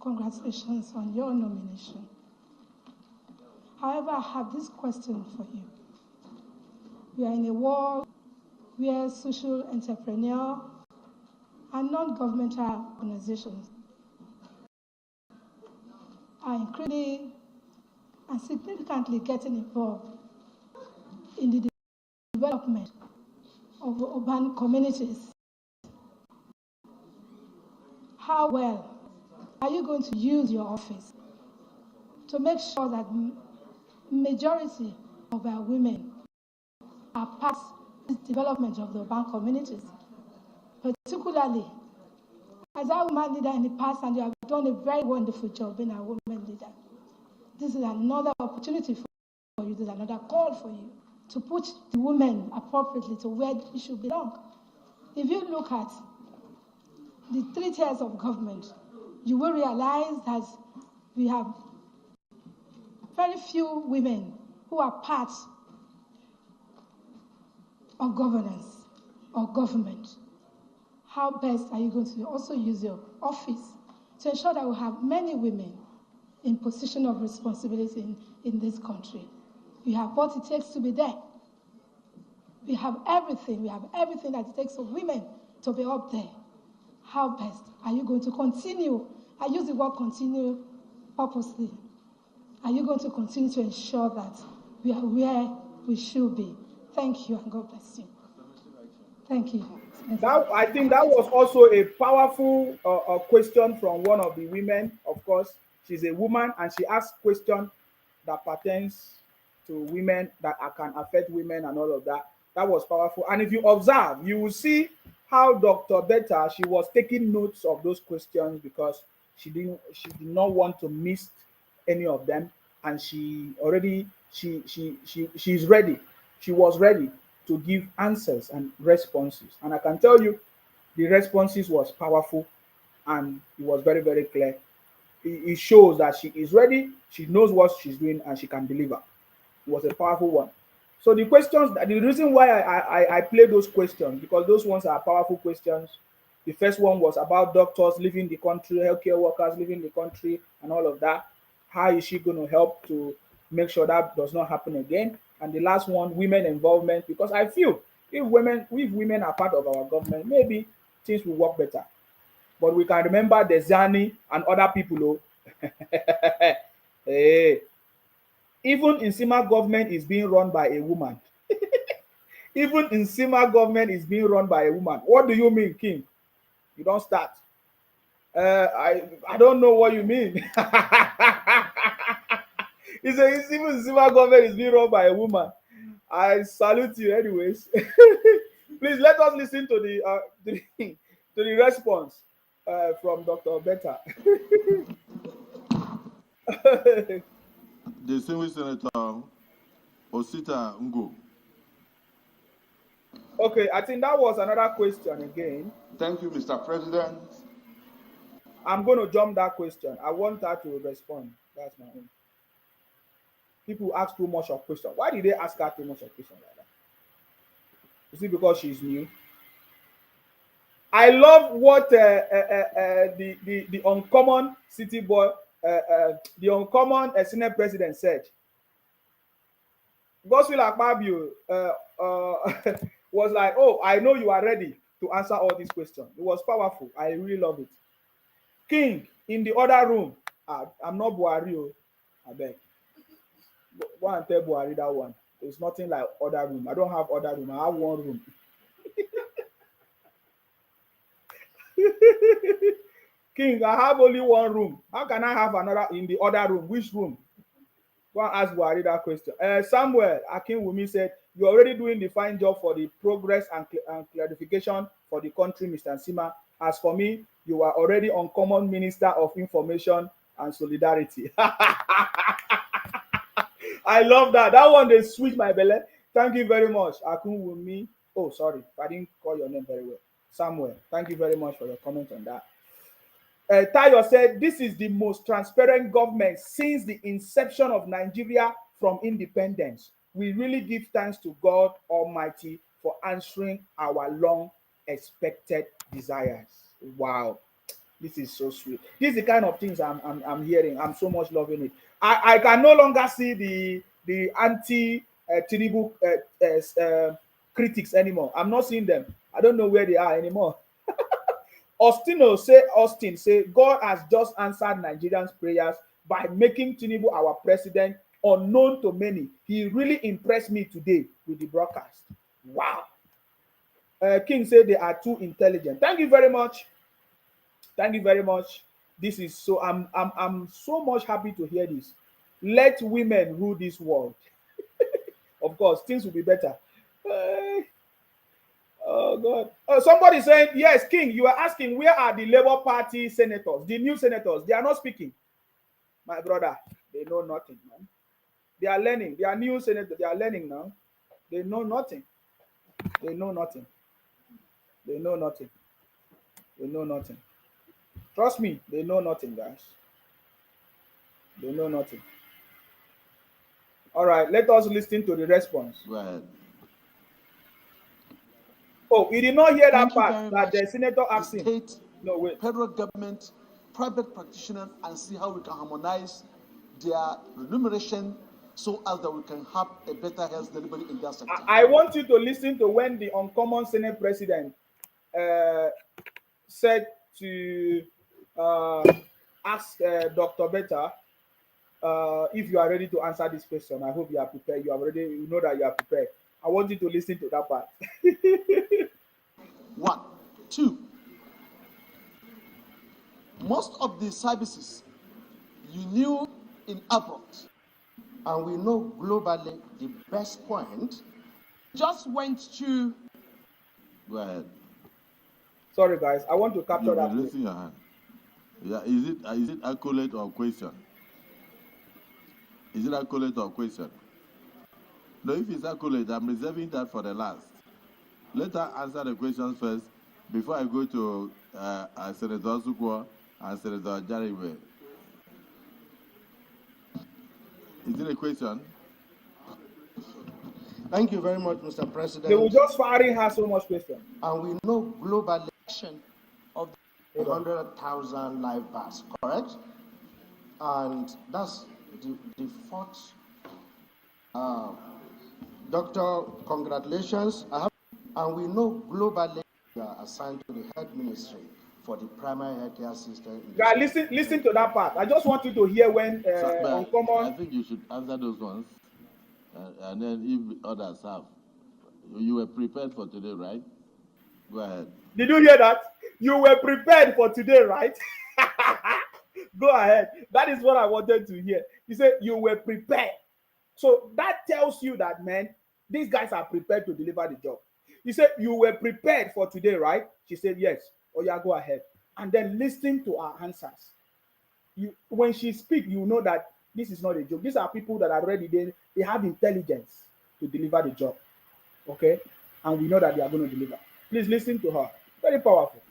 Congratulations on your nomination. However, I have this question for you. We are in a world where social entrepreneurs and non-governmental organizations are increasingly and significantly getting involved in the development of urban communities. How well are you going to use your office to make sure that majority of our women are part of the development of the urban communities, particularly as our woman leader in the past, and you have done a very wonderful job being a woman leader. This is another opportunity for you, this is another call for you to put the women appropriately to where they should belong. If you look at the 3 tiers of government, you will realize that we have very few women who are part of governance or government. How best are you going to also use your office to ensure that we have many women in position of responsibility in this country? We have what it takes to be there. We have everything that it takes for women to be up there. How best are you going to continue? I use the word continue purposely. Are you going to continue to ensure that we are where we should be? Thank you, and God bless you. Thank you. I think that was also a powerful question from one of the women. Of course, she's a woman and she asked questions that pertains to women that can affect women and all of that. That was powerful. And if you observe, you will see how Dr. Betta, she was taking notes of those questions because she did not want to miss any of them, and she's ready. She was ready to give answers and responses. And I can tell you, the responses was powerful and it was very, very clear. It shows that she is ready, she knows what she's doing, and she can deliver. It was a powerful one. So the questions, the reason why I play those questions, because those ones are powerful questions. The first one was about doctors leaving the country, healthcare workers leaving the country, and all of that. How is she going to help to make sure that does not happen again? And the last one, women involvement, because I feel if women are part of our government, maybe things will work better. But we can remember the Zani and other people. Hey, even in Sima government is being run by a woman. Even in Sima government is being run by a woman. What do you mean, King? You don't start. I don't know what you mean. It's even Sima government is being run by a woman. I salute you, anyways. Please let us listen to the response from Dr. Betta. Distinguished Senator Osita Ngo. Okay, I think that was another question again. Thank you, Mr. President. I'm going to jump that question. I want her to respond. That's my own. People ask too much of questions. Why did they ask her too much of questions like that? Is it because she's new? I love what the uncommon city boy, the uncommon Senate president said. Gospel Akpabio was like, "Oh, I know you are ready to answer all these questions." It was powerful. I really love it. King in the other room. I'm not Buhari. I beg. Go and tell Buhari that one. There's nothing like other room. I don't have other room. I have one room. King, I have only one room. How can I have another in the other room? Which room? Go and ask Buhari that question. Samuel Akinwumi said, "You're already doing the fine job for the progress and clarification for the country, Mr. Nsima. As for me, you are already uncommon Minister of Information and Solidarity." I love that. That one, they switch my belly. Thank you very much, Akinwumi. Oh, sorry, I didn't call your name very well. Samuel, thank you very much for your comment on that. Tayo said, "This is the most transparent government since the inception of Nigeria from independence. We really give thanks to God Almighty for answering our long expected desires." Wow. This is so sweet. This is the kind of things I'm hearing. I'm so much loving it. I can no longer see the anti Tinubu critics anymore. I'm not seeing them. I don't know where they are anymore. Austin say God has just answered Nigerians' prayers by making Tinubu our president unknown to many. He really impressed me today with the broadcast. Wow. King said they are too intelligent. Thank you very much. Thank you very much. This is so I'm so much happy to hear this. Let women rule this world. Of course, things will be better. Oh God. Somebody saying, yes, King, you are asking where are the Labour Party senators, the new senators? They are not speaking. My brother, they know nothing, man. They are learning. They are new senators. They are learning now. They know nothing. They know nothing. They know nothing. They know nothing. Trust me, they know nothing, guys. They know nothing. All right, let us listen to the response. Go ahead. Oh, you did not hear Thank that you part very that much. the senator The asked him. state, No, wait. federal government, private practitioners, and see how we can harmonize their remuneration so as that we can have a better health delivery in that sector. I want you to listen to when the uncommon Senate president said to ask Dr. Betta if you are ready to answer this question. I hope you are prepared. You know that you are prepared. I want you to listen to that part. 1, 2. Most of the services you knew in abroad, and we know globally the best point, just went to. Go ahead. Sorry, guys. I want to capture You've that. been raising your hand. Yeah, is it accolade or question? Is it accolade or question? No, if it's accolade, I'm reserving that for the last. Let her answer the questions first before I go to Senator Sukwa and Senator Jariwe. Is it a question? Thank you very much, Mr. President. They will just firing her so much question. And we know global of 100,000 live births, correct? And that's the fourth. Doctor, congratulations. And we know globally you are assigned to the health ministry for the primary healthcare system. Guys, listen to that part. I just want you to hear when uncommon. I think you should answer those ones, and then if others have. You were prepared for today, right? Go ahead. Did you hear that? You were prepared for today, right? Go ahead. That is what I wanted to hear. He said you were prepared. So that tells you that, man, these guys are prepared to deliver the job. He said you were prepared for today, right? She said yes. Oh yeah, go ahead. And then listen to her answers. When she speaks, you know that this is not a joke. These are people that are ready. They have intelligence to deliver the job. Okay? And we know that they are going to deliver. Please listen to her. Very powerful.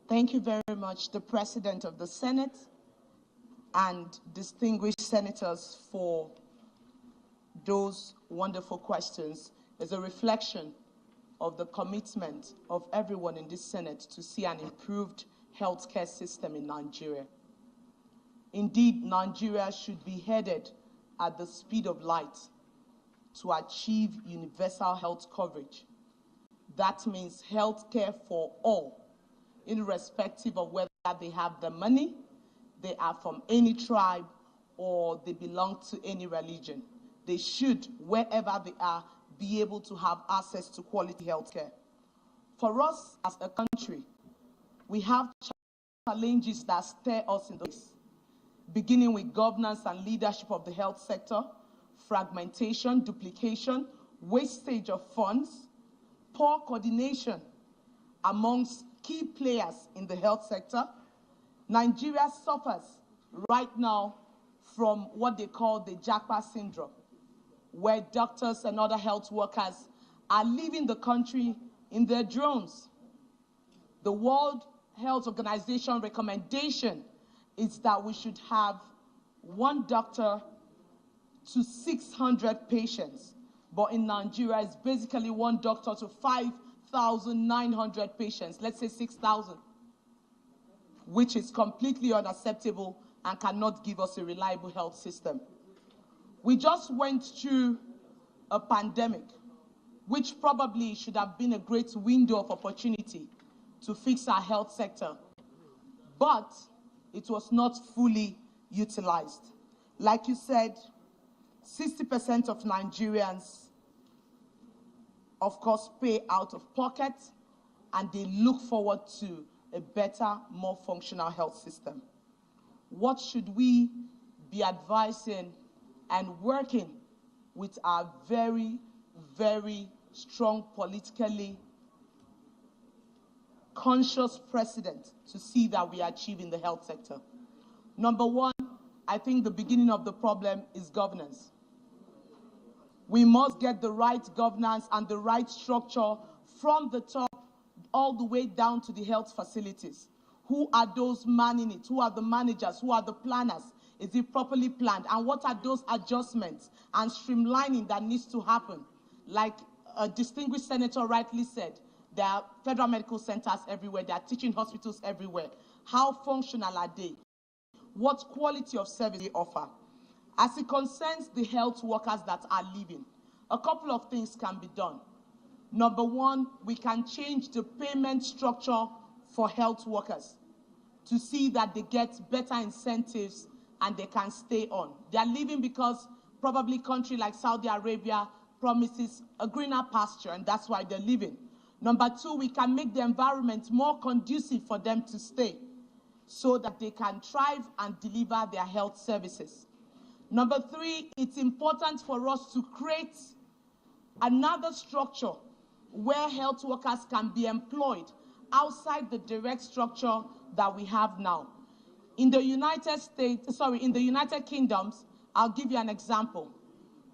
Thank you very much, the President of the Senate and distinguished senators, for those wonderful questions. It's a reflection of the commitment of everyone in this Senate to see an improved healthcare system in Nigeria. Indeed, Nigeria should be headed at the speed of light to achieve universal health coverage. That means healthcare for all, irrespective of whether they have the money, they are from any tribe, or they belong to any religion. They should, wherever they are, be able to have access to quality healthcare. For us as a country, we have challenges that stare us in the face, beginning with governance and leadership of the health sector, fragmentation, duplication, wastage of funds, poor coordination amongst key players in the health sector. Nigeria suffers right now from what they call the Japa syndrome, where doctors and other health workers are leaving the country in their drones. The World Health Organization recommendation is that we should have 1 doctor to 600 patients. But in Nigeria, it's basically 1 doctor to 5 5,900 patients, let's say 6,000, which is completely unacceptable and cannot give us a reliable health system. We just went through a pandemic, which probably should have been a great window of opportunity to fix our health sector, but it was not fully utilized. Like you said, 60% of Nigerians, of course, pay out of pocket, and they look forward to a better, more functional health system. What should we be advising and working with our very, very strong, politically conscious president to see that we achieve in the health sector? Number one, I think the beginning of the problem is governance. We must get the right governance and the right structure from the top all the way down to the health facilities. Who are those manning it? Who are the managers? Who are the planners? Is it properly planned? And what are those adjustments and streamlining that needs to happen? Like a distinguished senator rightly said, there are federal medical centers everywhere, there are teaching hospitals everywhere. How functional are they? What quality of service they offer? As it concerns the health workers that are leaving, a couple of things can be done. Number one, we can change the payment structure for health workers to see that they get better incentives and they can stay on. They are leaving because probably a country like Saudi Arabia promises a greener pasture, and that's why they're leaving. Number two, we can make the environment more conducive for them to stay so that they can thrive and deliver their health services. Number three, it's important for us to create another structure where health workers can be employed outside the direct structure that we have now. In the United Kingdoms, I'll give you an example.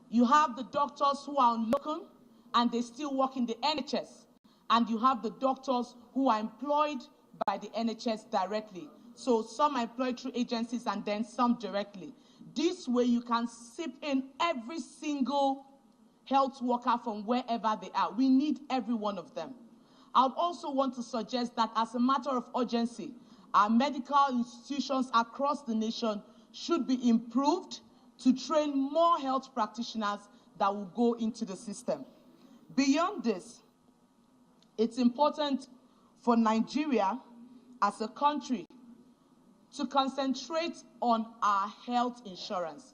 You have the doctors who are on locum and they still work in the NHS, and you have the doctors who are employed by the NHS directly. So some are employed through agencies and then some directly. This way you can sip in every single health worker from wherever they are. We need every one of them. I would also want to suggest that as a matter of urgency, our medical institutions across the nation should be improved to train more health practitioners that will go into the system. Beyond this, it's important for Nigeria as a country to concentrate on our health insurance.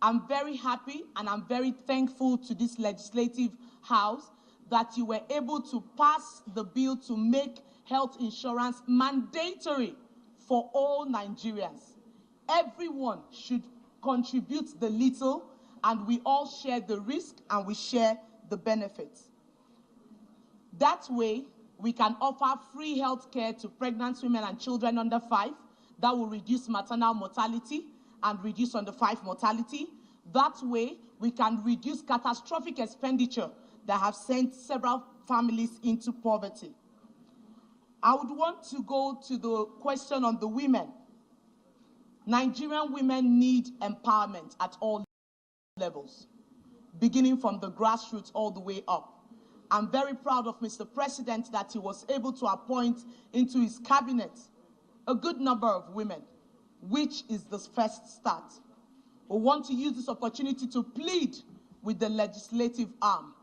I'm very happy and I'm very thankful to this legislative house that you were able to pass the bill to make health insurance mandatory for all Nigerians. Everyone should contribute the little, and we all share the risk and we share the benefits. That way, we can offer free health care to pregnant women and children under 5. That will reduce maternal mortality and reduce under 5 mortality. That way, we can reduce catastrophic expenditure that have sent several families into poverty. I would want to go to the question on the women. Nigerian women need empowerment at all levels, beginning from the grassroots all the way up. I'm very proud of Mr. President that he was able to appoint into his cabinet a good number of women, which is the first start. We want to use this opportunity to plead with the legislative arm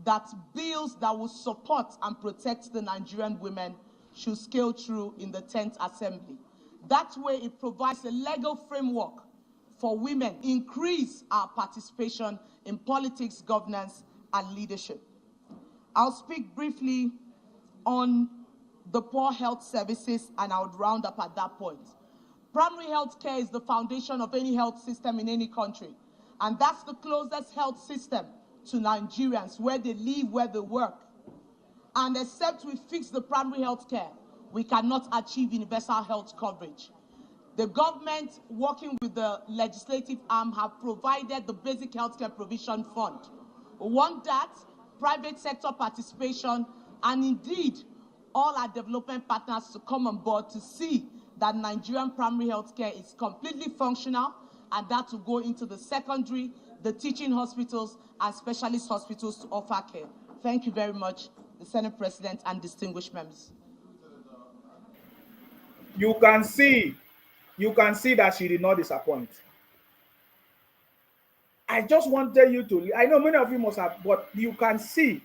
that bills that will support and protect the Nigerian women should scale through in the 10th Assembly. That way, it provides a legal framework for women, increase our participation in politics, governance, and leadership. I'll speak briefly on the poor health services, and I would round up at that point. Primary health care is the foundation of any health system in any country, and that's the closest health system to Nigerians, where they live, where they work. And except we fix the primary health care, we cannot achieve universal health coverage. The government, working with the legislative arm, have provided the Basic Healthcare Provision Fund. We want that, private sector participation, and indeed, all our development partners to come on board to see that Nigerian primary health care is completely functional, and that will go into the secondary, the teaching hospitals, and specialist hospitals to offer care. Thank you very much. the Senate President, and distinguished members. You can see that she did not disappoint. I just wanted you to, I know many of you must have, but you can see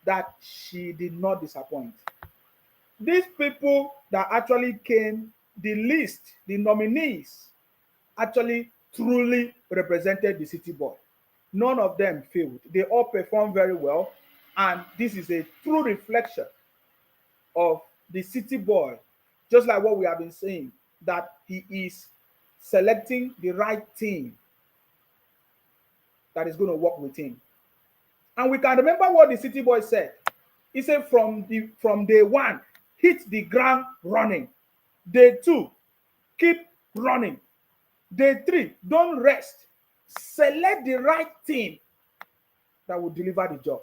that she did not disappoint. These people that actually came, the list, the nominees, actually truly represented the city boy. None of them failed. They all performed very well. And this is a true reflection of the city boy, just like what we have been saying, that he is selecting the right team that is going to work with him. And we can remember what the city boy said. He said from day one, hit the ground running. Day two, keep running. Day three, don't rest. Select the right team that will deliver the job,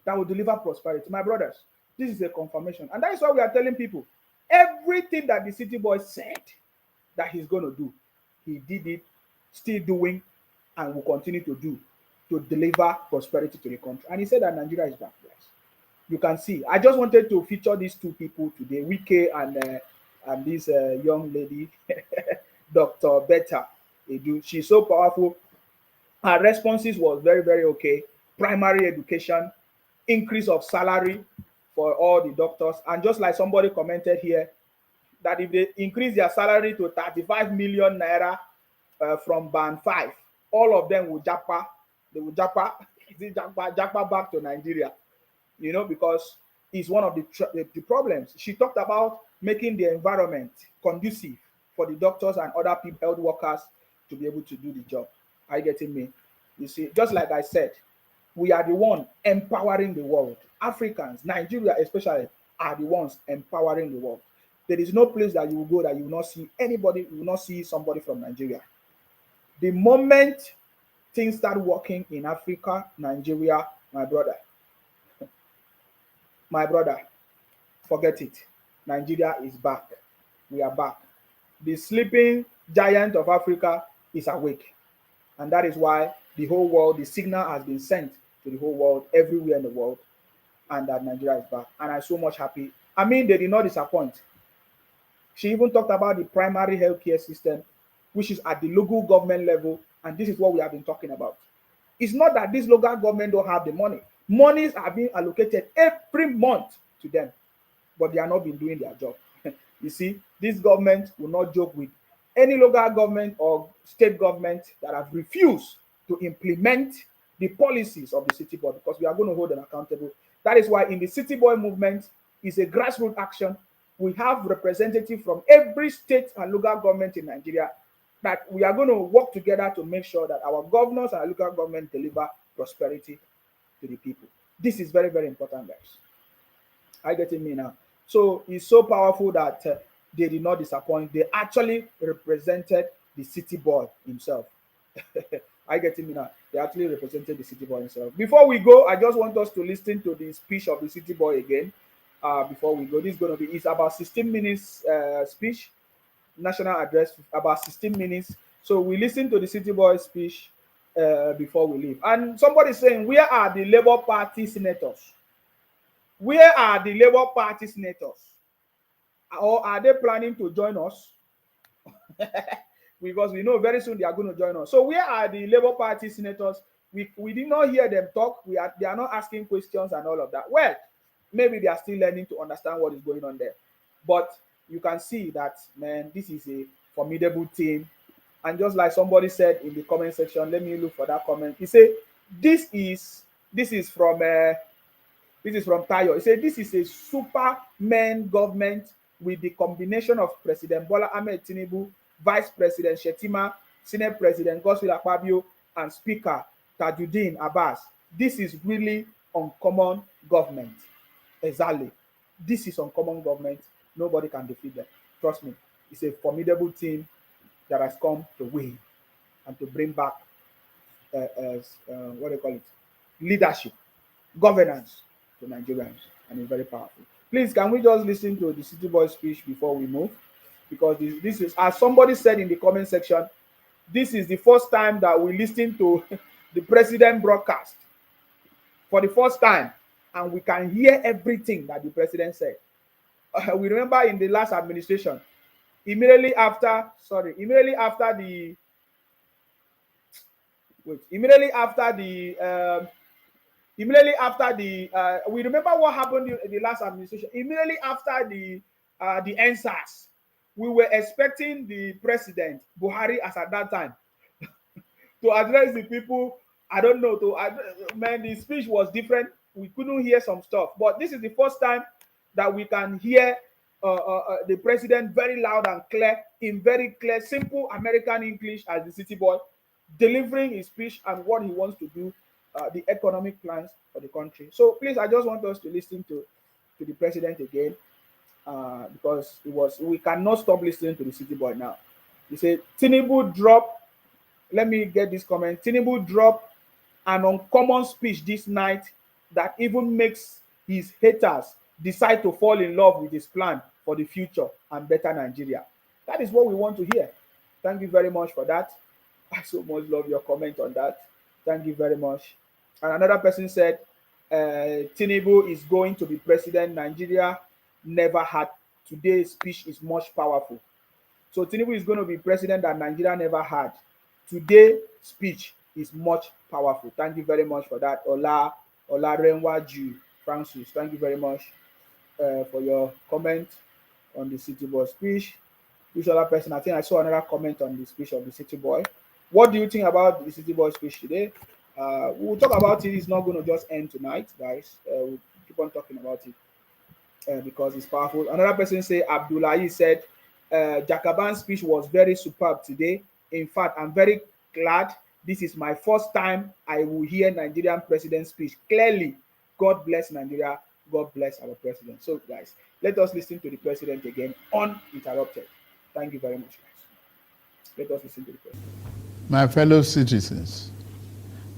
that will deliver prosperity. My brothers, this is a confirmation. And that is why we are telling people, everything that the city boy said that he's going to do, he did it, still doing, and will continue to do to deliver prosperity to the country. And he said that Nigeria is back. Yes. You can see. I just wanted to feature these two people today, Wike and this young lady, Dr. Betta Edu. She's so powerful. Her responses was very, very okay. Primary education, increase of salary for all the doctors. And just like somebody commented here, that if they increase their salary to 35 million naira from band 5, all of them will japa. They will japa back to Nigeria, you know, because it's one of the problems. She talked about making the environment conducive for the doctors and other people, health workers, to be able to do the job. Are you getting me? You see, just like I said, we are the one empowering the world. Africans, Nigeria especially, are the ones empowering the world. There is no place that you will go that you will not see anybody, you will not see somebody from Nigeria. The moment things start working in Africa, Nigeria, my brother, forget it. Nigeria is back. We are back. The sleeping giant of Africa is awake. And that is why the whole world, the signal has been sent to the whole world, everywhere in the world, and that Nigeria is back. And I'm so much happy. I mean, they did not disappoint. She even talked about the primary healthcare system, which is at the local government level, and this is what we have been talking about. It's not that this local government don't have the money. Monies are being allocated every month to them, but they are not been doing their job. You see, this government will not joke with any local government or state government that have refused to implement the policies of the city boy, because we are going to hold them accountable. That is why in the city boy movement is a grassroots action. We have representatives from every state and local government in Nigeria that we are going to work together to make sure that our governors and our local government deliver prosperity to the people. This is very, very important, guys. Are you getting me now? So it's so powerful that they did not disappoint. They actually represented the city boy himself. Are you getting me now? They actually represented the city boy himself. Before we go, I just want us to listen to the speech of the city boy again. Before we go, this is going to be, it's about 16 minutes speech, national address, about 16 minutes. So we listen to the city boy speech before we leave. And somebody saying, where are the Labour Party senators? Where are the Labour Party senators? Or are they planning to join us? Because we know very soon they are going to join us. So where are the Labour Party senators? We did not hear them talk. They are not asking questions and all of that. Well, maybe they are still learning to understand what is going on there. But you can see that, man, this is a formidable team. And just like somebody said in the comment section, let me look for that comment. He said, this is from Tayo. He said, this is a superman government with the combination of President Bola Ahmed Tinubu, Vice President Shetima, Senate President Godswill Akpabio, and Speaker Tajuddin Abbas. This is really uncommon government. Exactly. This is uncommon government. Nobody can defeat them. Trust me. It's a formidable team that has come to win and to bring back, what do you call it? Leadership, governance to Nigerians, and it's very powerful. Please, can we just listen to the city boy speech before we move? Because this is, as somebody said in the comment section, this is the first time that we listen to the president broadcast. For the first time, and we can hear everything that the president said. We remember in the last administration, immediately after, sorry, immediately after the we remember what happened in the last administration. Immediately after the NSAS, we were expecting the president Buhari, as at that time, to address the people. I don't know. Man, the speech was different. We couldn't hear some stuff, but this is the first time that we can hear the president very loud and clear, in very clear, simple American English, as the city boy, delivering his speech and what he wants to do, the economic plans for the country. So please, I just want us to listen to the president again, because we cannot stop listening to the city boy now. He said, Tinubu drop, let me get this comment, Tinubu drop an uncommon speech this night that even makes his haters decide to fall in love with his plan for the future and better Nigeria. That is what we want to hear. Thank you very much for that. I so much love your comment on that. Thank you very much. And another person said, Tinubu is going to be president Nigeria never had. Today's speech is much powerful. So Tinubu is going to be president that Nigeria never had. Today's speech is much powerful. Thank you very much for that. Ola Renwaju Francis. Thank you very much for your comment on the city boy speech. Which other person? I think I saw another comment on the speech of the city boy. What do you think about the city boy speech today? We'll talk about it. It's not going to just end tonight, guys. We'll keep on talking about it because it's powerful. Another person say, Abdullahi said, Jakaban's speech was very superb today. In fact, I'm very glad. This is my first time I will hear Nigerian president's speech clearly. God bless Nigeria. God bless our president. So, guys, let us listen to the president again uninterrupted. Thank you very much, guys. Let us listen to the president. My fellow citizens,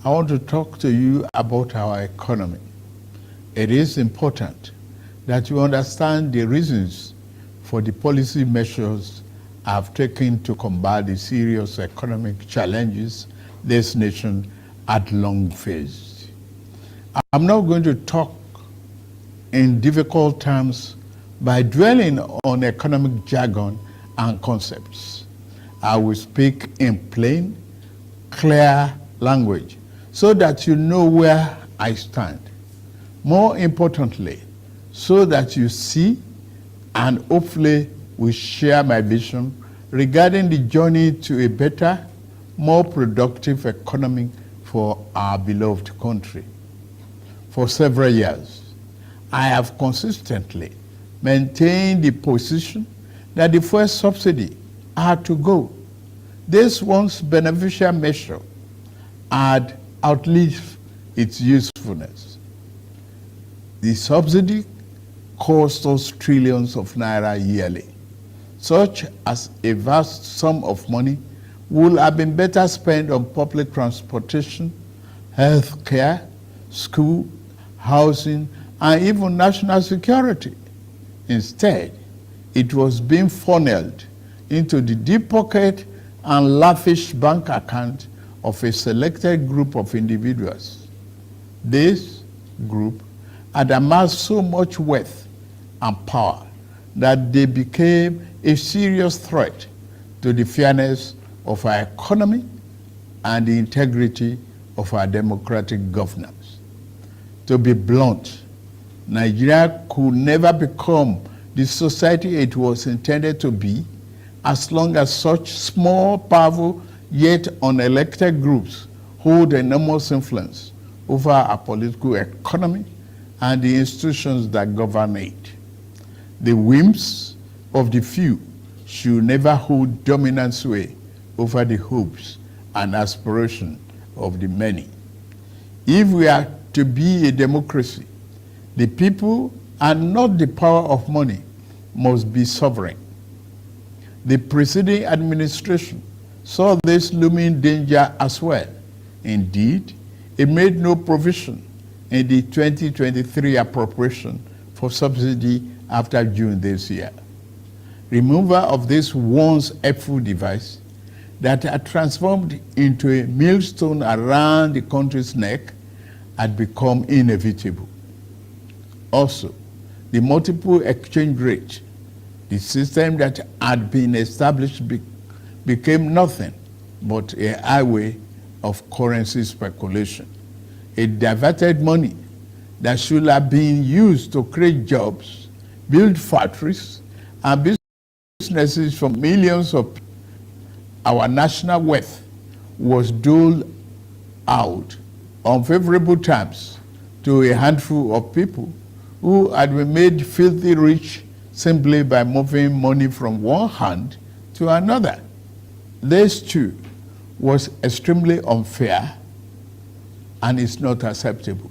I want to talk to you about our economy. It is important that you understand the reasons for the policy measures I've taken to combat the serious economic challenges this nation had long faced. I'm not going to talk in difficult terms by dwelling on economic jargon and concepts. I will speak in plain, clear language so that you know where I stand. More importantly, so that you see and hopefully will share my vision regarding the journey to a better, more productive economy for our beloved country. For several years, I have consistently maintained the position that the fuel subsidy had to go. This once beneficial measure had outlived its usefulness. The subsidy cost us trillions of naira yearly, such as a vast sum of money would have been better spent on public transportation, health care, school, housing, and even national security. Instead, it was being funneled into the deep pocket and lavish bank account of a selected group of individuals. This group had amassed so much wealth and power that they became a serious threat to the fairness of our economy and the integrity of our democratic governance. To be blunt, Nigeria could never become the society it was intended to be as long as such small, powerful, yet unelected groups hold enormous influence over our political economy and the institutions that govern it. The whims of the few should never hold dominant sway over the hopes and aspirations of the many. If we are to be a democracy, the people and not the power of money must be sovereign. The preceding administration saw this looming danger as well. Indeed, it made no provision in the 2023 appropriation for subsidy after June this year. Removal of this once helpful device that had transformed into a millstone around the country's neck had become inevitable. Also, the multiple exchange rate, the system that had been established became nothing but a highway of currency speculation. It diverted money that should have been used to create jobs, build factories, and businesses for millions of people. Our national wealth was doled out on favorable terms to a handful of people who had been made filthy rich simply by moving money from one hand to another. This too was extremely unfair and is not acceptable.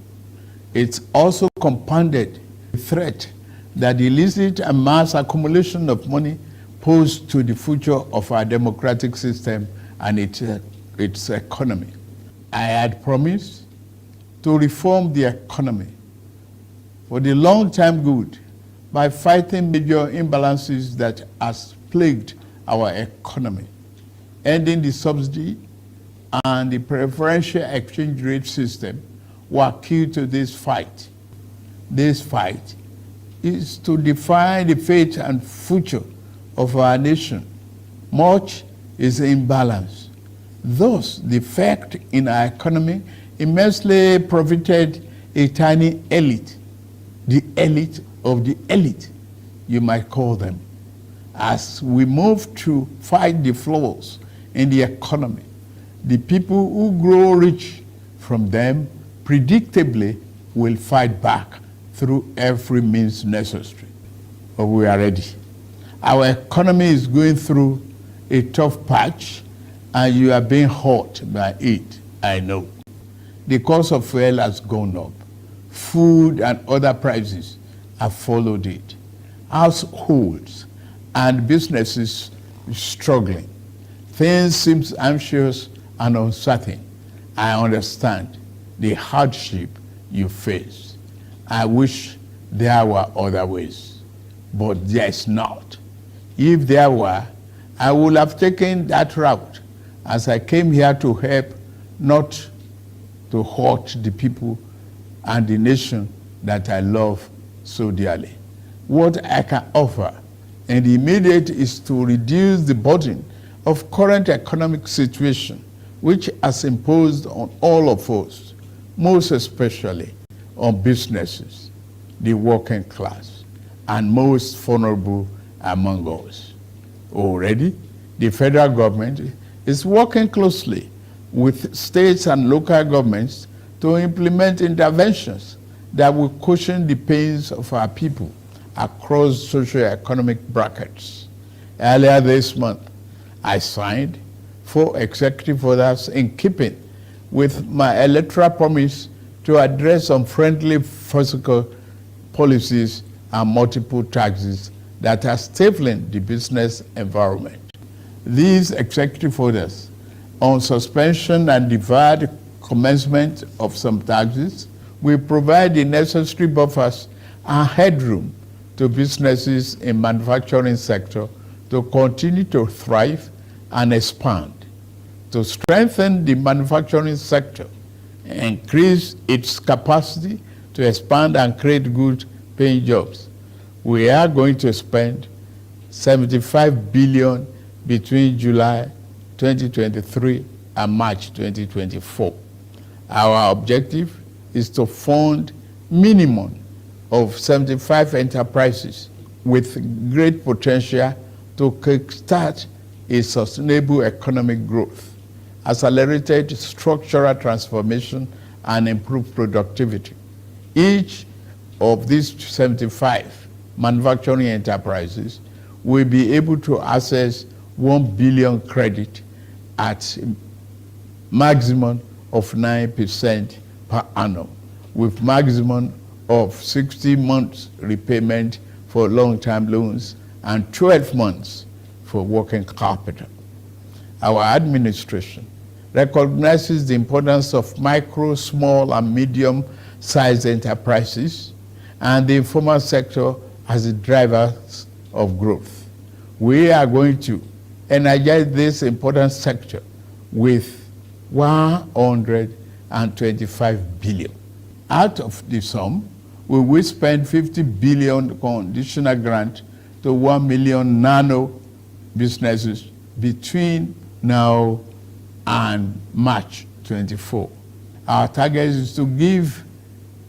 It's also compounded the threat that the illicit and mass accumulation of money pose to the future of our democratic system and its economy. I had promised to reform the economy for the long-term good by fighting major imbalances that has plagued our economy. Ending the subsidy and the preferential exchange rate system were key to this fight. This fight is to define the fate and future of our nation. Much is imbalanced. Thus, the effect in our economy immensely profited a tiny elite, the elite of the elite, you might call them. As we move to fight the flaws in the economy, the people who grow rich from them predictably will fight back through every means necessary. But we are ready. Our economy is going through a tough patch, and you are being hurt by it, I know. The cost of fuel has gone up. Food and other prices have followed it. Households and businesses struggling. Things seem anxious and uncertain. I understand the hardship you face. I wish there were other ways, but there is not. If there were, I would have taken that route, as I came here to help, not to hurt the people and the nation that I love so dearly. What I can offer in the immediate is to reduce the burden of current economic situation, which has imposed on all of us, most especially on businesses, the working class, and most vulnerable among us. Already, the federal government is working closely with states and local governments to implement interventions that will cushion the pains of our people across socio-economic brackets. Earlier this month, I signed 4 executive orders in keeping with my electoral promise to address unfriendly fiscal policies and multiple taxes that are stifling the business environment. These executive orders on suspension and deferred commencement of some taxes will provide the necessary buffers and headroom to businesses in manufacturing sector to continue to thrive and expand. To strengthen the manufacturing sector, increase its capacity to expand and create good paying jobs, we are going to spend 75 billion between July 2023 and March 2024. Our objective is to fund minimum of 75 enterprises with great potential to kickstart a sustainable economic growth, accelerated structural transformation, and improved productivity. Each of these 75 manufacturing enterprises will be able to access 1 billion credit at maximum of 9% per annum, with maximum of 60 months repayment for long-term loans and 12 months for working capital. Our administration recognizes the importance of micro, small, and medium-sized enterprises and the informal sector as the drivers of growth. We are going to energize this important sector with 125 billion. Out of the sum, we will spend 50 billion conditional grant to 1 million nano businesses between now and March 24. Our target is to give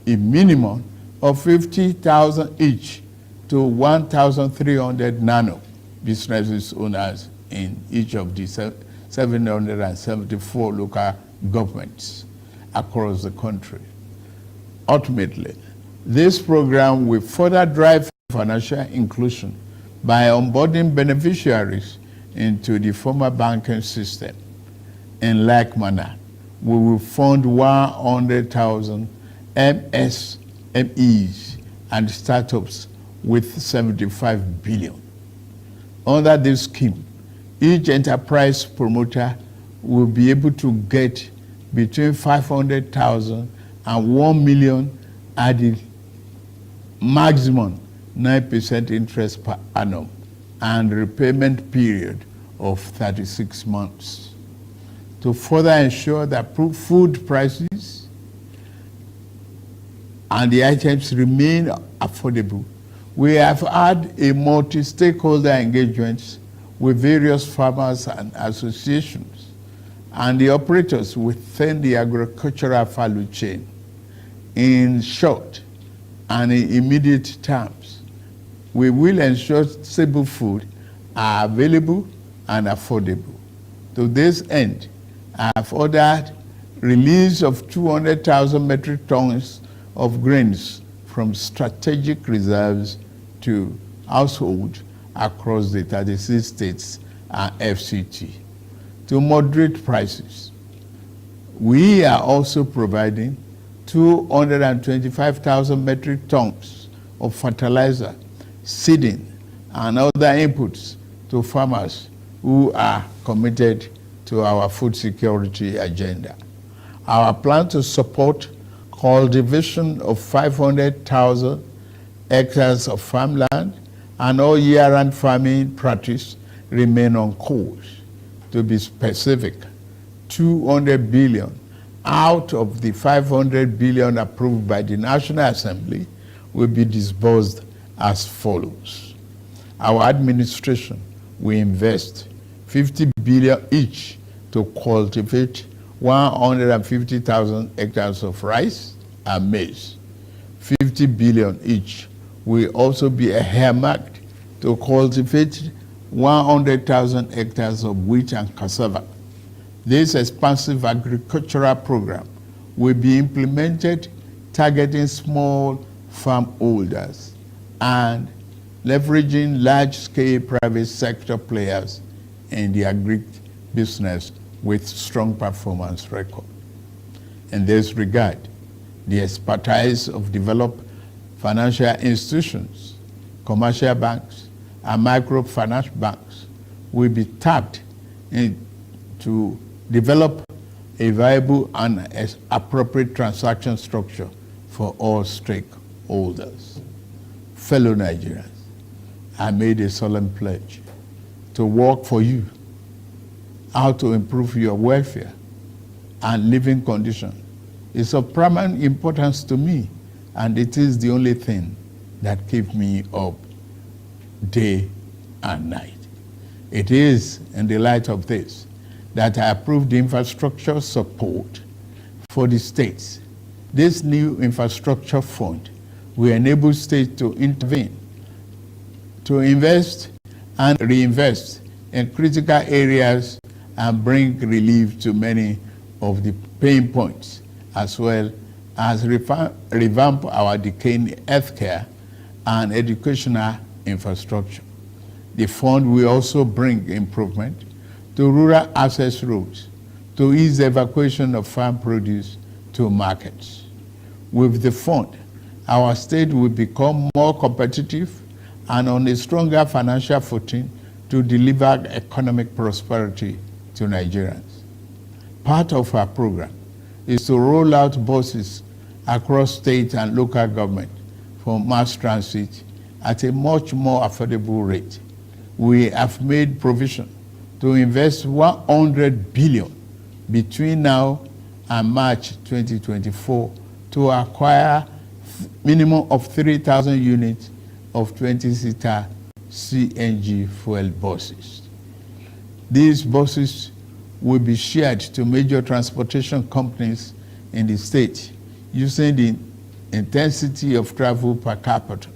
a minimum of 50,000 each to 1,300 nano businesses owners in each of the 774 local governments across the country. Ultimately, this program will further drive financial inclusion by onboarding beneficiaries into the formal banking system. In like manner, we will fund 100,000 MSMEs and startups with 75 billion. Under this scheme, each enterprise promoter will be able to get between 500,000 and 1 million at the maximum 9% interest per annum and repayment period of 36 months. To further ensure that food prices and the items remain affordable, we have had a multi-stakeholder engagement with various farmers and associations and the operators within the agricultural value chain. In short and in immediate terms, we will ensure stable food are available and affordable. To this end, I have ordered release of 200,000 metric tons of grains from strategic reserves to households across the 36 states and FCT. To moderate prices, we are also providing 225,000 metric tons of fertilizer, seeding, and other inputs to farmers who are committed to our food security agenda. Our plan to support cultivation of 500,000 hectares of farmland and all year-round farming practice remain on course. To be specific, 200 billion out of the 500 billion approved by the National Assembly will be disbursed as follows. Our administration will invest 50 billion each to cultivate 150,000 hectares of rice and maize. 50 billion each will also be earmarked to cultivate 100,000 hectares of wheat and cassava. This expansive agricultural program will be implemented targeting small farm holders and leveraging large-scale private sector players in the agri-business with strong performance record. In this regard, the expertise of developed financial institutions, commercial banks, and microfinance banks will be tapped to develop a viable and appropriate transaction structure for all stakeholders. Fellow Nigerians, I made a solemn pledge to work for you, how to improve your welfare and living conditions. It's of paramount importance to me, and it is the only thing that keeps me up day and night. It is in the light of this that I approved the infrastructure support for the states. This new infrastructure fund will enable states to intervene, to invest and reinvest in critical areas and bring relief to many of the pain points, as well as revamp our decaying healthcare and educational infrastructure. The fund will also bring improvement to rural access roads to ease the evacuation of farm produce to markets. With the fund, our state will become more competitive and on a stronger financial footing to deliver economic prosperity to Nigerians. Part of our program is to roll out buses across state and local government for mass transit at a much more affordable rate. We have made provision to invest 100 billion between now and March 2024 to acquire minimum of 3,000 units of 20-seater CNG fuel buses. These buses will be shared to major transportation companies in the state using the intensity of travel per capita.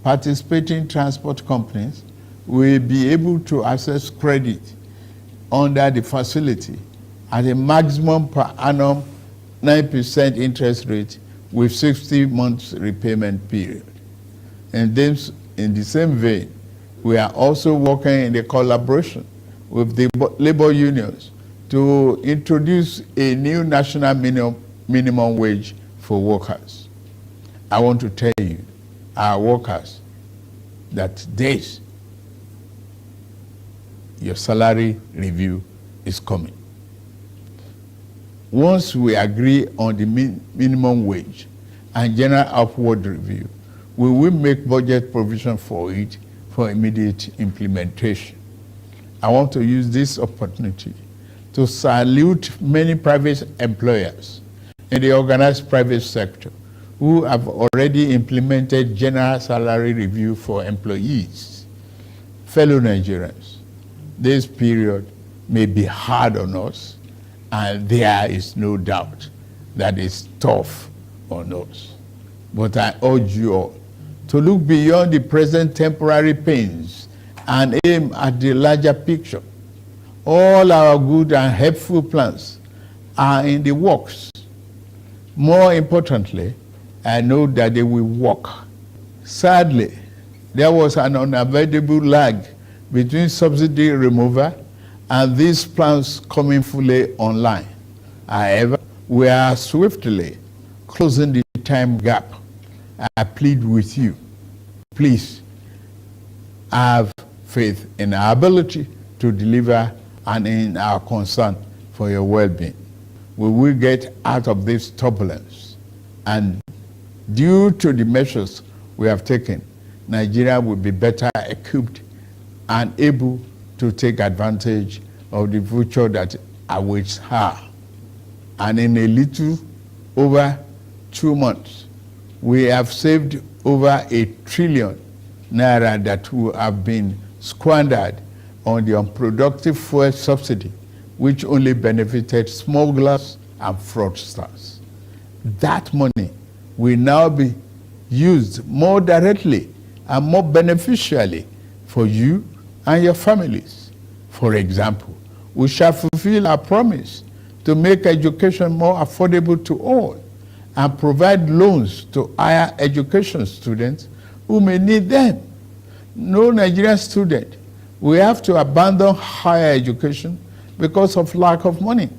Participating transport companies will be able to access credit under the facility at a maximum per annum 9% interest rate with 60 months repayment period. And then, in the same vein, we are also working in the collaboration with the labor unions to introduce a new national minimum wage for workers. I want to tell you, our workers, that this, your salary review is coming. Once we agree on the minimum wage and general upward review, we will make budget provision for it for immediate implementation. I want to use this opportunity to salute many private employers in the organized private sector who have already implemented general salary review for employees. Fellow Nigerians, this period may be hard on us, and there is no doubt that it's tough on us. But I urge you all to look beyond the present temporary pains and aim at the larger picture. All our good and helpful plans are in the works. More importantly, I know that they will work. Sadly, there was an unavoidable lag between subsidy removal and these plans coming fully online. However, we are swiftly closing the time gap. I plead with you, please have faith in our ability to deliver and in our concern for your well-being. We will get out of this turbulence, and due to the measures we have taken, Nigeria will be better equipped and able to take advantage of the future that awaits her. And in a little over 2 months, we have saved over 1 trillion naira that would have been squandered on the unproductive fuel subsidy, which only benefited smugglers and fraudsters. That money will now be used more directly and more beneficially for you and your families. For example, we shall fulfill our promise to make education more affordable to all and provide loans to higher education students who may need them. No Nigerian student will have to abandon higher education because of lack of money.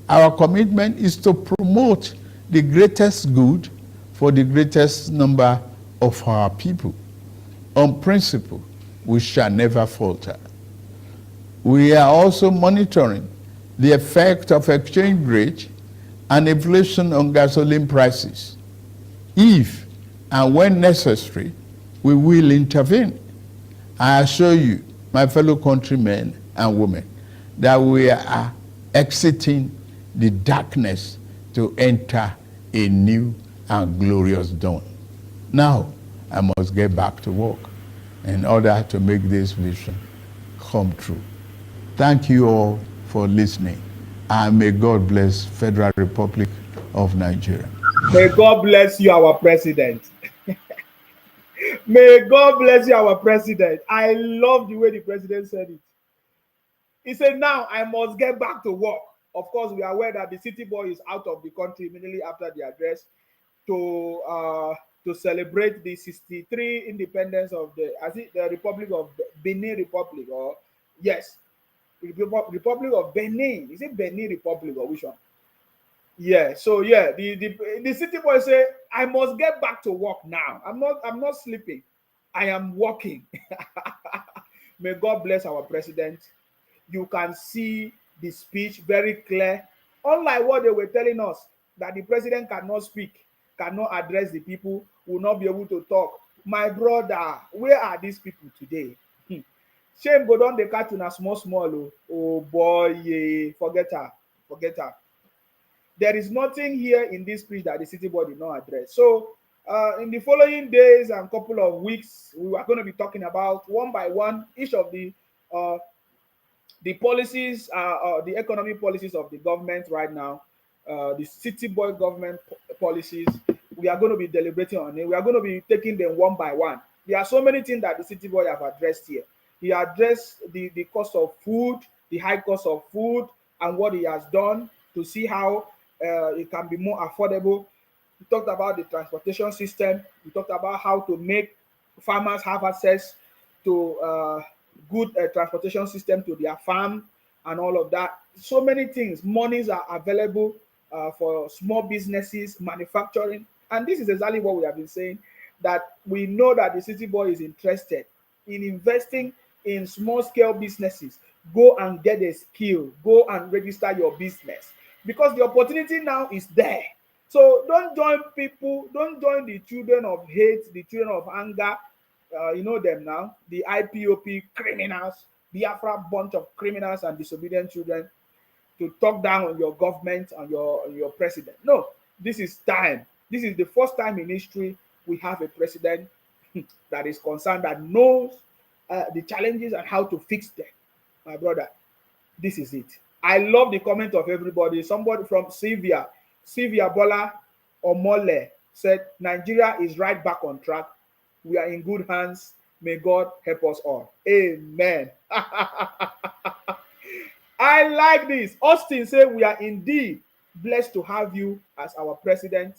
Our commitment is to promote the greatest good for the greatest number of our people. On principle, we shall never falter. We are also monitoring the effect of exchange rate and inflation on gasoline prices. If and when necessary, we will intervene. I assure you, my fellow countrymen and women, that we are exiting the darkness to enter a new and glorious dawn. Now, I must get back to work in order to make this vision come true. Thank you all for listening, and may God bless Federal Republic of Nigeria. May God bless you, our president. May God bless you, our president. I love the way the president said it. He said, now I must get back to work. Of course, we are aware that the city boy is out of the country immediately after the address to celebrate the 63 independence of the Republic of Benin Republic, or yes, Republic of Benin. Is it Benin Republic or which one? Yeah. So yeah, the city boy say, I must get back to work now. I'm not sleeping. I am working. May God bless our president. You can see the speech very clear. Unlike what they were telling us, that the president cannot speak, cannot address the people, will not be able to talk. My brother, where are these people today? Shame go down the cartoon a small. Oh boy, yeah. Forget her. There is nothing here in this speech that the city boy did not address. So In the following days and couple of weeks, we are going to be talking about one by one each of uh, the policies, the economic policies of the government right now, the city boy government policies. We are going to be deliberating on it. We are going to be taking them one by one. There are so many things that the city boy have addressed here. He addressed the cost of food, the high cost of food, and what he has done to see how it can be more affordable. We talked about the transportation system. We talked about how to make farmers have access to good transportation system to their farm and all of that. So many things. Monies are available for small businesses, manufacturing. And this is exactly what we have been saying, that we know that the city boy is interested in investing in small scale businesses. Go and get a skill. Go and register your business because the opportunity now is there. So don't join people, don't join the children of hate, the children of anger. You know them now, the IPOP criminals, Biafra bunch of criminals and disobedient children, to talk down on your government and your president. No, this is time. This is the first time in history we have a president that is concerned, that knows the challenges and how to fix them. My brother, this is it. I love the comment of everybody. Somebody from Sylvia Bola Omole said, Nigeria is right back on track. We are in good hands. May God help us all. Amen. I like this. Austin said, we are indeed blessed to have you as our president.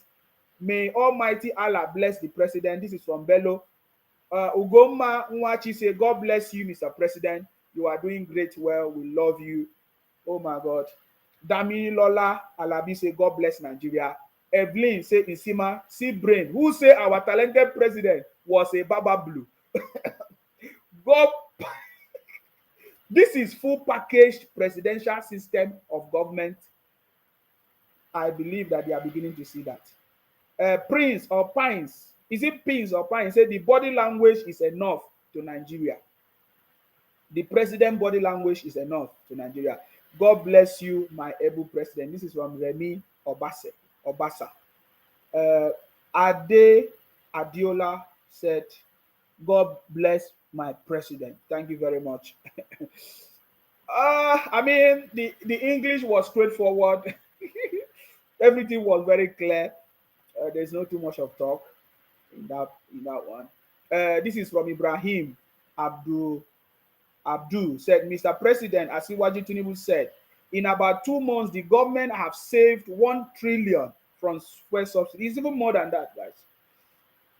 May Almighty Allah bless the president. This is from Bello. Ugoma Nwachi say, God bless you, Mr. President. You are doing great well. We love you. Oh my God. Dami Lola Alabi say, God bless Nigeria. Evelyn say, Insima, see brain. Who say our talented president was a Baba Blue? God, this is full packaged presidential system of government. I believe that they are beginning to see that. Prince or Pines, is it Prince or Pines? Say the body language is enough to Nigeria. The president body language is enough to Nigeria. God bless you, my able president. This is from Remy Obasa. Ade Adiola said, God bless my president. Thank you very much. I mean, the English was straightforward. Everything was very clear. There's not too much of talk in that one. This is from Ibrahim Abdul said, Mr. President, as Iwaji Tinubu said, in about 2 months, the government have saved 1 trillion from fuel subsidy. It's even more than that, guys.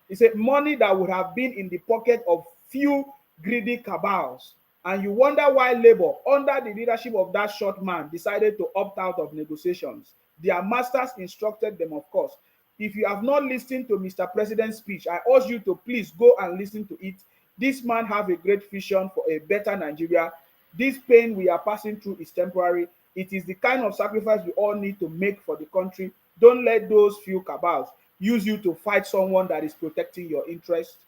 He said money that would have been in the pocket of few greedy cabals. And you wonder why Labour, under the leadership of that short man, decided to opt out of negotiations. Their masters instructed them, of course. If you have not listened to Mr. President's speech, I urge you to please go and listen to it. This man have a great vision for a better Nigeria. This pain we are passing through is temporary. It is the kind of sacrifice we all need to make for the country. Don't let those few cabals use you to fight someone that is protecting your interests.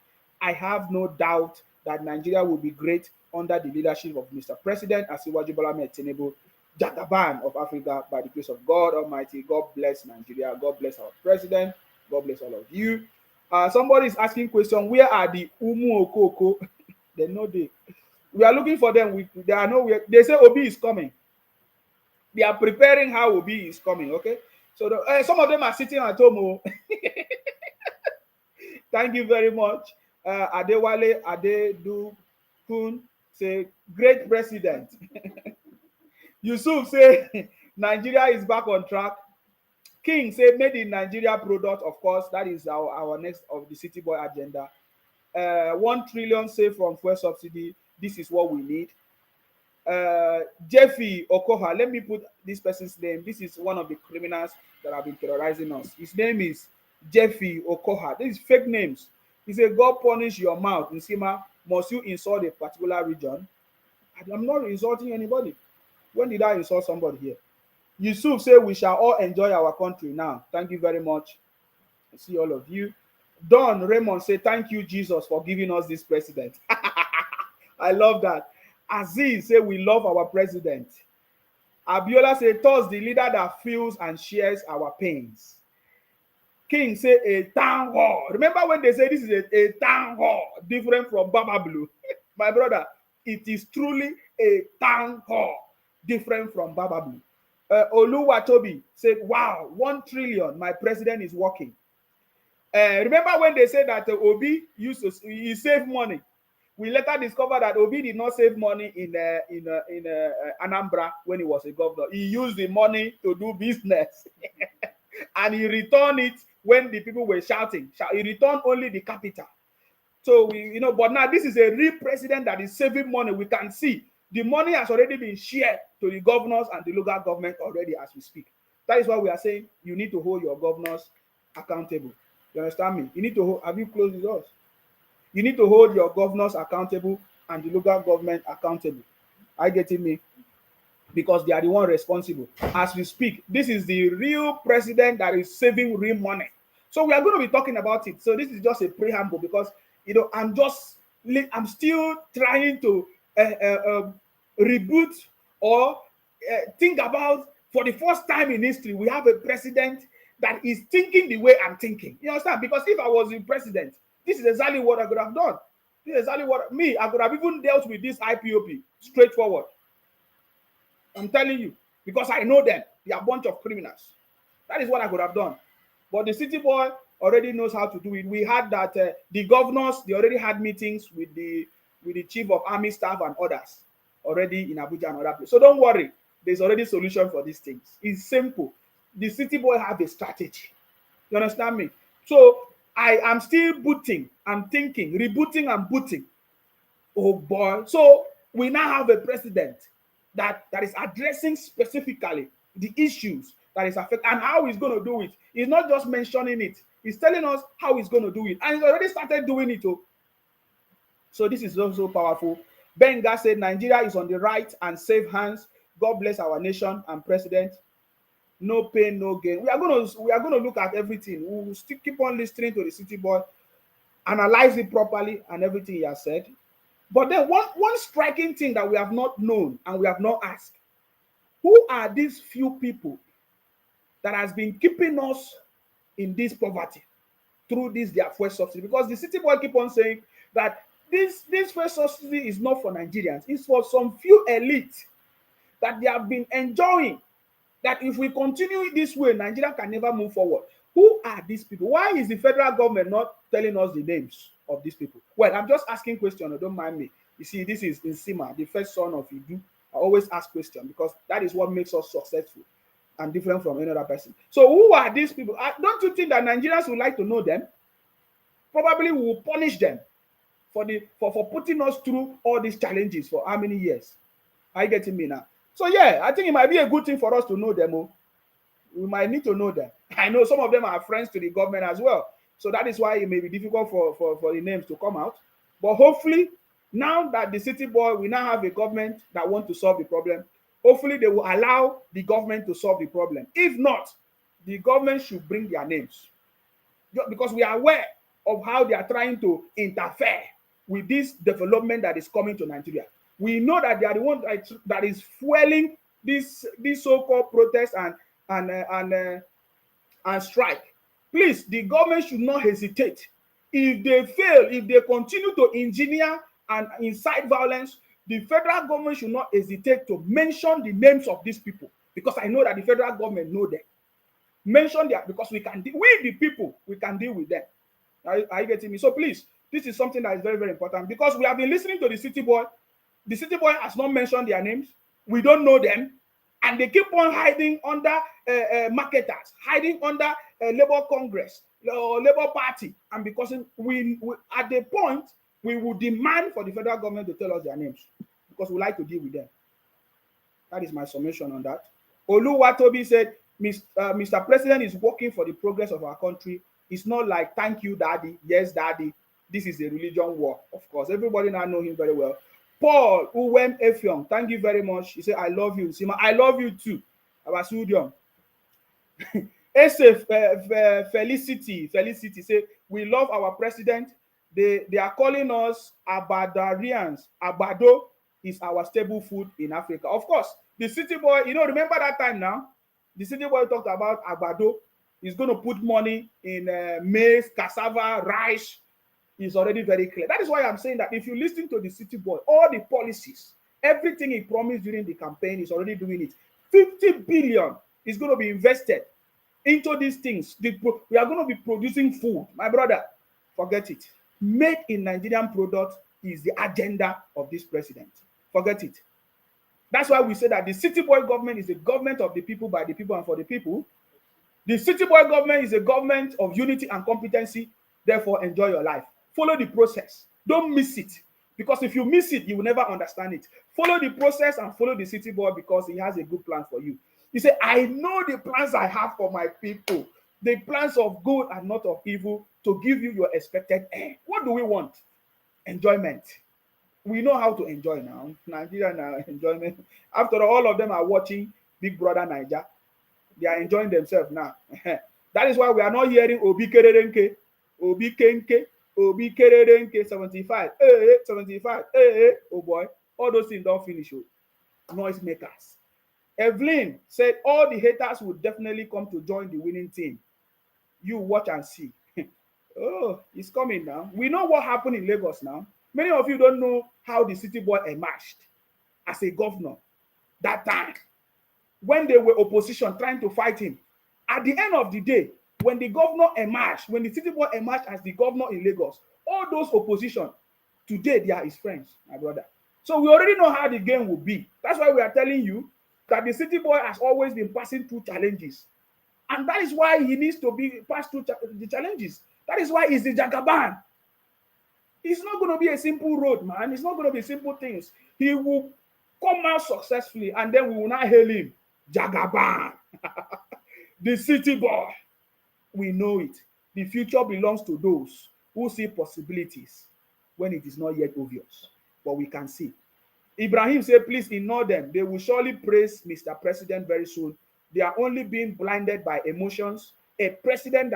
I have no doubt that Nigeria will be great under the leadership of Mr. President Asiwaju Bola Ahmed Tinubu, Jagaban of Africa, by the grace of God Almighty. God bless Nigeria. God bless our president. God bless all of you. Somebody is asking question, where are the Umu Okoko? They know they. We are looking for them. They are nowhere. They say Obi is coming. They are preparing how Obi is coming, okay? So some of them are sitting at home. Thank you very much. Adewale Adedukun say, great president. Yusuf say, Nigeria is back on track. King say, made in Nigeria product, of course. That is our next of the City Boy agenda. 1 trillion saved from fuel subsidy. This is what we need. Jeffy Okoha, let me put this person's name. This is one of the criminals that have been terrorizing us. His name is Jeffy Okoha. These fake names. He said, God punish your mouth. Nsima, must you insult a particular region? I'm not insulting anybody. When did I insult somebody here? Yusuf say, we shall all enjoy our country now. Thank you very much. I see all of you. Don Raymond say, thank you, Jesus, for giving us this president. I love that. Aziz say, we love our president. Abiola say, thus the leader that feels and shares our pains. King say a town hall. Remember when they say this is a town hall, different from Baba Blue? My brother, it is truly a town hall, different from Baba Blue. Oluwatobi said, wow, 1 trillion, my president is working. Remember when they said that Obi used to he save money? We later discovered that Obi did not save money in Anambra when he was a governor. He used the money to do business, and he returned it when the people were shouting. He returned only the capital. So but now this is a real president that is saving money. We can see the money has already been shared to the governors and the local government already as we speak. That is why we are saying you need to hold your governors accountable. You understand me? You need to hold. Have you closed the doors? You need to hold your governors accountable and the local government accountable. Are you getting me? Because they are the one responsible. As we speak, this is the real president that is saving real money. So we are going to be talking about it. So this is just a preamble because I'm still trying to reboot or think about, for the first time in history, we have a president that is thinking the way I'm thinking. You understand? Because if I was the president, this is exactly what I could have done. This is exactly what I could have even dealt with this IPOP straightforward. I'm telling you, because I know them. They are a bunch of criminals. That is what I could have done. But the city boy already knows how to do it. We had that the governors, they already had meetings with the chief of army staff and others already in Abuja and other places. So don't worry. There's already solution for these things. It's simple. The city boy have a strategy. You understand me? So I am still booting. I'm thinking, rebooting and booting. Oh boy. So we now have a president that is addressing specifically the issues that is affecting and how he's going to do it. He's not just mentioning it. He's telling us how he's going to do it. And he's already started doing it. So this is also powerful. Benga said Nigeria is on the right and safe hands. God bless our nation and president. No pain, no gain. We are going to look at everything. We will still keep on listening to the city boy, analyze it properly and everything he has said. But then one striking thing that we have not known and we have not asked, who are these few people that has been keeping us in this poverty through this their fuel subsidy? Because the city boy keep on saying that this fuel subsidy is not for Nigerians. It's for some few elite that they have been enjoying. That if we continue this way, Nigeria can never move forward. Who are these people? Why is the federal government not telling us the names of these people? Well, I'm just asking questions. Don't mind me. You see, this is Nsima, the first son of Idu. I always ask questions because that is what makes us successful and different from any other person. So who are these people? Don't you think that Nigerians would like to know them? Probably we will punish them for putting us through all these challenges for how many years? Are you getting me now? So yeah, I think it might be a good thing for us to know them. We might need to know them. I know some of them are friends to the government as well. So that is why it may be difficult for the names to come out. But hopefully, now that the city boy, we now have a government that wants to solve the problem. Hopefully, they will allow the government to solve the problem. If not, the government should bring their names. Because we are aware of how they are trying to interfere with this development that is coming to Nigeria. We know that they are the one that is fueling this so-called protest and strike. Please, the government should not hesitate. If they fail, if they continue to engineer and incite violence, the federal government should not hesitate to mention the names of these people, because I know that the federal government know them. Mention them, because we the people, we can deal with them. Are you getting me? So please, this is something that is very, very important, because we have been listening to the city boy. The city boy has not mentioned their names. We don't know them. And they keep on hiding under marketers, hiding under Labour Congress or Labour Party. And because we at the point, we will demand for the federal government to tell us their names, because we like to deal with them. That is my summation on that. Oluwatobi said, Mr. President is working for the progress of our country. It's not like, thank you, daddy. Yes, daddy. This is a religion war, of course. Everybody now know him very well. Paul Uwem Effiong, thank you very much. He said, I love you, Sima. I love you too. Abasudium. Felicity say, we love our president. They are calling us Abadarians. Abado is our staple food in Africa. Of course, the city boy, remember that time now? The city boy talked about Abado. He's going to put money in maize, cassava, rice. Is already very clear. That is why I'm saying that if you listen to the city boy, all the policies, everything he promised during the campaign, is already doing it. 50 billion is going to be invested into these things. We are going to be producing food. My brother, forget it. Made in Nigerian product is the agenda of this president. Forget it. That's why we say that the city boy government is a government of the people, by the people, and for the people. The city boy government is a government of unity and competency. Therefore, enjoy your life. Follow the process. Don't miss it. Because if you miss it, you will never understand it. Follow the process and follow the city boy, because he has a good plan for you. He said, I know the plans I have for my people. The plans of good and not of evil, to give you your expected end. What do we want? Enjoyment. We know how to enjoy now. Nigeria now, enjoyment. After all of them are watching Big Brother Niger. They are enjoying themselves now. That is why we are not hearing Obi Kererenke, Obi Kenke, Obi Kererenke 75, 75, oh boy. All those things don't finish. Noise makers. Evelyn said all the haters would definitely come to join the winning team. You watch and see. Oh, it's coming now. We know what happened in Lagos now. Many of you don't know how the city boy emerged as a governor that time, when they were opposition trying to fight him. At the end of the day, when the governor emerged, when the city boy emerged as the governor in Lagos, all those opposition, today they are his friends, my brother. So we already know how the game will be. That's why we are telling you that the city boy has always been passing through challenges. And that is why he needs to be passed through the challenges. That is why he's the Jagaban. It's not going to be a simple road, man. It's not going to be simple things. He will come out successfully, and then we will not hail him Jagaban. The city boy. We know it. The future belongs to those who see possibilities when it is not yet obvious. But we can see. Ibrahim said, please ignore them. They will surely praise Mr. President very soon. They are only being blinded by emotions. A president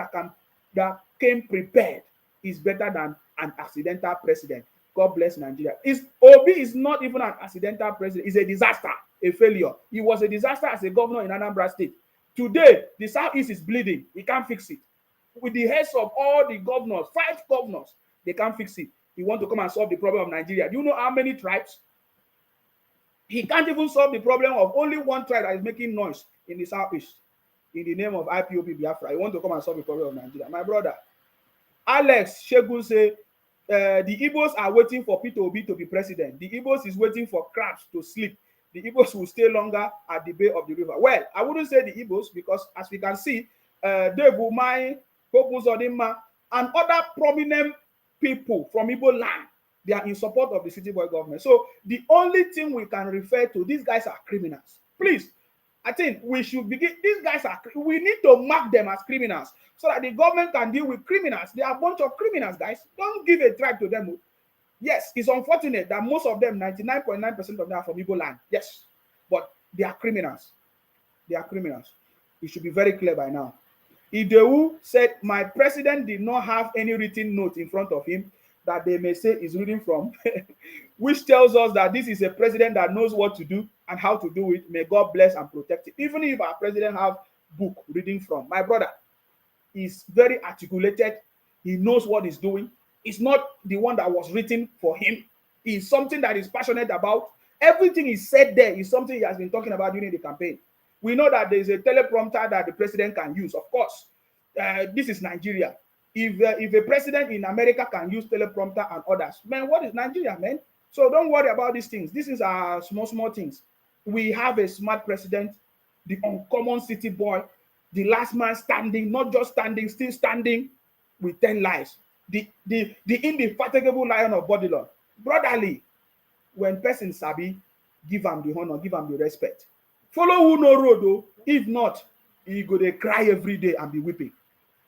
that came prepared is better than an accidental president. God bless Nigeria. Obi is not even an accidental president. He's a disaster, a failure. He was a disaster as a governor in Anambra State. Today, the Southeast is bleeding. We can't fix it. With the heads of all the governors, 5 governors, they can't fix it. He wants to come and solve the problem of Nigeria. Do you know how many tribes? He can't even solve the problem of only one tribe that is making noise in the Southeast in the name of IPOB Biafra. He wants to come and solve the problem of Nigeria. My brother, Alex Shegun say, the Igbos are waiting for Peter Obi to be president. The Igbos is waiting for crabs to sleep. The Igbos will stay longer at the bay of the river. Well, I wouldn't say the Igbos, because as we can see, Dave Umai, Hope Uzodinma, and other prominent people from Igbo land, they are in support of the city boy government. So the only thing we can refer to, these guys are criminals. Please, I think we should begin. These guys are, we need to mark them as criminals so that the government can deal with criminals. They are a bunch of criminals, guys. Don't give a tribe to them. Yes, it's unfortunate that most of them, 99.9% of them, are from Igbo land. Yes, but they are criminals. They are criminals. We should be very clear by now. Idewu said, my president did not have any written note in front of him that they may say is reading from, which tells us that this is a president that knows what to do and how to do it. May God bless and protect it. Even if our president have book reading from, my brother is very articulated. He knows what he's doing. It's not the one that was written for him. It's something that he's passionate about. Everything he said there is something he has been talking about during the campaign. We know that there is a teleprompter that the president can use. Of course, this is Nigeria. If a president in America can use teleprompter and others, man, what is Nigeria, man? So don't worry about these things. This is our small things. We have a smart president, the uncommon city boy, the last man standing, not just standing, still standing with 10 lives. The indefatigable lion of Babylon. Brotherly, when person sabi, give him the honor, give him the respect. Follow who no road, though. If not, he go dey cry every day and be weeping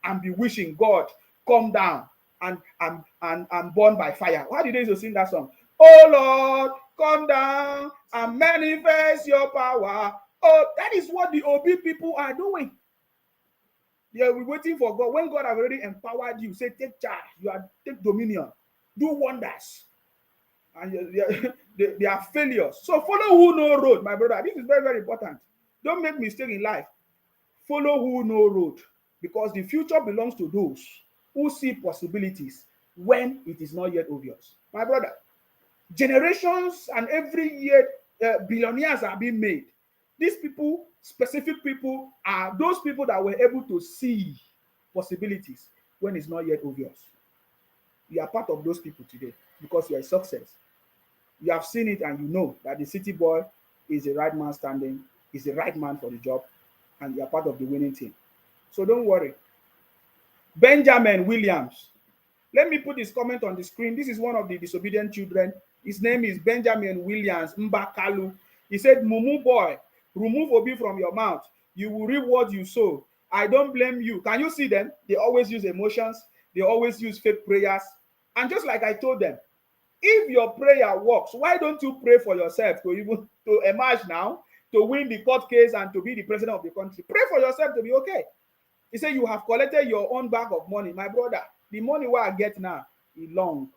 and be wishing God come down and burn by fire. Why did they used to sing that song? Oh Lord, come down and manifest your power. Oh, that is what the Obi people are doing. They are waiting for God. When God has already empowered you, say, take charge. You are take dominion. Do wonders. And they are failures. So follow who no road, my brother. This is very, very important. Don't make mistake in life. Follow who no road. because the future belongs to those who see possibilities when it is not yet obvious. My brother, generations and every year billionaires are being made. These people, specific people, are those people that were able to see possibilities when it's not yet obvious. You are part of those people today because you are a success. You have seen it and you know that the city boy is the right man standing, is the right man for the job, and you are part of the winning team. So don't worry. Benjamin Williams. Let me put his comment on the screen. This is one of the disobedient children. His name is Benjamin Williams Mbakalu. He said, Mumu boy, remove Obi from your mouth. You will reap what you sow. I don't blame you. Can you see them? They always use emotions. They always use fake prayers. And just like I told them, if your prayer works, why don't you pray for yourself to even to emerge now, to win the court case and to be the president of the country? Pray for yourself to be okay. He said, you have collected your own bag of money. My brother, the money where I get now is long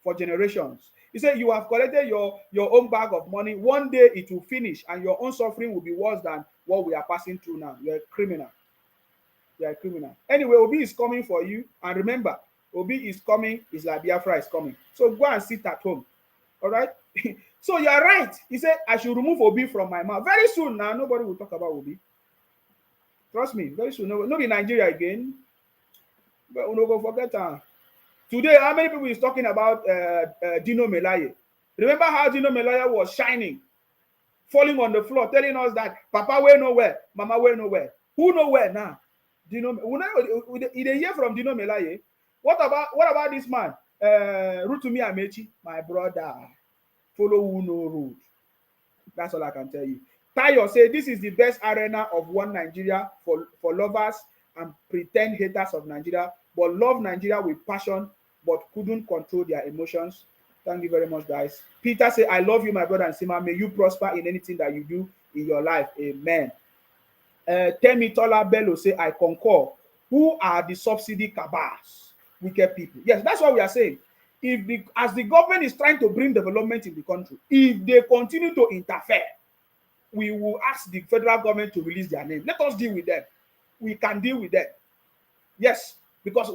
for generations. He said, you have collected your own bag of money. One day it will finish and your own suffering will be worse than what we are passing through now. You're a criminal. You're a criminal. Anyway, Obi is coming for you. And remember, Obi is coming, is like Biafra is coming. So go and sit at home. All right? So you're right. He said, I should remove Obi from my mouth. Very soon now, nobody will talk about Obi. Trust me, very soon. No be Nigeria again. But we no go forget. Today, how many people is talking about Dino Melaye? Remember how Dino Melaye was shining, falling on the floor, telling us that Papa went nowhere, Mama went nowhere. Who nowhere now? Dino. We dey hear from Dino Melaye. What about this man? Rotimi Amechi, my brother. Follow who no road. That's all I can tell you. Tayo say this is the best arena of one Nigeria for lovers and pretend haters of Nigeria, but love Nigeria with passion, but couldn't control their emotions. Thank you very much, guys. Peter say, I love you, my brother and Sima. May you prosper in anything that you do in your life. Amen. Temi Tola Bello say, I concur. Who are the subsidy cabals? Wicked people. Yes, that's what we are saying. As the government is trying to bring development in the country, if they continue to interfere, we will ask the federal government to release their name. Let us deal with them. We can deal with them. Yes, because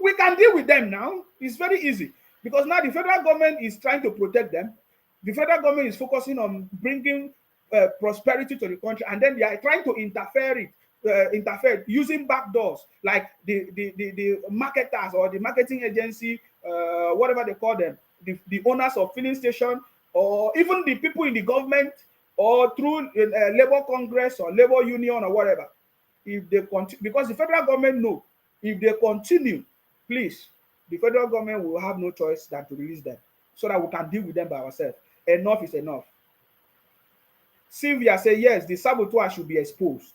we can deal with them now. It's very easy. Because now the federal government is trying to protect them. The federal government is focusing on bringing prosperity to the country, and then they are trying to interfere using backdoors, like the marketers or the marketing agency, whatever they call them, the owners of filling station, or even the people in the government, or through labor congress or labor union or whatever. If they continue, because the federal government know, if they continue, please, the federal government will have no choice than to release them so that we can deal with them by ourselves. Enough is enough. Sylvia say yes, the saboteur should be exposed.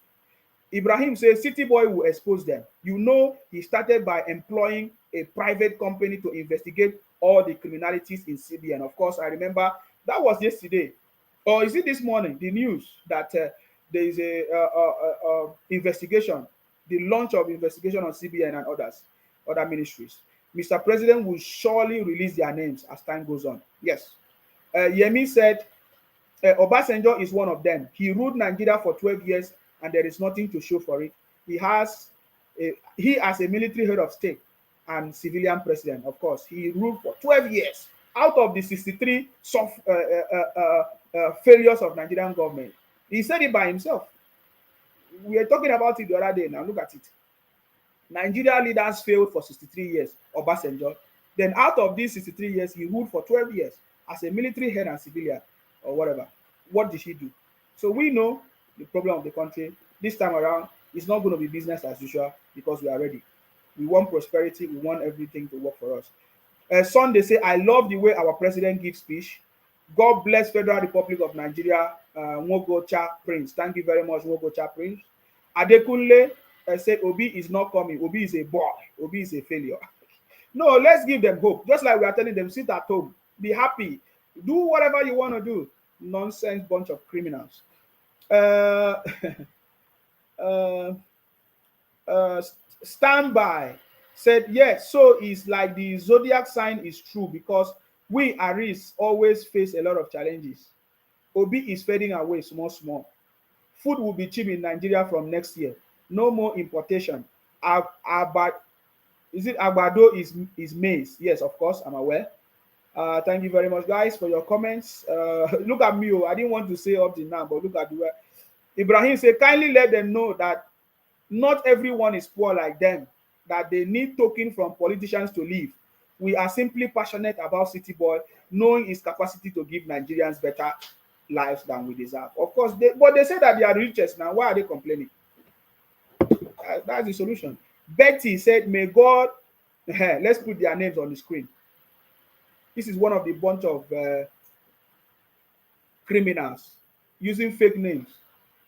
Ibrahim says City Boy will expose them. You know, he started by employing a private company to investigate all the criminalities in CBN. Of course, I remember that was yesterday, or is it this morning? The news that there is a investigation, the launch of investigation on CBN and other ministries. Mr. President will surely release their names as time goes on. Yes. Yemi said Obasanjo is one of them. He ruled Nigeria for 12 years and there is nothing to show for it. He as a military head of state and civilian president, of course, he ruled for 12 years out of the 63 failures of Nigerian government. He said it by himself. We were talking about it the other day. Now look at it. Nigeria leaders failed for 63 years, Obasanjo. Then out of these 63 years, he ruled for 12 years as a military head and civilian or whatever. What did he do? So we know the problem of the country. This time around, it's not going to be business as usual because we are ready. We want prosperity. We want everything to work for us. Sunday say, I love the way our president gives speech. God bless Federal Republic of Nigeria, Nwogocha Prince. Thank you very much, Nwogocha Prince. Adekunle said, Obi is not coming. Obi is a boy. Obi is a failure. No, let's give them hope. Just like we are telling them, sit at home, be happy, do whatever you want to do. Nonsense bunch of criminals. Standby said, yes, so it's like the zodiac sign is true because we Aris always face a lot of challenges. Obi is fading away small. Food will be cheap in Nigeria from next year. No more importation. Is it Agbado is maize? Yes, of course, I'm aware. Thank you very much, guys, for your comments. Look at me. Oh, I didn't want to say up to now, but look at the way. Ibrahim said, kindly let them know that not everyone is poor like them, that they need token from politicians to live. We are simply passionate about City Boy, knowing his capacity to give Nigerians better lives than we deserve. Of course, but they say that they are richest now. Why are they complaining? That's the solution. Betty said, may God, let's put their names on the screen. This is one of the bunch of criminals using fake names.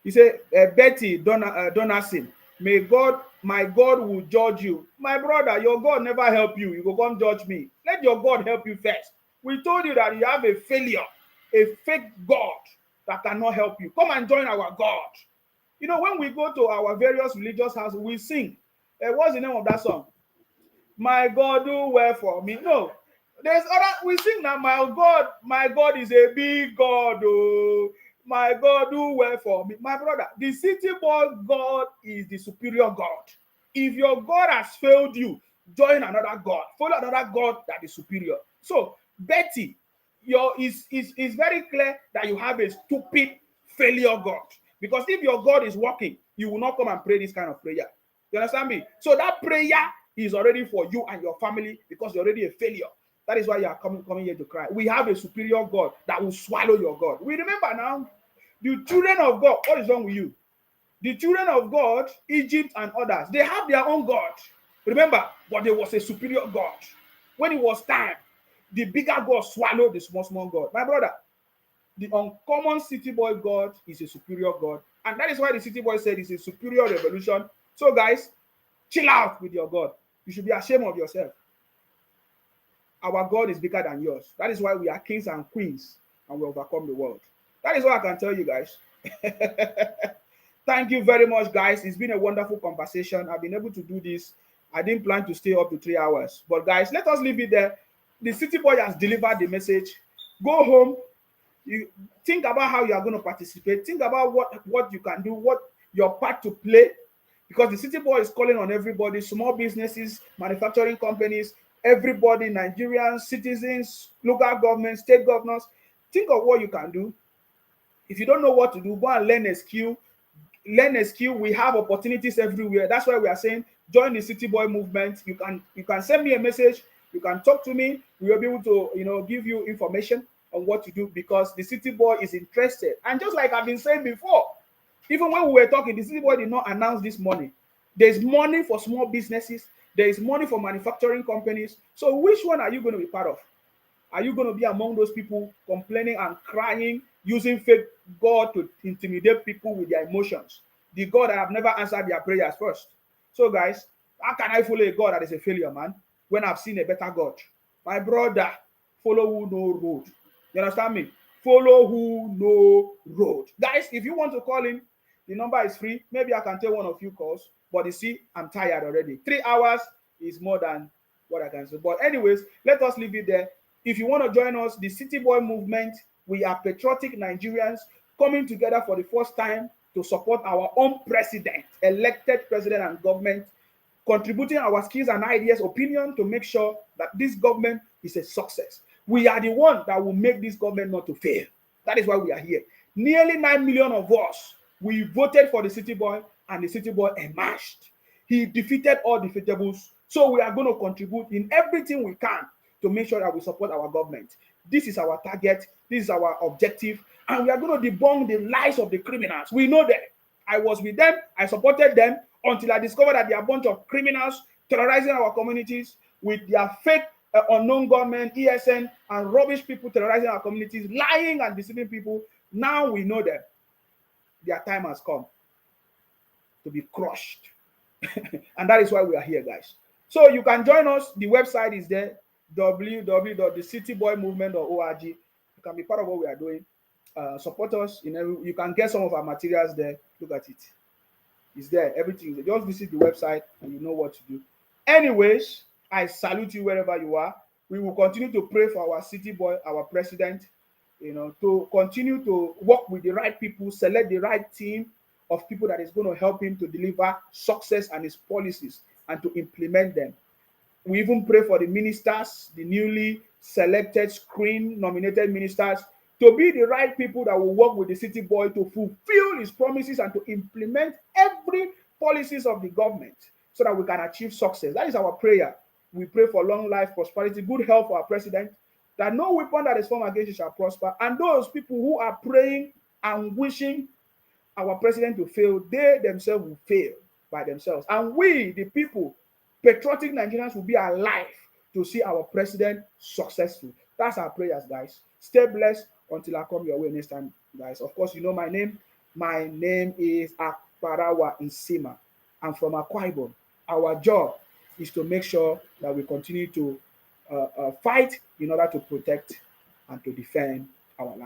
He said, Betty Donaldson, may God, my God will judge you. My brother, your God never help you. You go come judge me. Let your God help you first. We told you that you have a failure, a fake God that cannot help you. Come and join our God. You know, when we go to our various religious houses, we sing. What's the name of that song? My God do well for me. No, there's other. We sing now. My God is a big God. Oh, my God do well for me. My brother, the City Boy God is the superior God. If your God has failed you, join another God. Follow another God that is superior. So, Betty, it's very clear that you have a stupid failure God. Because if your God is working, you will not come and pray this kind of prayer. You understand me? So that prayer is already for you and your family because you're already a failure. That is why you are coming here to cry. We have a superior God that will swallow your God. We remember now, the children of God. What is wrong with you? The children of God, Egypt and others, they have their own God. Remember, but there was a superior God. When it was time, the bigger God swallowed the small God. My brother, the uncommon City Boy God is a superior God. And that is why the City Boy said it's a superior revolution. So guys, chill out with your God. You should be ashamed of yourself. Our God is bigger than yours. That is why we are kings and queens and we overcome the world. That is what I can tell you guys. Thank you very much, guys. It's been a wonderful conversation. I've been able to do this. I didn't plan to stay up to 3 hours. But guys, let us leave it there. The City Boy has delivered the message. Go home. You think about how you are going to participate. Think about what you can do, what your part to play. Because the City Boy is calling on everybody, small businesses, manufacturing companies, everybody, Nigerians, citizens, local governments, state governors. Think of what you can do. If you don't know what to do, go and learn a skill. Learn a skill. We have opportunities everywhere. That's why we are saying join the City Boy movement. You can send me a message. You can talk to me. We will be able to give you information on what to do because the City Boy is interested. And just like I've been saying before, even when we were talking, the City Boy did not announce this money. There's money for small businesses. There is money for manufacturing companies. So which one are you going to be part of? Are you going to be among those people complaining and crying, using fake God to intimidate people with their emotions? The God that have never answered their prayers first. So guys, how can I follow a God that is a failure, man, when I've seen a better God? My brother, follow who know road. You understand me? Follow who know road. Guys, if you want to call in, the number is free. Maybe I can take one of you calls. But you see, I'm tired already. 3 hours is more than what I can say. But anyways, let us leave it there. If you want to join us, the City Boy movement, we are patriotic Nigerians coming together for the first time to support our own president, elected president and government, contributing our skills and ideas, opinion to make sure that this government is a success. We are the one that will make this government not to fail. That is why we are here. Nearly 9 million of us, we voted for the City Boy and the City Boy emerged. He defeated all defeatables. So we are going to contribute in everything we can to make sure that we support our government. This is our target. This is our objective. And we are going to debunk the lies of the criminals. We know them. I was with them. I supported them until I discovered that they are a bunch of criminals terrorizing our communities with their fake unknown government, ESN, and rubbish people terrorizing our communities, lying and deceiving people. Now we know them. Their time has come to be crushed. And that is why we are here, guys. So you can join us. The website is there, www.thecityboymovement.org. You can be part of what we are doing. Support us. You can get some of our materials there. Look at it. It's there. Everything is there. Just visit the website and you know what to do. Anyways, I salute you wherever you are. We will continue to pray for our City Boy, our president, to continue to work with the right people, select the right team, of people that is going to help him to deliver success and his policies and to implement them. We even pray for the ministers, the newly selected, screen nominated ministers, to be the right people that will work with the city boy to fulfill his promises and to implement every policies of the government so that we can achieve success. That is our prayer. We pray for long life, prosperity, good health for our president, that no weapon that is formed against you shall prosper. And those people who are praying and wishing our president to fail, they themselves will fail by themselves. And we, the people, patriotic Nigerians, will be alive to see our president successful. That's our prayers, guys. Stay blessed until I come your way next time, guys. Of course, you know my name. My name is Akparawa Nsima. I'm from Akwa Ibom. Our job is to make sure that we continue to fight in order to protect and to defend our land.